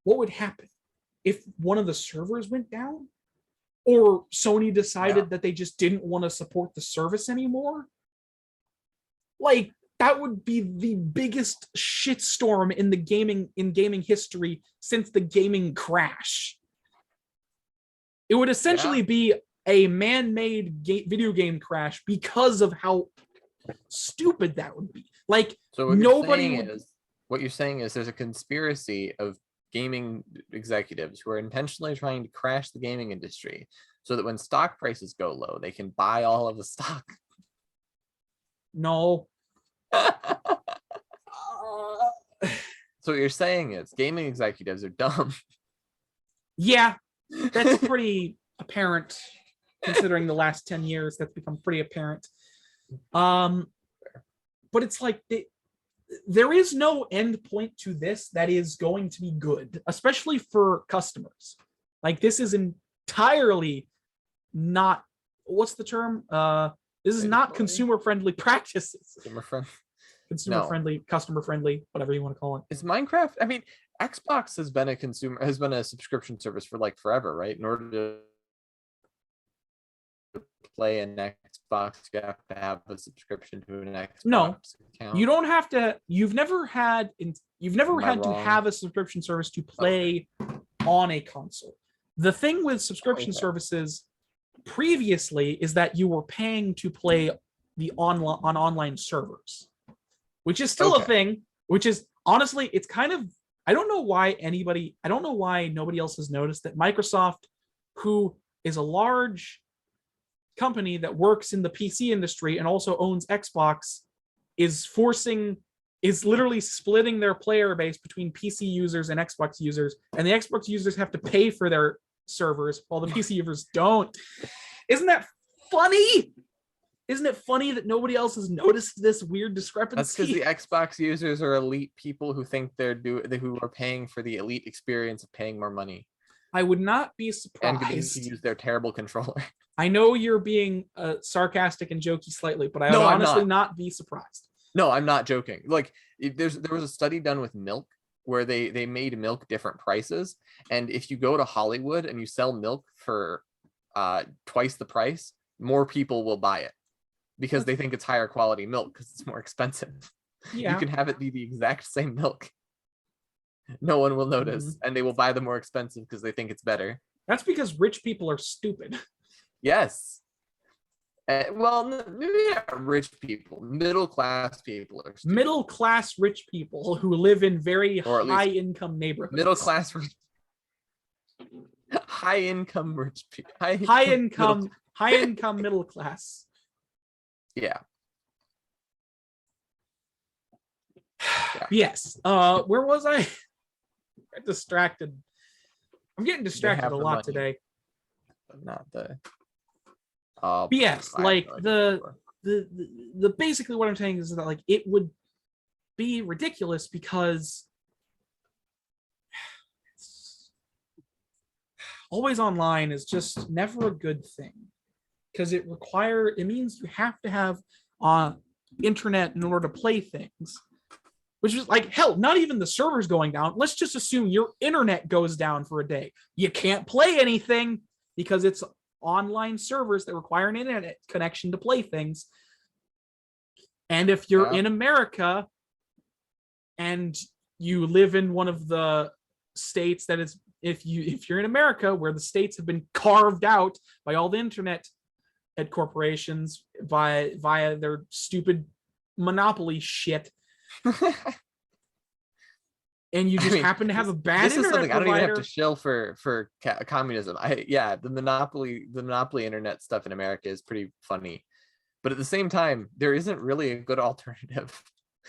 what would happen if one of the servers went down, or Sony decided that they just didn't want to support the service anymore? Like, that would be the biggest shitstorm in gaming history since the gaming crash. It would essentially be a man-made video game crash because of how stupid that would be. Like, so what you're saying is there's a conspiracy of gaming executives who are intentionally trying to crash the gaming industry so that when stock prices go low, they can buy all of the stock. No. So what you're saying is gaming executives are dumb. Yeah, that's pretty apparent considering the last 10 years. That's become pretty apparent. But it's like there is no end point to this that is going to be good, especially for customers. Like this is entirely not, what's the term? This is not consumer friendly practices. Consumer friendly, customer friendly, whatever you want to call it. Is Minecraft? I mean, Xbox has been a subscription service for like forever, right? In order to play an Xbox, you have to have a subscription to an Xbox account. You don't have to. You've never had to have a subscription service to play on a console. The thing with subscription services previously is that you were paying to play on online servers, which is still a thing. Which is honestly, it's kind of, I don't know why nobody else has noticed that Microsoft, who is a large company that works in the PC industry and also owns Xbox, is literally splitting their player base between PC users and Xbox users, and the Xbox users have to pay for their servers while the PC users don't. Isn't that funny? Isn't it funny that nobody else has noticed this weird discrepancy? That's because the Xbox users are elite people who think who are paying for the elite experience of paying more money. I would not be surprised. And getting to use their terrible controller. I know you're being sarcastic and jokey slightly, but I would honestly not be surprised. No, I'm not joking. Like there was a study done with milk where they made milk different prices, and if you go to Hollywood and you sell milk for twice the price, more people will buy it because they think it's higher quality milk because it's more expensive. Yeah. You can have it be the exact same milk. No one will notice, and they will buy the more expensive because they think it's better. That's because rich people are stupid. Yes. Well, maybe not rich people. Middle class people are stupid. Middle class rich people who live in very high income neighborhoods. Middle class rich. High income rich people. High income middle class. Yeah. Yes. Where was I? Got distracted. I'm getting distracted a lot today. But not the. Yes, like the basically what I'm saying is that like it would be ridiculous because always online is just never a good thing because it means you have to have internet in order to play things, which is like hell, not even the servers going down. Let's just assume your internet goes down for a day. You can't play anything because it's online servers that require an internet connection to play things. And if you're in America and you live in one of the states that is, if you're in America where the states have been carved out by all the internet corporations via their stupid monopoly shit, and you just happen to have a bad internet provider. I don't even have to shill for communism. The monopoly internet stuff in America is pretty funny, but at the same time, there isn't really a good alternative.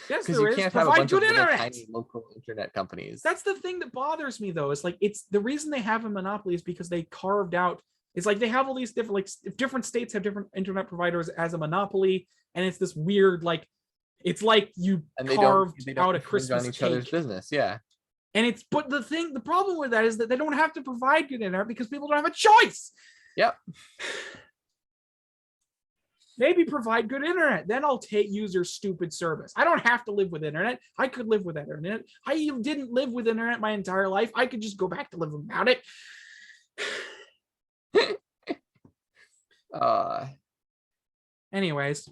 Yes, because you can't have a bunch of little tiny local internet companies. That's the thing that bothers me, though. It's like the reason they have a monopoly is because they carved out. It's like they have all these different, like if different states have different internet providers as a monopoly, and it's this weird like. It's like you carved out a Christmas on each other's business, yeah. And but the problem with that is that they don't have to provide good internet because people don't have a choice. Yep. Maybe provide good internet, then I'll use your stupid service. I don't have to live with internet. I could live with internet. I didn't live with internet my entire life. I could just go back to live without it. Anyways.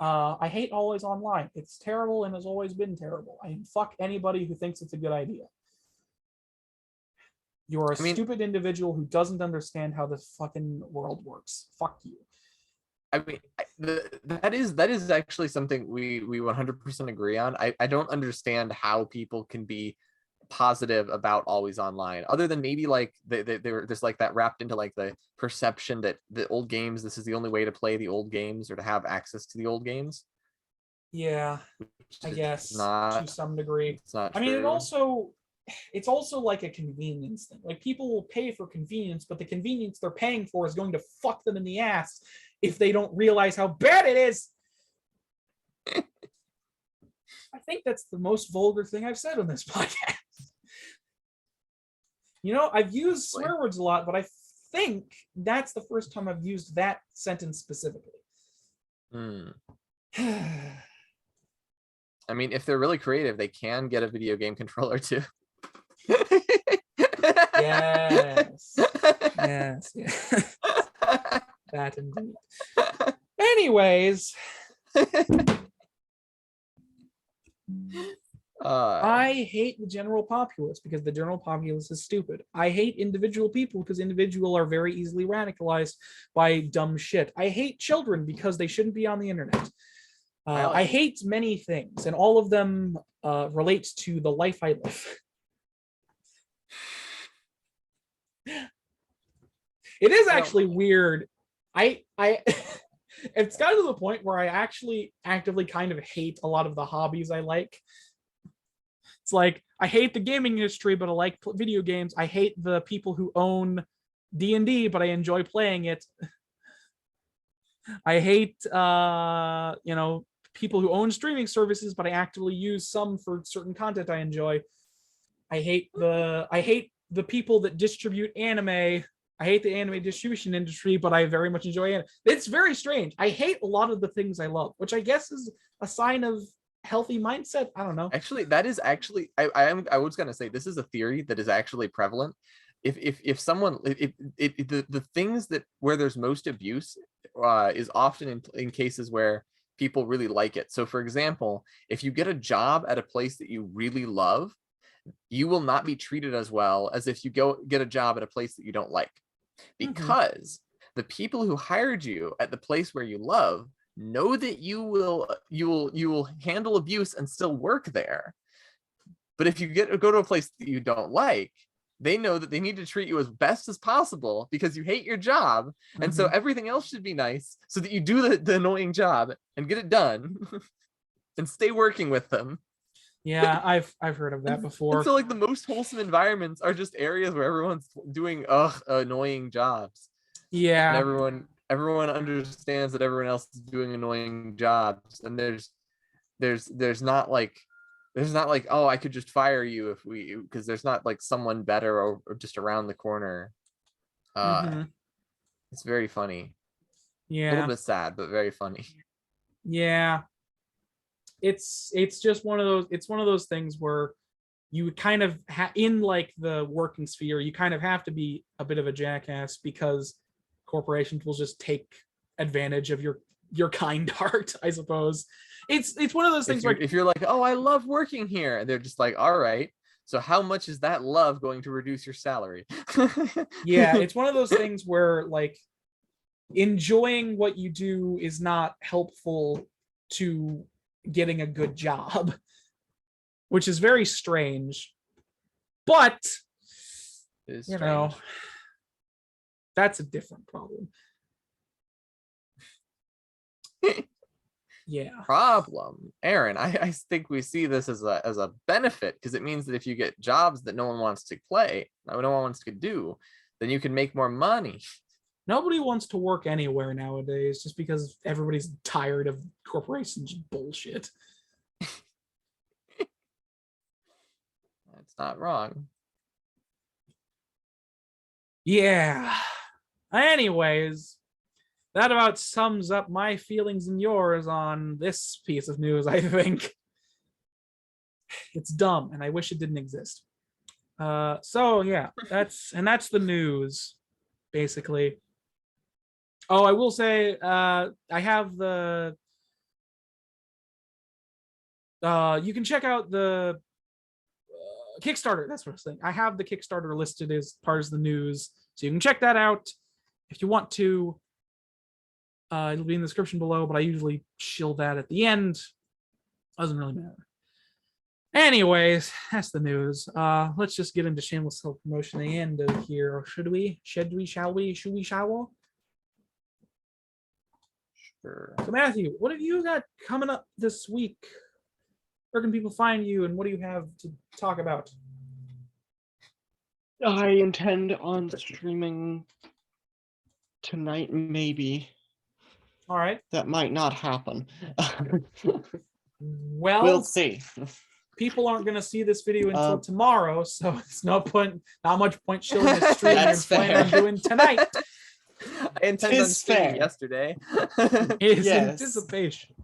I hate always online. It's terrible and has always been terrible. Fuck anybody who thinks it's a good idea. You're a stupid individual who doesn't understand how this fucking world works. Fuck you. I mean, that is actually something we 100% agree on. I don't understand how people can be positive about always online, other than maybe like there's like that wrapped into like the perception that the old games, this is the only way to play the old games or to have access to the old games. Yeah, I guess to some degree. It's not. I mean, it's also like a convenience thing. Like people will pay for convenience, but the convenience they're paying for is going to fuck them in the ass if they don't realize how bad it is. I think that's the most vulgar thing I've said on this podcast. You know, I've used swear words a lot, but I think that's the first time I've used that sentence specifically. I mean, if they're really creative, they can get a video game controller too. Yes. Yes. Yes. That indeed. Anyways. I hate the general populace because the general populace is stupid. I hate individual people because individuals are very easily radicalized by dumb shit. I hate children because they shouldn't be on the internet. I hate many things, and all of them relate to the life I live. It is actually weird. I it's gotten to the point where I actually actively kind of hate a lot of the hobbies I like. It's like, I hate the gaming industry, but I like video games. I hate the people who own D&D, but I enjoy playing it. I hate, you know, people who own streaming services, but I actively use some for certain content I enjoy. I hate the people that distribute anime. I hate the anime distribution industry, but I very much enjoy it. It's very strange. I hate a lot of the things I love, which I guess is a sign of healthy mindset. I don't know. Actually, that is actually, I was gonna say this is a theory that is actually prevalent. If someone the things that where there's most abuse is often in cases where people really like it. So for example, if you get a job at a place that you really love, you will not be treated as well as if you go get a job at a place that you don't like, because the people who hired you at the place where you love know that you will handle abuse and still work there. But if you go to a place that you don't like, they know that they need to treat you as best as possible because you hate your job. And so everything else should be nice so that you do the annoying job and get it done and stay working with them. Yeah, I've heard of that before. And so like the most wholesome environments are just areas where everyone's doing annoying jobs. Yeah. And everyone understands that everyone else is doing annoying jobs, and there's not like oh, I could just fire you because there's not like someone better or just around the corner. It's very funny. Yeah, a little bit sad, but very funny. Yeah, it's just one of those things where you kind of in like the working sphere, you kind of have to be a bit of a jackass because corporations will just take advantage of your kind heart, I suppose. It's one of those things if you're like, oh, I love working here, and they're just like, all right, so how much is that love going to reduce your salary? Yeah, it's one of those things where like enjoying what you do is not helpful to getting a good job, which is very strange. But you know, that's a different problem. Yeah. Problem, Aaron. I think we see this as a benefit, because it means that if you get jobs that no one wants to play, no one wants to do, then you can make more money. Nobody wants to work anywhere nowadays just because everybody's tired of corporations bullshit. That's not wrong. Yeah. Anyways, that about sums up my feelings and yours on this piece of news, I think. It's dumb, and I wish it didn't exist. So yeah, that's the news, basically. Oh, I will say, I have the you can check out the Kickstarter. That's what I was saying. I have the Kickstarter listed as part of the news, so you can check that out if you want to. It'll be in the description below, but I usually shill that at the end. Doesn't really matter. Anyways, that's the news. Let's just get into shameless self-promotion at the end of here. Should we? Shall we? Sure. So Matthew, what have you got coming up this week? Where can people find you, and what do you have to talk about? I intend on streaming tonight, maybe. All right. that might not happen. Well, We'll see. people aren't going to see this video until Um, tomorrow, so it's not much point showing a stream you're That's planning on fair. doing tonight. I intend on Tis streaming fair. yesterday. Is Yes. anticipation.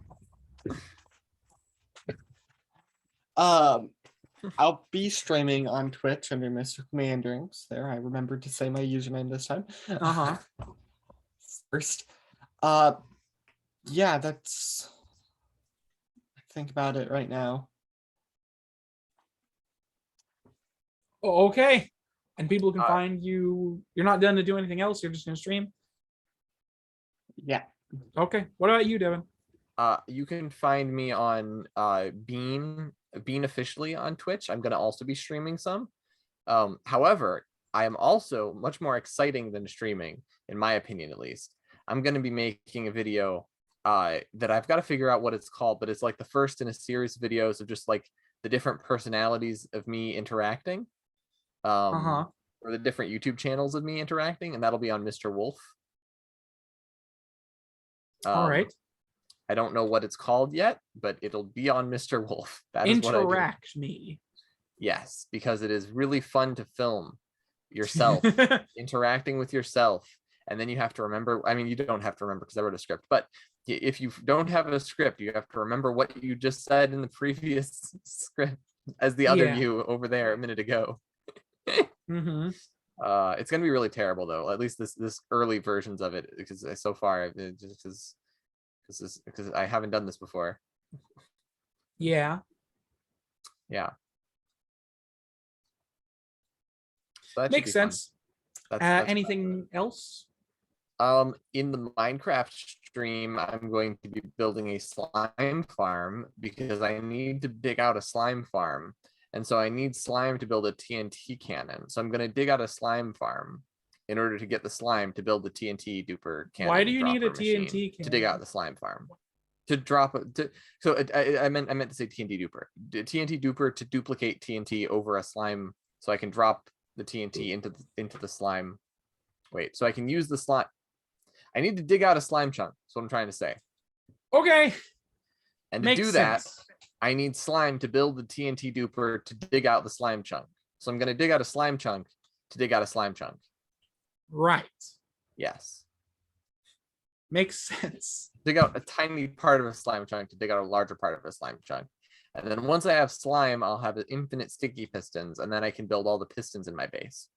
I'll be streaming on Twitch under Mr. Commanderings. There, I remembered to say my username this time. Uh-huh. First. Yeah, that's. Think about it right now. Okay. And people can All right. find you. You're not done to do anything else. You're just going to stream. Yeah. Okay. What about you, Devin? You can find me on Bean officially on Twitch. I'm gonna also be streaming some. However, I am also much more exciting than streaming, in my opinion at least. I'm gonna be making a video that I've got to figure out what it's called, but it's like the first in a series of videos of just like the different personalities of me interacting. Or the different YouTube channels of me interacting, and that'll be on Mr. Wolf. All right. I don't know what it's called yet, but it'll be on Mr. Wolf. That is what I do. Interact me. Yes, because it is really fun to film yourself interacting with yourself, and then you have to remember. I mean, you don't have to remember because I wrote a script, but if you don't have a script, you have to remember what you just said in the previous script as the other you over there a minute ago. Mm-hmm. It's gonna be really terrible though. At least this early versions of it, because so far because I haven't done this before. Yeah. Yeah. So that should Makes be fun. sense. That's Anything else? in the Minecraft stream, I'm going to be building a slime farm because I need to dig out a slime farm. And so I need slime to build a TNT cannon. So I'm going to dig out a slime farm in order to get the slime to build the TNT duper cannon. Why do you need a dropper machine TNT cannon? to dig out the slime farm? To drop it. I meant to say TNT duper. TNT duper to duplicate TNT over a slime, so I can drop the TNT into the slime. Wait, so I can use the slime. I need to dig out a slime chunk. That's what I'm trying to say. Okay. And to Makes do that, sense. I need slime to build the TNT duper to dig out the slime chunk. So I'm going to dig out a slime chunk to dig out a slime chunk. Right. Yes. Makes sense. Dig out a tiny part of a slime chunk to dig out a larger part of a slime chunk. And then once I have slime, I'll have infinite sticky pistons, and then I can build all the pistons in my base.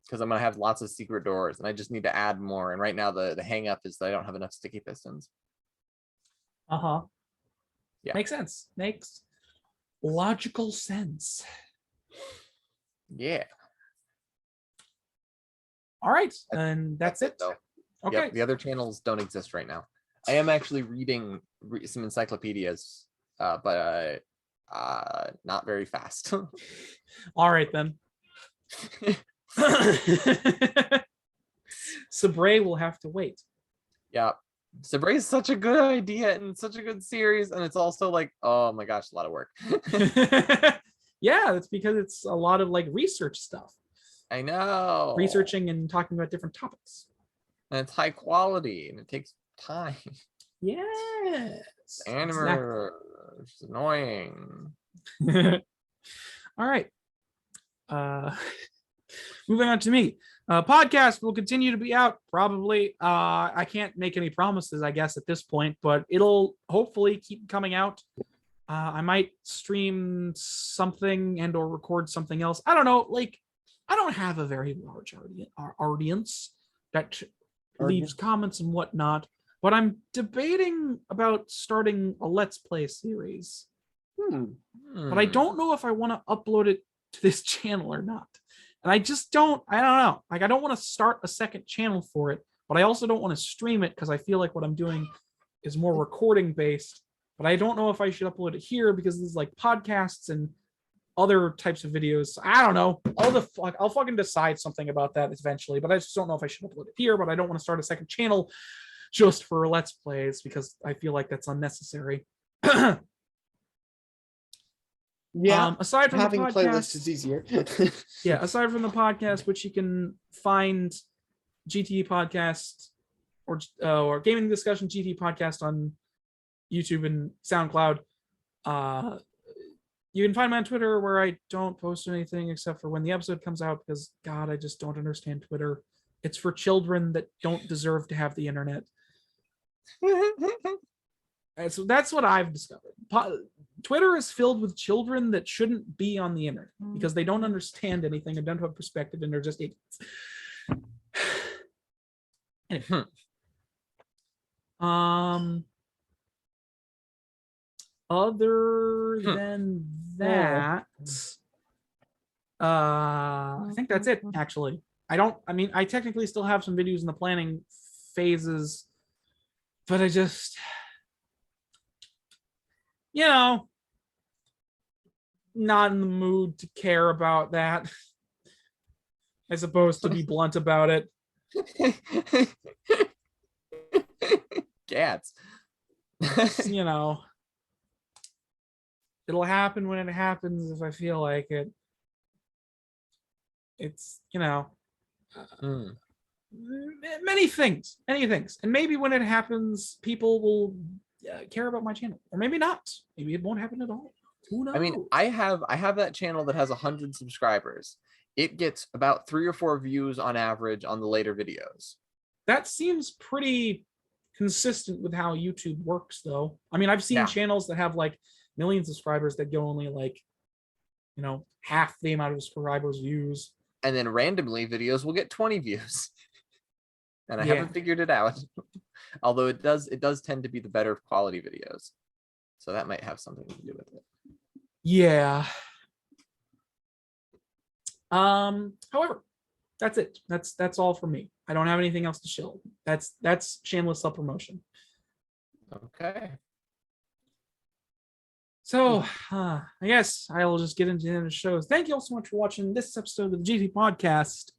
Because I'm going to have lots of secret doors, and I just need to add more. And right now the hang up is that I don't have enough sticky pistons. Uh-huh. Yeah. Makes sense. Makes logical sense. Yeah. All right. And that's it. Though. Okay. Yep, the other channels don't exist right now. I am actually reading some encyclopedias, but not very fast. All right then. Sabre will have to wait. Yeah. Sabre is such a good idea and such a good series, and it's also like, oh my gosh, a lot of work. Yeah, it's because it's a lot of like research stuff. I know. Researching and talking about different topics. And it's high quality and it takes time. Yes. Animer, it's annoying. All right. Moving on to me. Podcast will continue to be out probably. I can't make any promises, I guess, at this point, but it'll hopefully keep coming out. I might stream something and or record something else. I don't know. Like, I don't have a very large audience that leaves comments and whatnot, but I'm debating about starting a Let's Play series. But I don't know if I want to upload it to this channel or not. And I don't know. Like, I don't want to start a second channel for it, but I also don't want to stream it because I feel like what I'm doing is more recording based. But I don't know if I should upload it here because this is like podcasts and other types of videos. I don't know. I'll fucking decide something about that eventually, but I just don't know if I should upload it here. But I don't want to start a second channel just for Let's Plays because I feel like that's unnecessary. Yeah, aside from having the a podcast, playlist is easier. yeah, aside from the podcast, which you can find GTD podcast or Gaming Discussion GT podcast on YouTube and SoundCloud. You can find me on Twitter, where I don't post anything except for when the episode comes out, because God, I just don't understand Twitter. It's for children that don't deserve to have the internet. And so that's what I've discovered. Twitter is filled with children that shouldn't be on the internet because they don't understand anything and don't have perspective, and they're just idiots. Anyway. Other than that, I think that's it, actually. I technically still have some videos in the planning phases, but I just, not in the mood to care about that. I suppose, to be blunt about it. Cats. It'll happen when it happens if I feel like it. It's, many things. And maybe when it happens, people will care about my channel, or maybe not. Maybe it won't happen at all. Who knows? I mean, I have that channel that has 100 subscribers. It gets about 3 or 4 views on average on the later videos. That seems pretty consistent with how YouTube works, though. I mean, I've seen channels that have like millions of subscribers that get only like, half the amount of subscribers views. And then randomly videos will get 20 views. And I haven't figured it out. Although it does tend to be the better quality videos. So that might have something to do with it. Yeah. However, that's it. That's all for me. I don't have anything else to show. That's shameless self-promotion. Okay. So I guess I'll just get into the end of the show. Thank you all so much for watching this episode of the GT Podcast.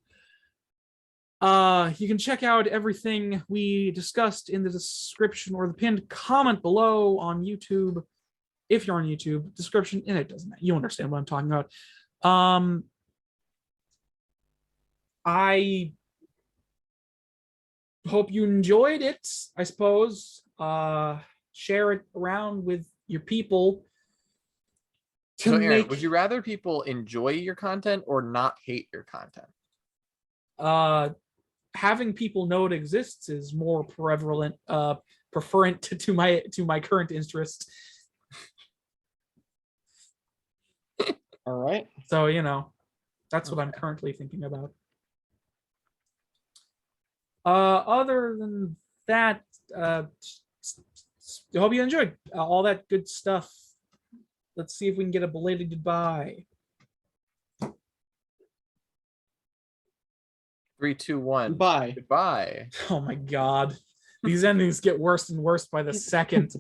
You can check out everything we discussed in the description or the pinned comment below on YouTube. If you're on YouTube, description, and it doesn't matter. You understand what I'm talking about. I hope you enjoyed it, I suppose. Share it around with your people. So Aaron, would you rather people enjoy your content or not hate your content? Having people know it exists is more prevalent, preferent to my current interest. All right. So, that's what I'm currently thinking about. Other than that, I hope you enjoyed all that good stuff. Let's see if we can get a belated goodbye. 3, 2, 1. Goodbye. Goodbye. Oh my God. These endings get worse and worse by the second.